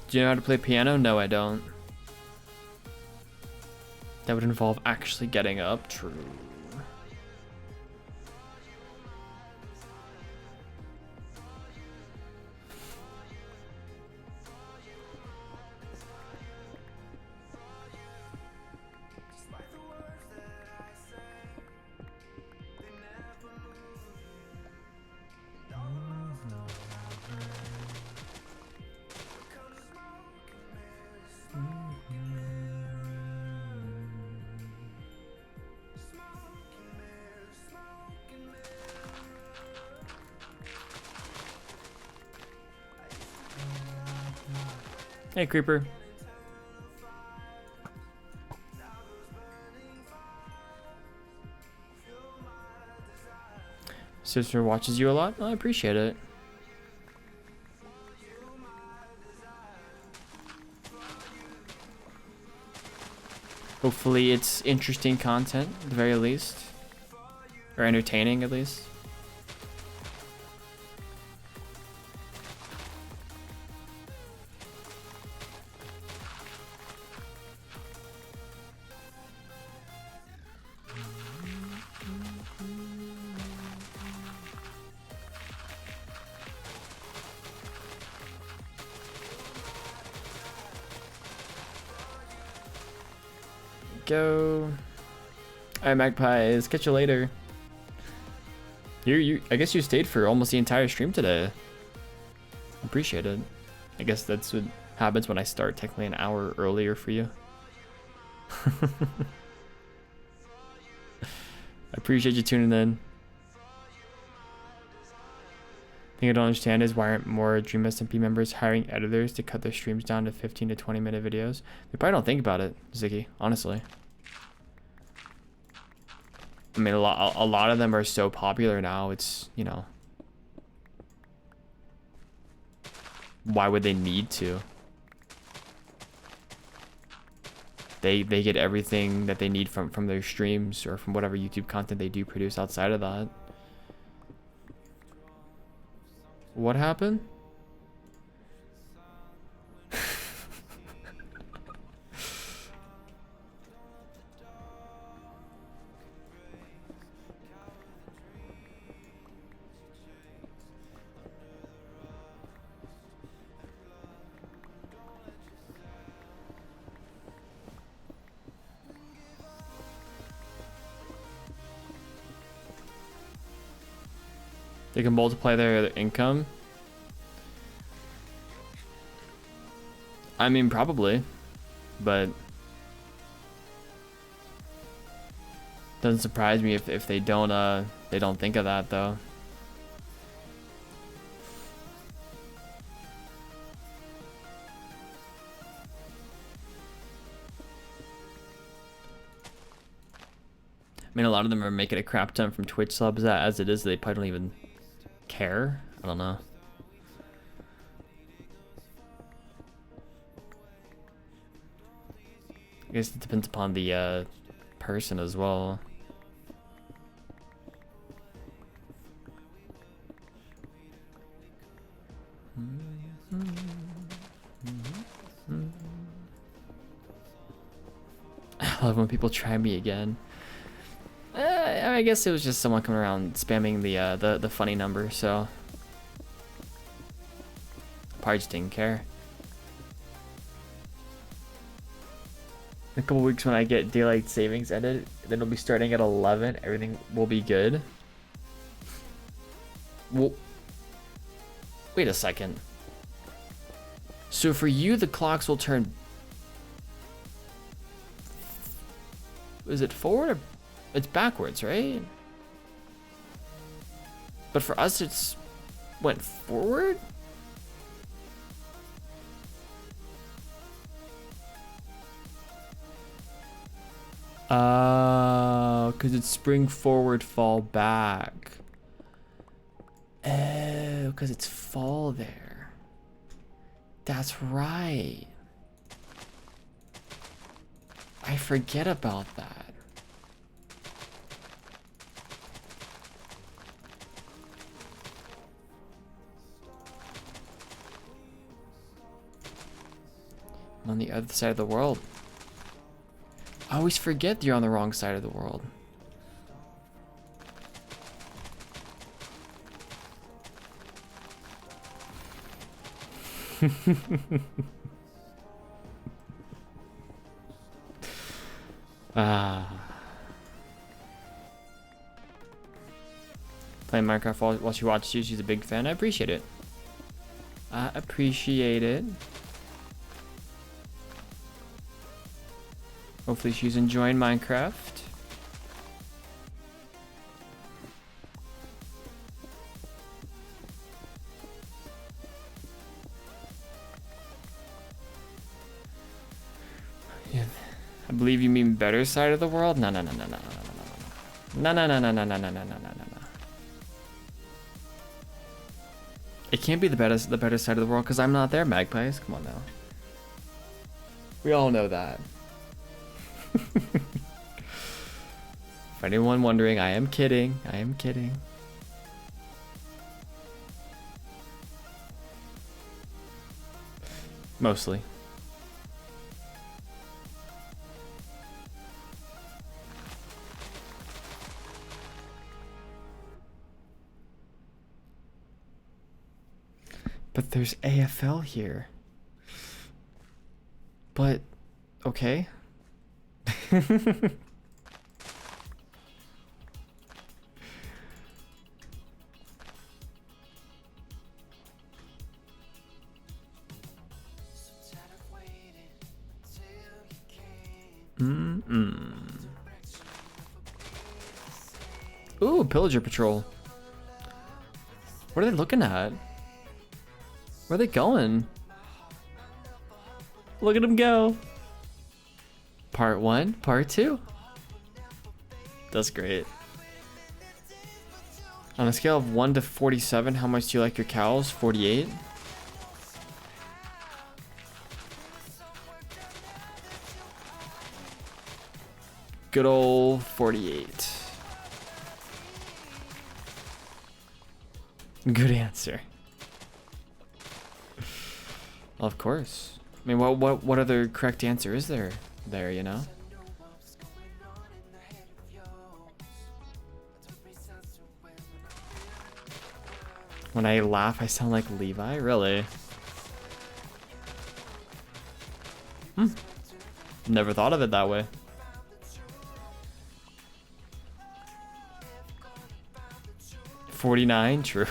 Do you know how to play piano? No, I don't. That would involve actually getting up. True. Hey, Creeper. Sister watches you a lot? I appreciate it. Hopefully it's interesting content, at the very least. Or entertaining, at least. Go. Alright, Magpies. Catch you later. I guess you stayed for almost the entire stream today. Appreciate it. I guess that's what happens when I start technically an hour earlier for you. I appreciate you tuning in. The thing I don't understand is why aren't more Dream SMP members hiring editors to cut their streams down to 15 to 20 minute videos? They probably don't think about it, Ziggy, honestly. I mean, a lot of them are so popular now, it's, you know. Why would they need to? They get everything that they need from their streams or from whatever YouTube content they do produce outside of that. What happened? They can multiply their income. I mean, probably, but doesn't surprise me if they don't think of that though. I mean, a lot of them are making a crap ton from Twitch subs as it is. They probably don't even care. I don't know. I guess it depends upon the person as well. I love when people try me again. I guess it was just someone coming around spamming the funny number, so probably just didn't care. In a couple weeks when I get daylight savings ended, then it'll be starting at 11. Everything will be good. Wait a second. So for you, the clocks will turn... Is it forward or... It's backwards, right? But for us, it's... Went forward? Because it's spring forward, fall back. Oh, because it's fall there. That's right. I forget about that. I'm on the other side of the world. I always forget you're on the wrong side of the world. Playing Minecraft while she watches you. She's a big fan. I appreciate it. I appreciate it. Hopefully she's enjoying Minecraft. Yeah. I believe you mean better side of the world? No. No. It can't be the better side of the world because I'm not there, Magpies. Come on now. We all know that. For anyone wondering, I am kidding. I am kidding. Mostly. But there's AFL here. But, okay. Ooh, Pillager Patrol. What are they looking at? Where are they going? Look at them go. Part 1, part 2. That's great. On a scale of 1 to 47, how much do you like your cows? 48. Good old 48. Good answer. Of course. I mean, what other correct answer is there, you know? When I laugh, I sound like Levi? Really? Never thought of it that way. $49? True.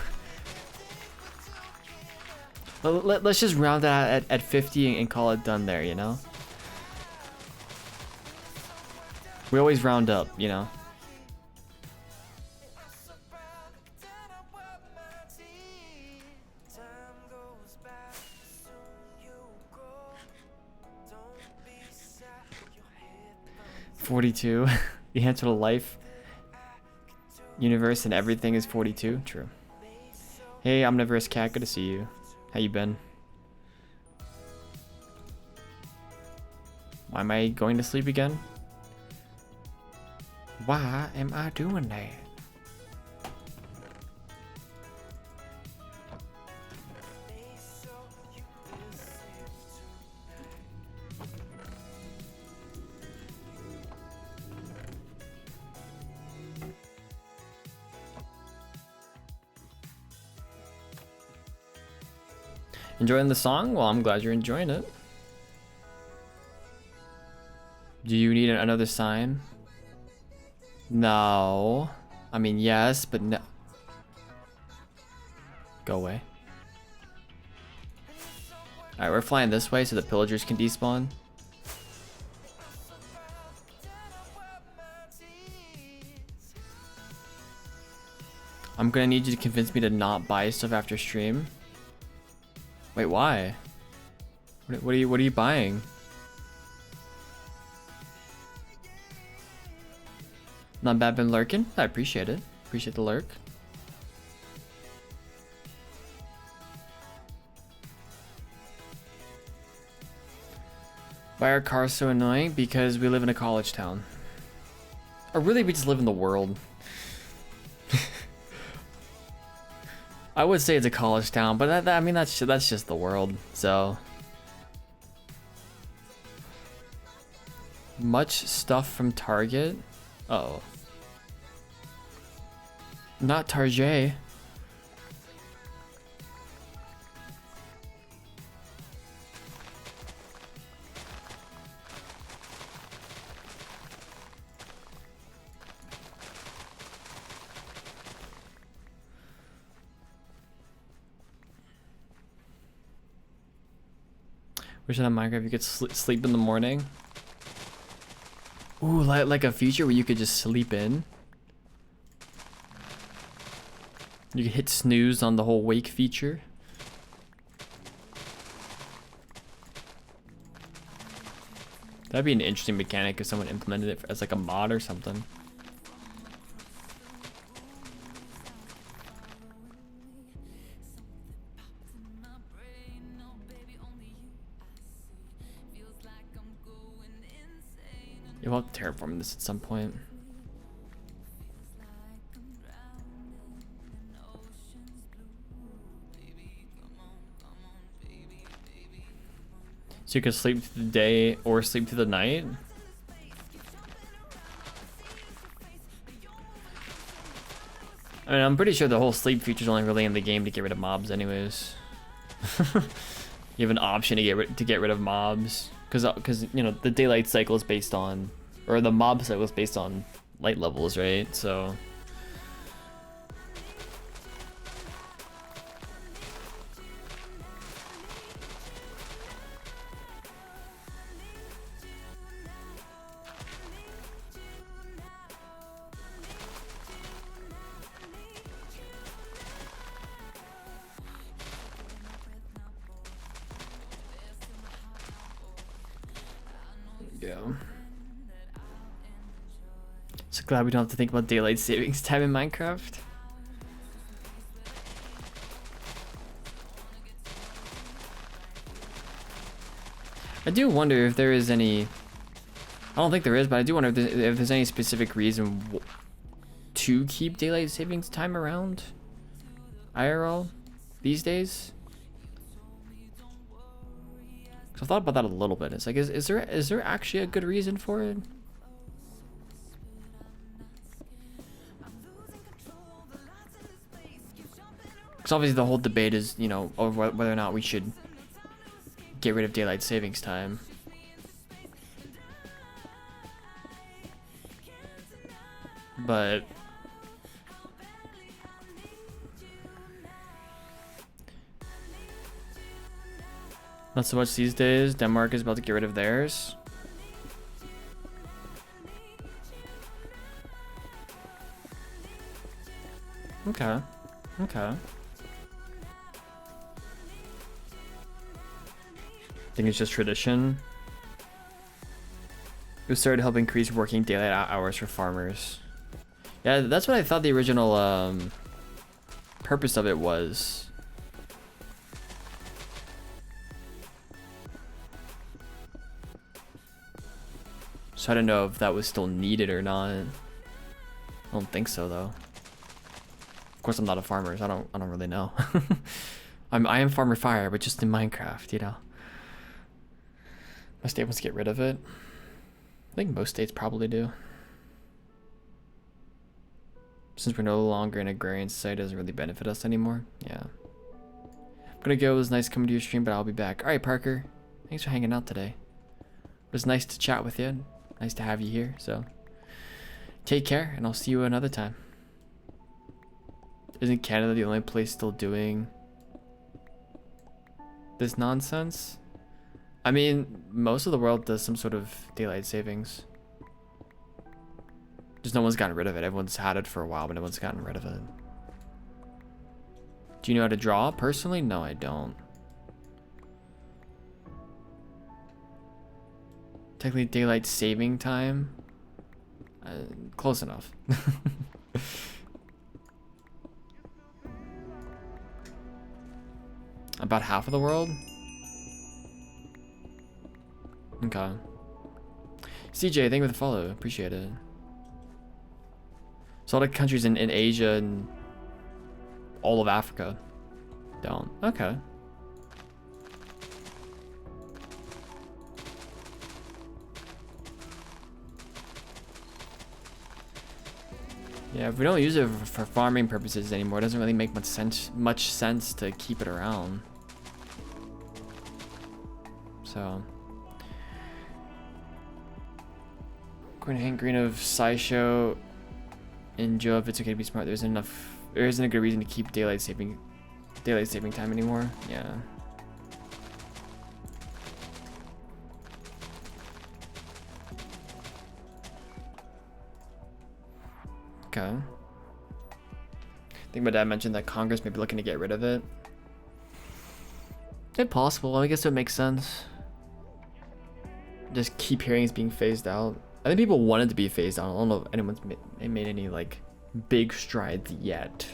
Let's just round that at 50 and call it done there, you know? We always round up, you know? $42. The answer to life, universe, and everything is 42. True. Hey, Omnivorous Cat, good to see you. How you been? Why am I going to sleep again? Why am I doing that? Enjoying the song? Well, I'm glad you're enjoying it. Do you need another sign? No. I mean, yes, but no. Go away. Alright, we're flying this way so the pillagers can despawn. I'm gonna need you to convince me to not buy stuff after stream. Wait, why? What are you buying? Not bad, been lurking. I appreciate it. Appreciate the lurk. Why are cars so annoying? Because we live in a college town. Or really, we just live in the world. I would say it's a college town, but I mean that's just the world. So much stuff from Target. Uh-oh. Not Target. Wish on Minecraft you could sleep in the morning. Ooh, like a feature where you could just sleep in. You could hit snooze on the whole wake feature. That'd be an interesting mechanic if someone implemented it as like a mod or something. Yeah, we'll have to terraform this at some point. So you can sleep through the day or sleep through the night? I mean, I'm pretty sure the whole sleep feature is only really in the game to get rid of mobs anyways. You have an option to get rid of mobs. Because you know, the daylight cycle is based on, or the mob cycle is based on light levels, right? So yeah. So glad we don't have to think about daylight savings time in Minecraft. I do wonder if there is any, I don't think there is, but I do wonder if there's any specific reason to keep daylight savings time around IRL these days. Cause I thought about that a little bit. It's like, is there actually a good reason for it? Because obviously the whole debate is, you know, over whether or not we should get rid of daylight savings time. But not so much these days. Denmark is about to get rid of theirs. Okay. Okay. I think it's just tradition. It started to help increase working daylight hours for farmers. Yeah, that's what I thought the original purpose of it was. So I don't know if that was still needed or not. I don't think so though. Of course I'm not a farmer, so I don't really know. I am Farmer Fire, but just in Minecraft, you know. My state wants to get rid of it. I think most states probably do. Since we're no longer an agrarian society, it doesn't really benefit us anymore. Yeah. I'm gonna go. It was nice coming to your stream, but I'll be back. Alright, Parker. Thanks for hanging out today. It was nice to chat with you. Nice to have you here. So take care, and I'll see you another time. Isn't Canada the only place still doing this nonsense. I mean, most of the world does some sort of daylight savings. Just no one's gotten rid of it. Everyone's had it for a while, but no one's gotten rid of it. Do you know how to draw? Personally, no, I don't. Technically, daylight saving time. Close enough. About half of the world? Okay. CJ, thank you for the follow. Appreciate it. So all the countries in Asia and all of Africa don't. Okay. Yeah, if we don't use it for farming purposes anymore, it doesn't really make much sense to keep it around. So, Quinn Hank Green of SciShow and Joe, if it's okay to be smart, there isn't a good reason to keep daylight saving time anymore. Yeah. Okay. I think my dad mentioned that Congress may be looking to get rid of it. It's possible. I guess it would make sense. Just keep hearing it's being phased out. I think people want it to be phased out. I don't know if anyone's made any like big strides yet.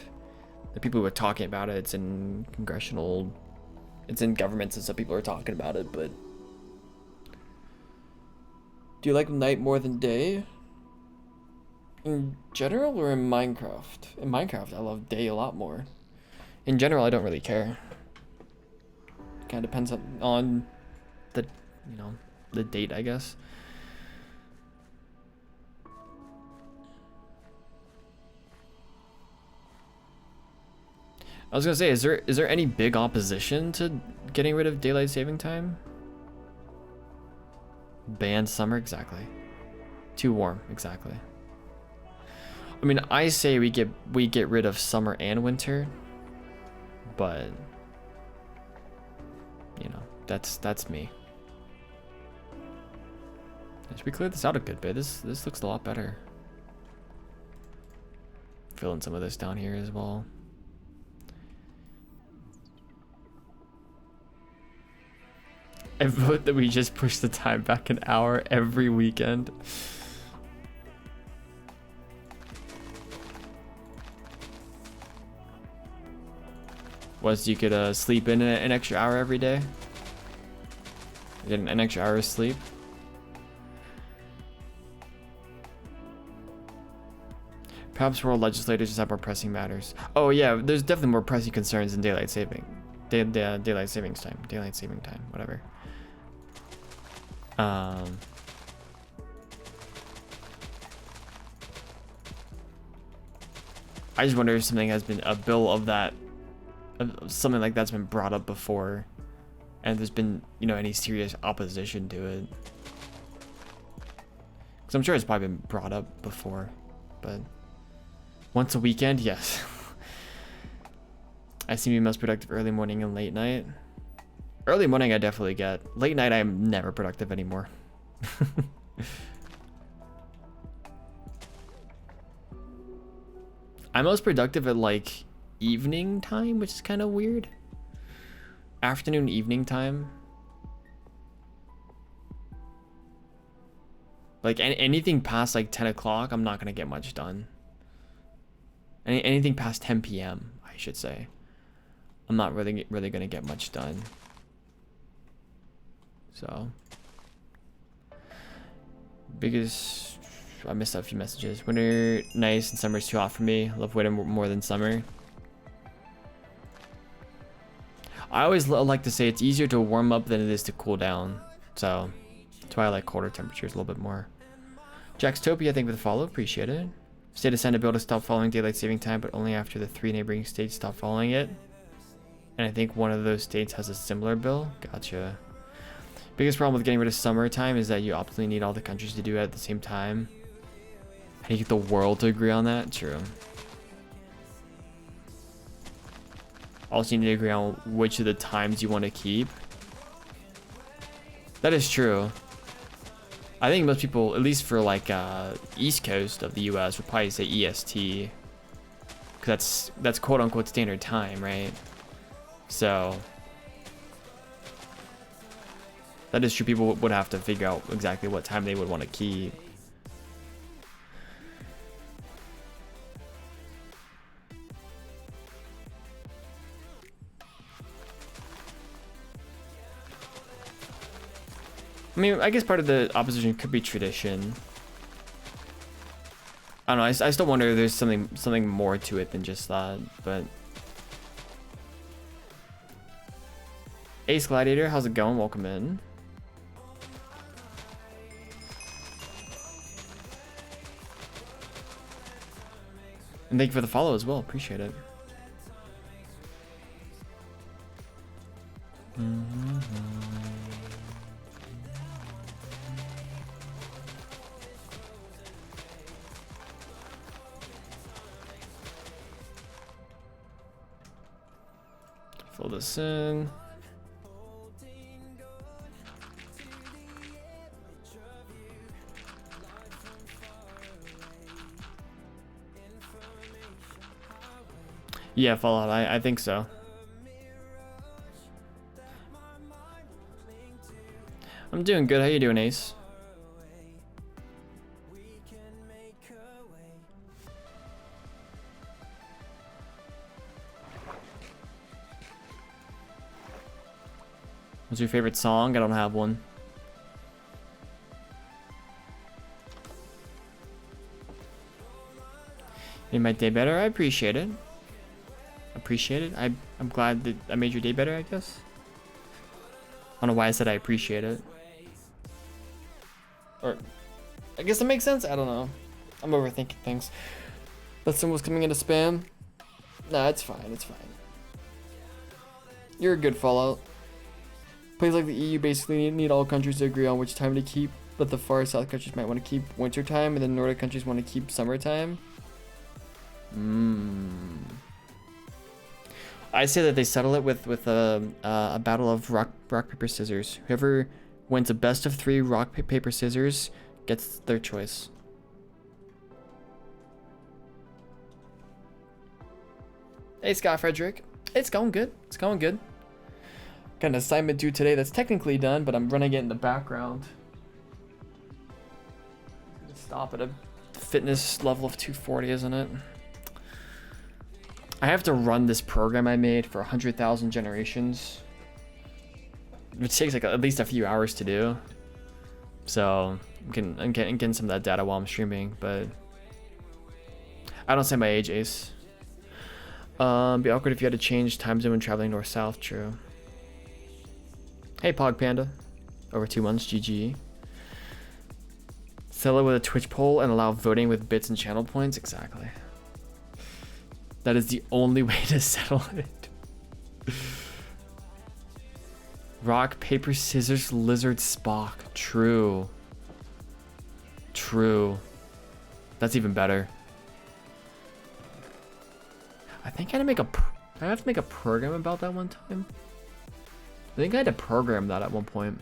The people who are talking about it, it's in governments and some people are talking about it, but do you like night more than day? In general or in Minecraft? In Minecraft, I love day a lot more. In general, I don't really care. Kind of depends on the, the date, I guess. I was gonna say, is there any big opposition to getting rid of daylight saving time? Ban summer, exactly. Too warm, exactly. I mean, I say we get rid of summer and winter, but that's me. Should we clear this out a good bit? This looks a lot better. Fill in some of this down here as well. I vote that we just push the time back an hour every weekend. Was you could sleep in an extra hour every day? Get an extra hour of sleep. Perhaps world legislators just have more pressing matters. Oh yeah, there's definitely more pressing concerns than daylight saving. Daylight saving time, whatever. I just wonder if something has been a bill of that, something like that's been brought up before, and there's been any serious opposition to it. Because I'm sure it's probably been brought up before, but once a weekend, yes. I seem to be most productive early morning and late night. Early morning I definitely get. Late night I'm never productive anymore. I'm most productive at like evening time, which is kind of weird. Afternoon, evening time. Like anything past like 10 o'clock, I'm not gonna get much done. Anything past 10 p.m. I should say, I'm not really gonna get much done. So, biggest, I missed out a few messages. Winter nice and summer's too hot for me. Love winter more than summer. I always like to say it's easier to warm up than it is to cool down. So, that's why I like colder temperatures a little bit more. Jackstopia, thank you for the follow. Appreciate it. State of Senate bill to stop following daylight saving time, but only after the 3 neighboring states stop following it. And I think one of those states has a similar bill. Gotcha. Biggest problem with getting rid of summertime is that you optimally need all the countries to do it at the same time. How do you get the world to agree on that? True. Also, you need to agree on which of the times you want to keep. That is true. I think most people, at least for like East Coast of the US, would probably say EST. Because that's quote unquote standard time, right? So that is true. People would have to figure out exactly what time they would want to keep. I mean, I guess part of the opposition could be tradition. I don't know. I still wonder if there's something more to it than just that. But Ace Gladiator, how's it going? Welcome in. And thank you for the follow as well. Appreciate it. Fill this in. Yeah, Fallout, I think so. I'm doing good. How you doing, Ace? What's your favorite song? I don't have one. Made my day better. I appreciate it. I'm glad that I made your day better, I guess. I don't know why I said I appreciate it. Or, I guess it makes sense. I don't know. I'm overthinking things. That symbol's coming into spam. Nah, it's fine. It's fine. You're a good Fallout. Places like the EU basically need all countries to agree on which time to keep, but the far south countries might want to keep winter time, and the Nordic countries want to keep summertime. I say that they settle it with a battle of rock paper scissors. Whoever wins a best of 3 rock paper scissors gets their choice. Hey Scott Frederick, it's going good. It's going good. Got an assignment due today that's technically done, but I'm running it in the background. Stop at a fitness level of 240, isn't it? I have to run this program I made for 100,000 generations, which takes like at least a few hours to do. So I'm getting some of that data while I'm streaming, but I don't say my age, Ace. Be awkward if you had to change time zone when traveling north-south. True. Hey, Pog Panda. Over 2 months, GG. Sell it with a Twitch poll and allow voting with bits and channel points. Exactly. That is the only way to settle it. Rock, paper, scissors, lizard, Spock. True. True. That's even better. I think I had to I have to make a program about that one time. I think I had to program that at one point.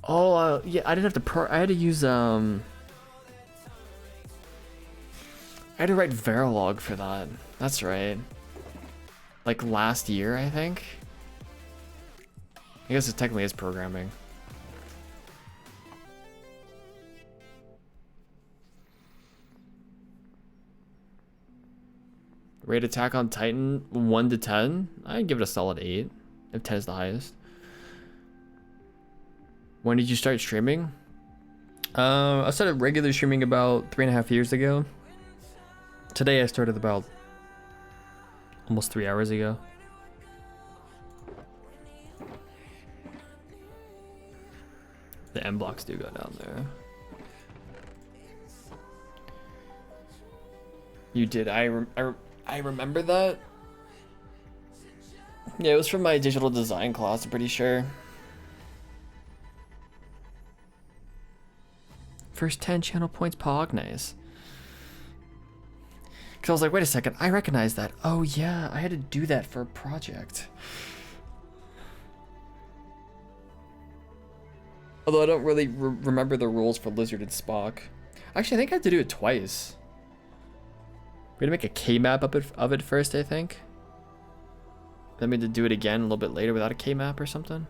Oh, yeah, I didn't have to I had to use, I had to write Verilog for that. That's right. Like last year, I think. I guess it technically is programming. Rate Attack on Titan 1 to 10. I'd give it a solid 8 if 10 is the highest. When did you start streaming? I started regular streaming about 3.5 years ago. Today I started about almost 3 hours ago. The M blocks do go down there. You did. I remember that. Yeah, it was from my digital design class, I'm pretty sure. First 10 channel points, Pog, nice. Because I was like, wait a second, I recognize that. Oh yeah, I had to do that for a project. Although I don't really remember the rules for Lizard and Spock. Actually, I think I had to do it twice. We had to make a K-map of it first, I think. Then we had to do it again a little bit later without a K-map or something.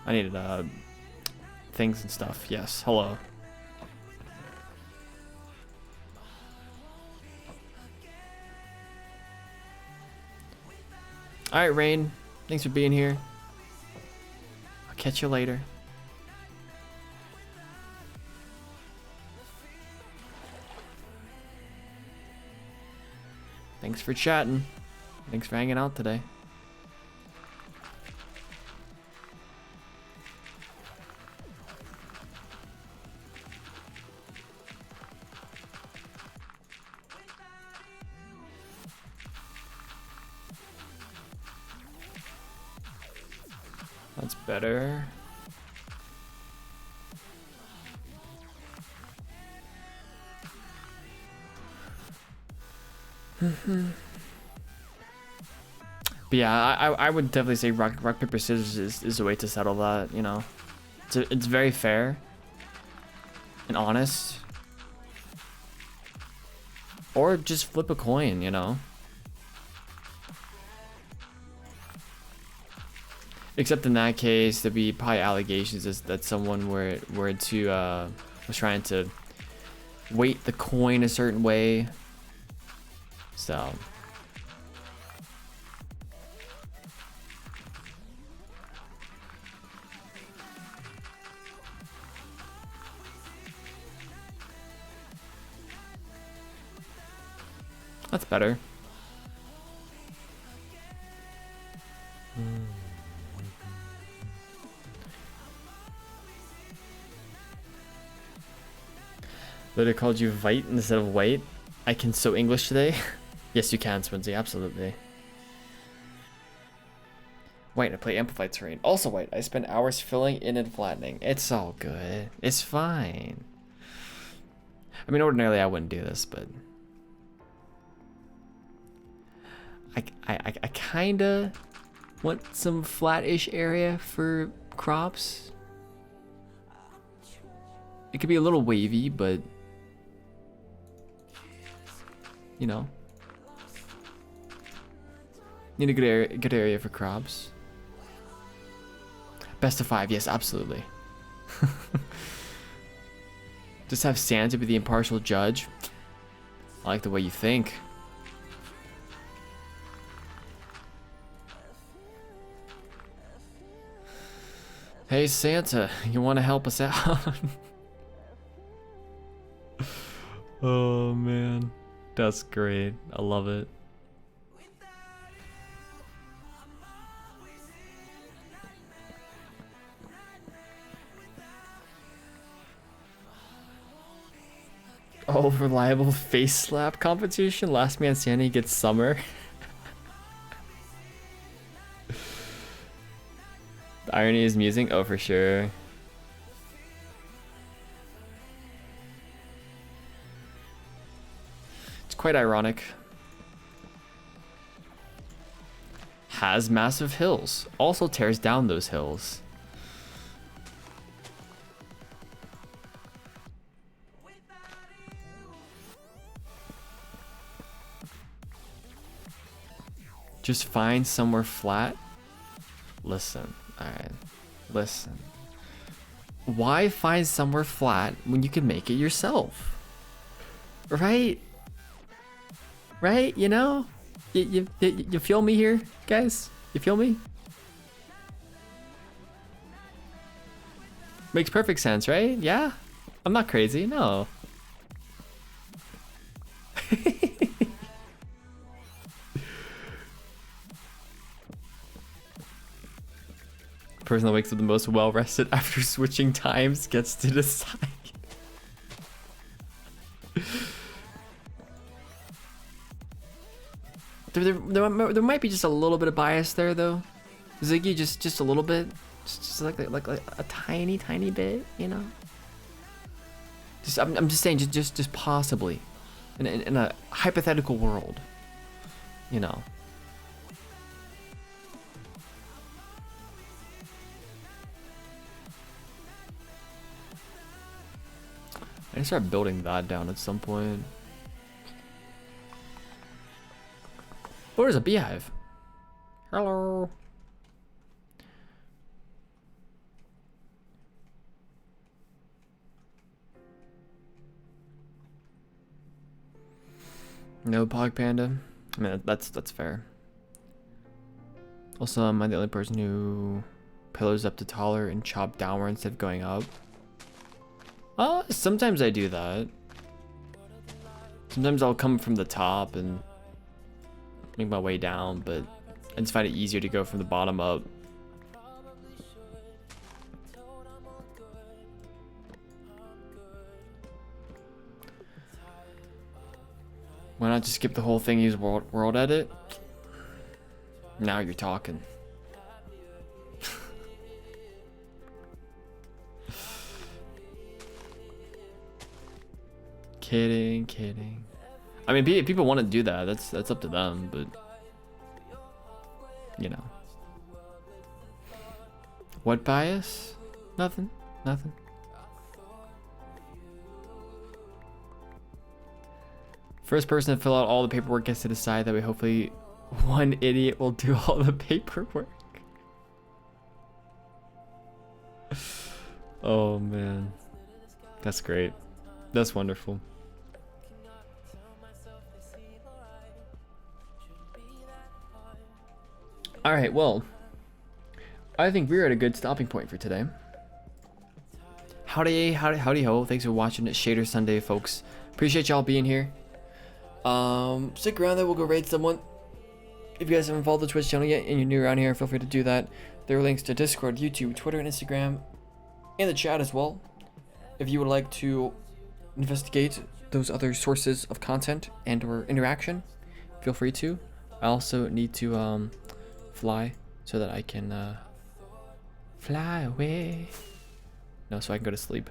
I needed things and stuff. Yes, hello. All right, Rain. Thanks for being here. I'll catch you later. Thanks for chatting. Thanks for hanging out today. That's better. But yeah, I would definitely say rock paper scissors is a way to settle that. You know, it's very fair and honest. Or just flip a coin. You know. Except in that case, there'd be probably allegations that someone were to was trying to weight the coin a certain way. So that's better. But I called you Vite instead of White. I can so English today. Yes, you can, Swinsy. Absolutely. White, I play Amplified Terrain. Also White, I spend hours filling in and flattening. It's all good. It's fine. I mean, ordinarily I wouldn't do this, but I kinda want some flat-ish area for crops. It could be a little wavy, but you know, need a good area for crops. Best of 5, yes, absolutely. Just have Santa be the impartial judge. I like the way you think. Hey Santa, you want to help us out? Oh man, that's great. I love it. Oh, reliable face slap competition. Last man standing gets summer. The irony is amusing. Oh, for sure. It's quite ironic. Has massive hills. Also tears down those hills. Just find somewhere flat. Listen, alright. Listen. Why find somewhere flat when you can make it yourself? Right? Right? You know? You feel me here, guys? You feel me? Makes perfect sense, right? Yeah? I'm not crazy, no. Person that wakes up the most well rested after switching times gets to decide. there might be just a little bit of bias there though. Ziggy, just a little bit, just like a tiny bit, you know. I'm just saying, just possibly, in a hypothetical world, you know. I need to start building that down at some point. Oh, there's a beehive. Hello. No Pog Panda. I mean, that's fair. Also, am I the only person who pillars up to taller and chop downward instead of going up? Sometimes I do that. Sometimes I'll come from the top and make my way down, but I just find it easier to go from the bottom up. Why not just skip the whole thing, use world edit? Now you're talking. Kidding. I mean, people want to do that. That's up to them, but you know. What bias? Nothing. First person to fill out all the paperwork gets to decide. That way, hopefully, one idiot will do all the paperwork. Oh man, that's great. That's wonderful. All right, well, I think we're at a good stopping point for today. Howdy ho. Thanks for watching it, Shader Sunday, folks. Appreciate y'all being here. Stick around there, we'll go raid someone. If you guys haven't followed the Twitch channel yet and you're new around here, feel free to do that. There are links to Discord, YouTube, Twitter, and Instagram in the chat as well. If you would like to investigate those other sources of content and or interaction, feel free to. I also need to fly so that I can fly away. No, so I can go to sleep.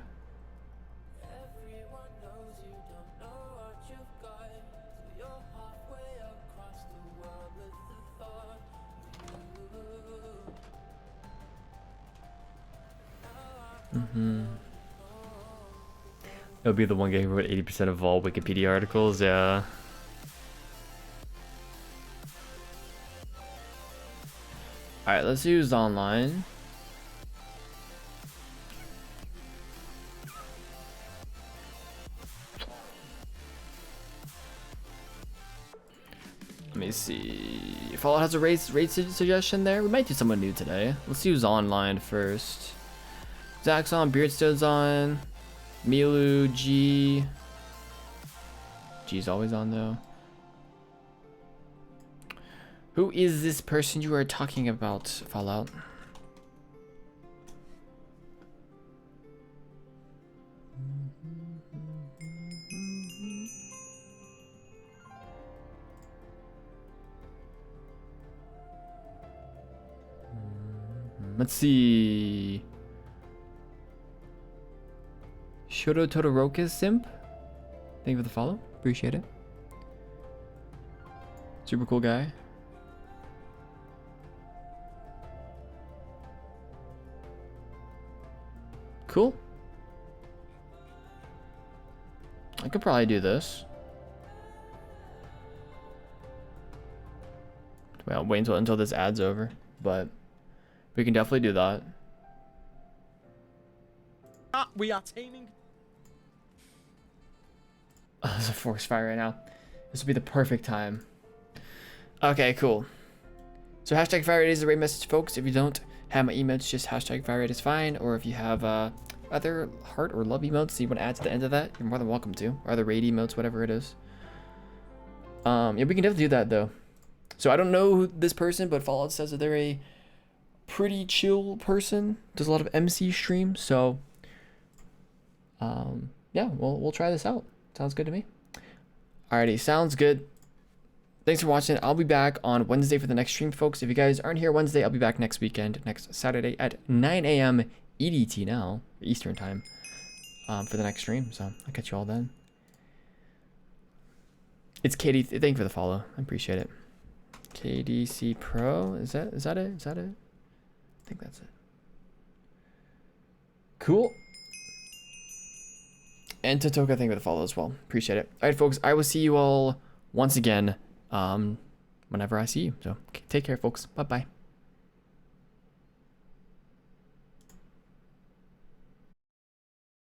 It'll be the one guy who wrote 80% of all Wikipedia articles, yeah. Alright, let's use online. Let me see. Fallout has a raid suggestion there. We might do someone new today. Let's use online first. Zach's on, Beardstone's on, Milu, G. G's always on though. Who is this person you are talking about, Fallout? Let's see. Shoto Todoroki's simp. Thank you for the follow. Appreciate it. Super cool guy. Cool. I could probably do this. Well, wait until this ad's over, but we can definitely do that. We are taming. Oh, there's a forest fire right now. This would be the perfect time. Okay, cool. So hashtag fire rate is the right message, folks. If you don't have my emotes, just hashtag fire rate is fine. Or if you have other heart or love emotes that you want to add to the end of that, you're more than welcome to. Or other raid emotes, whatever it is. Yeah, we can definitely do that though. So I don't know who this person, but Fallout says that they're a pretty chill person. Does a lot of MC streams, so yeah, we'll try this out. Sounds good to me. Alrighty, sounds good. Thanks for watching. I'll be back on Wednesday for the next stream, folks. If you guys aren't here Wednesday, I'll be back next weekend, next Saturday at 9 a.m. EDT now, Eastern time. for the next stream. So I'll catch you all then. It's Katie. Thank you for the follow. I appreciate it. KDC Pro. Is that it? Is that it? I think that's it. Cool. And Totoka, thank you for the follow as well. Appreciate it. All right, folks. I will see you all once again whenever I see you. So take care, folks. Bye-bye.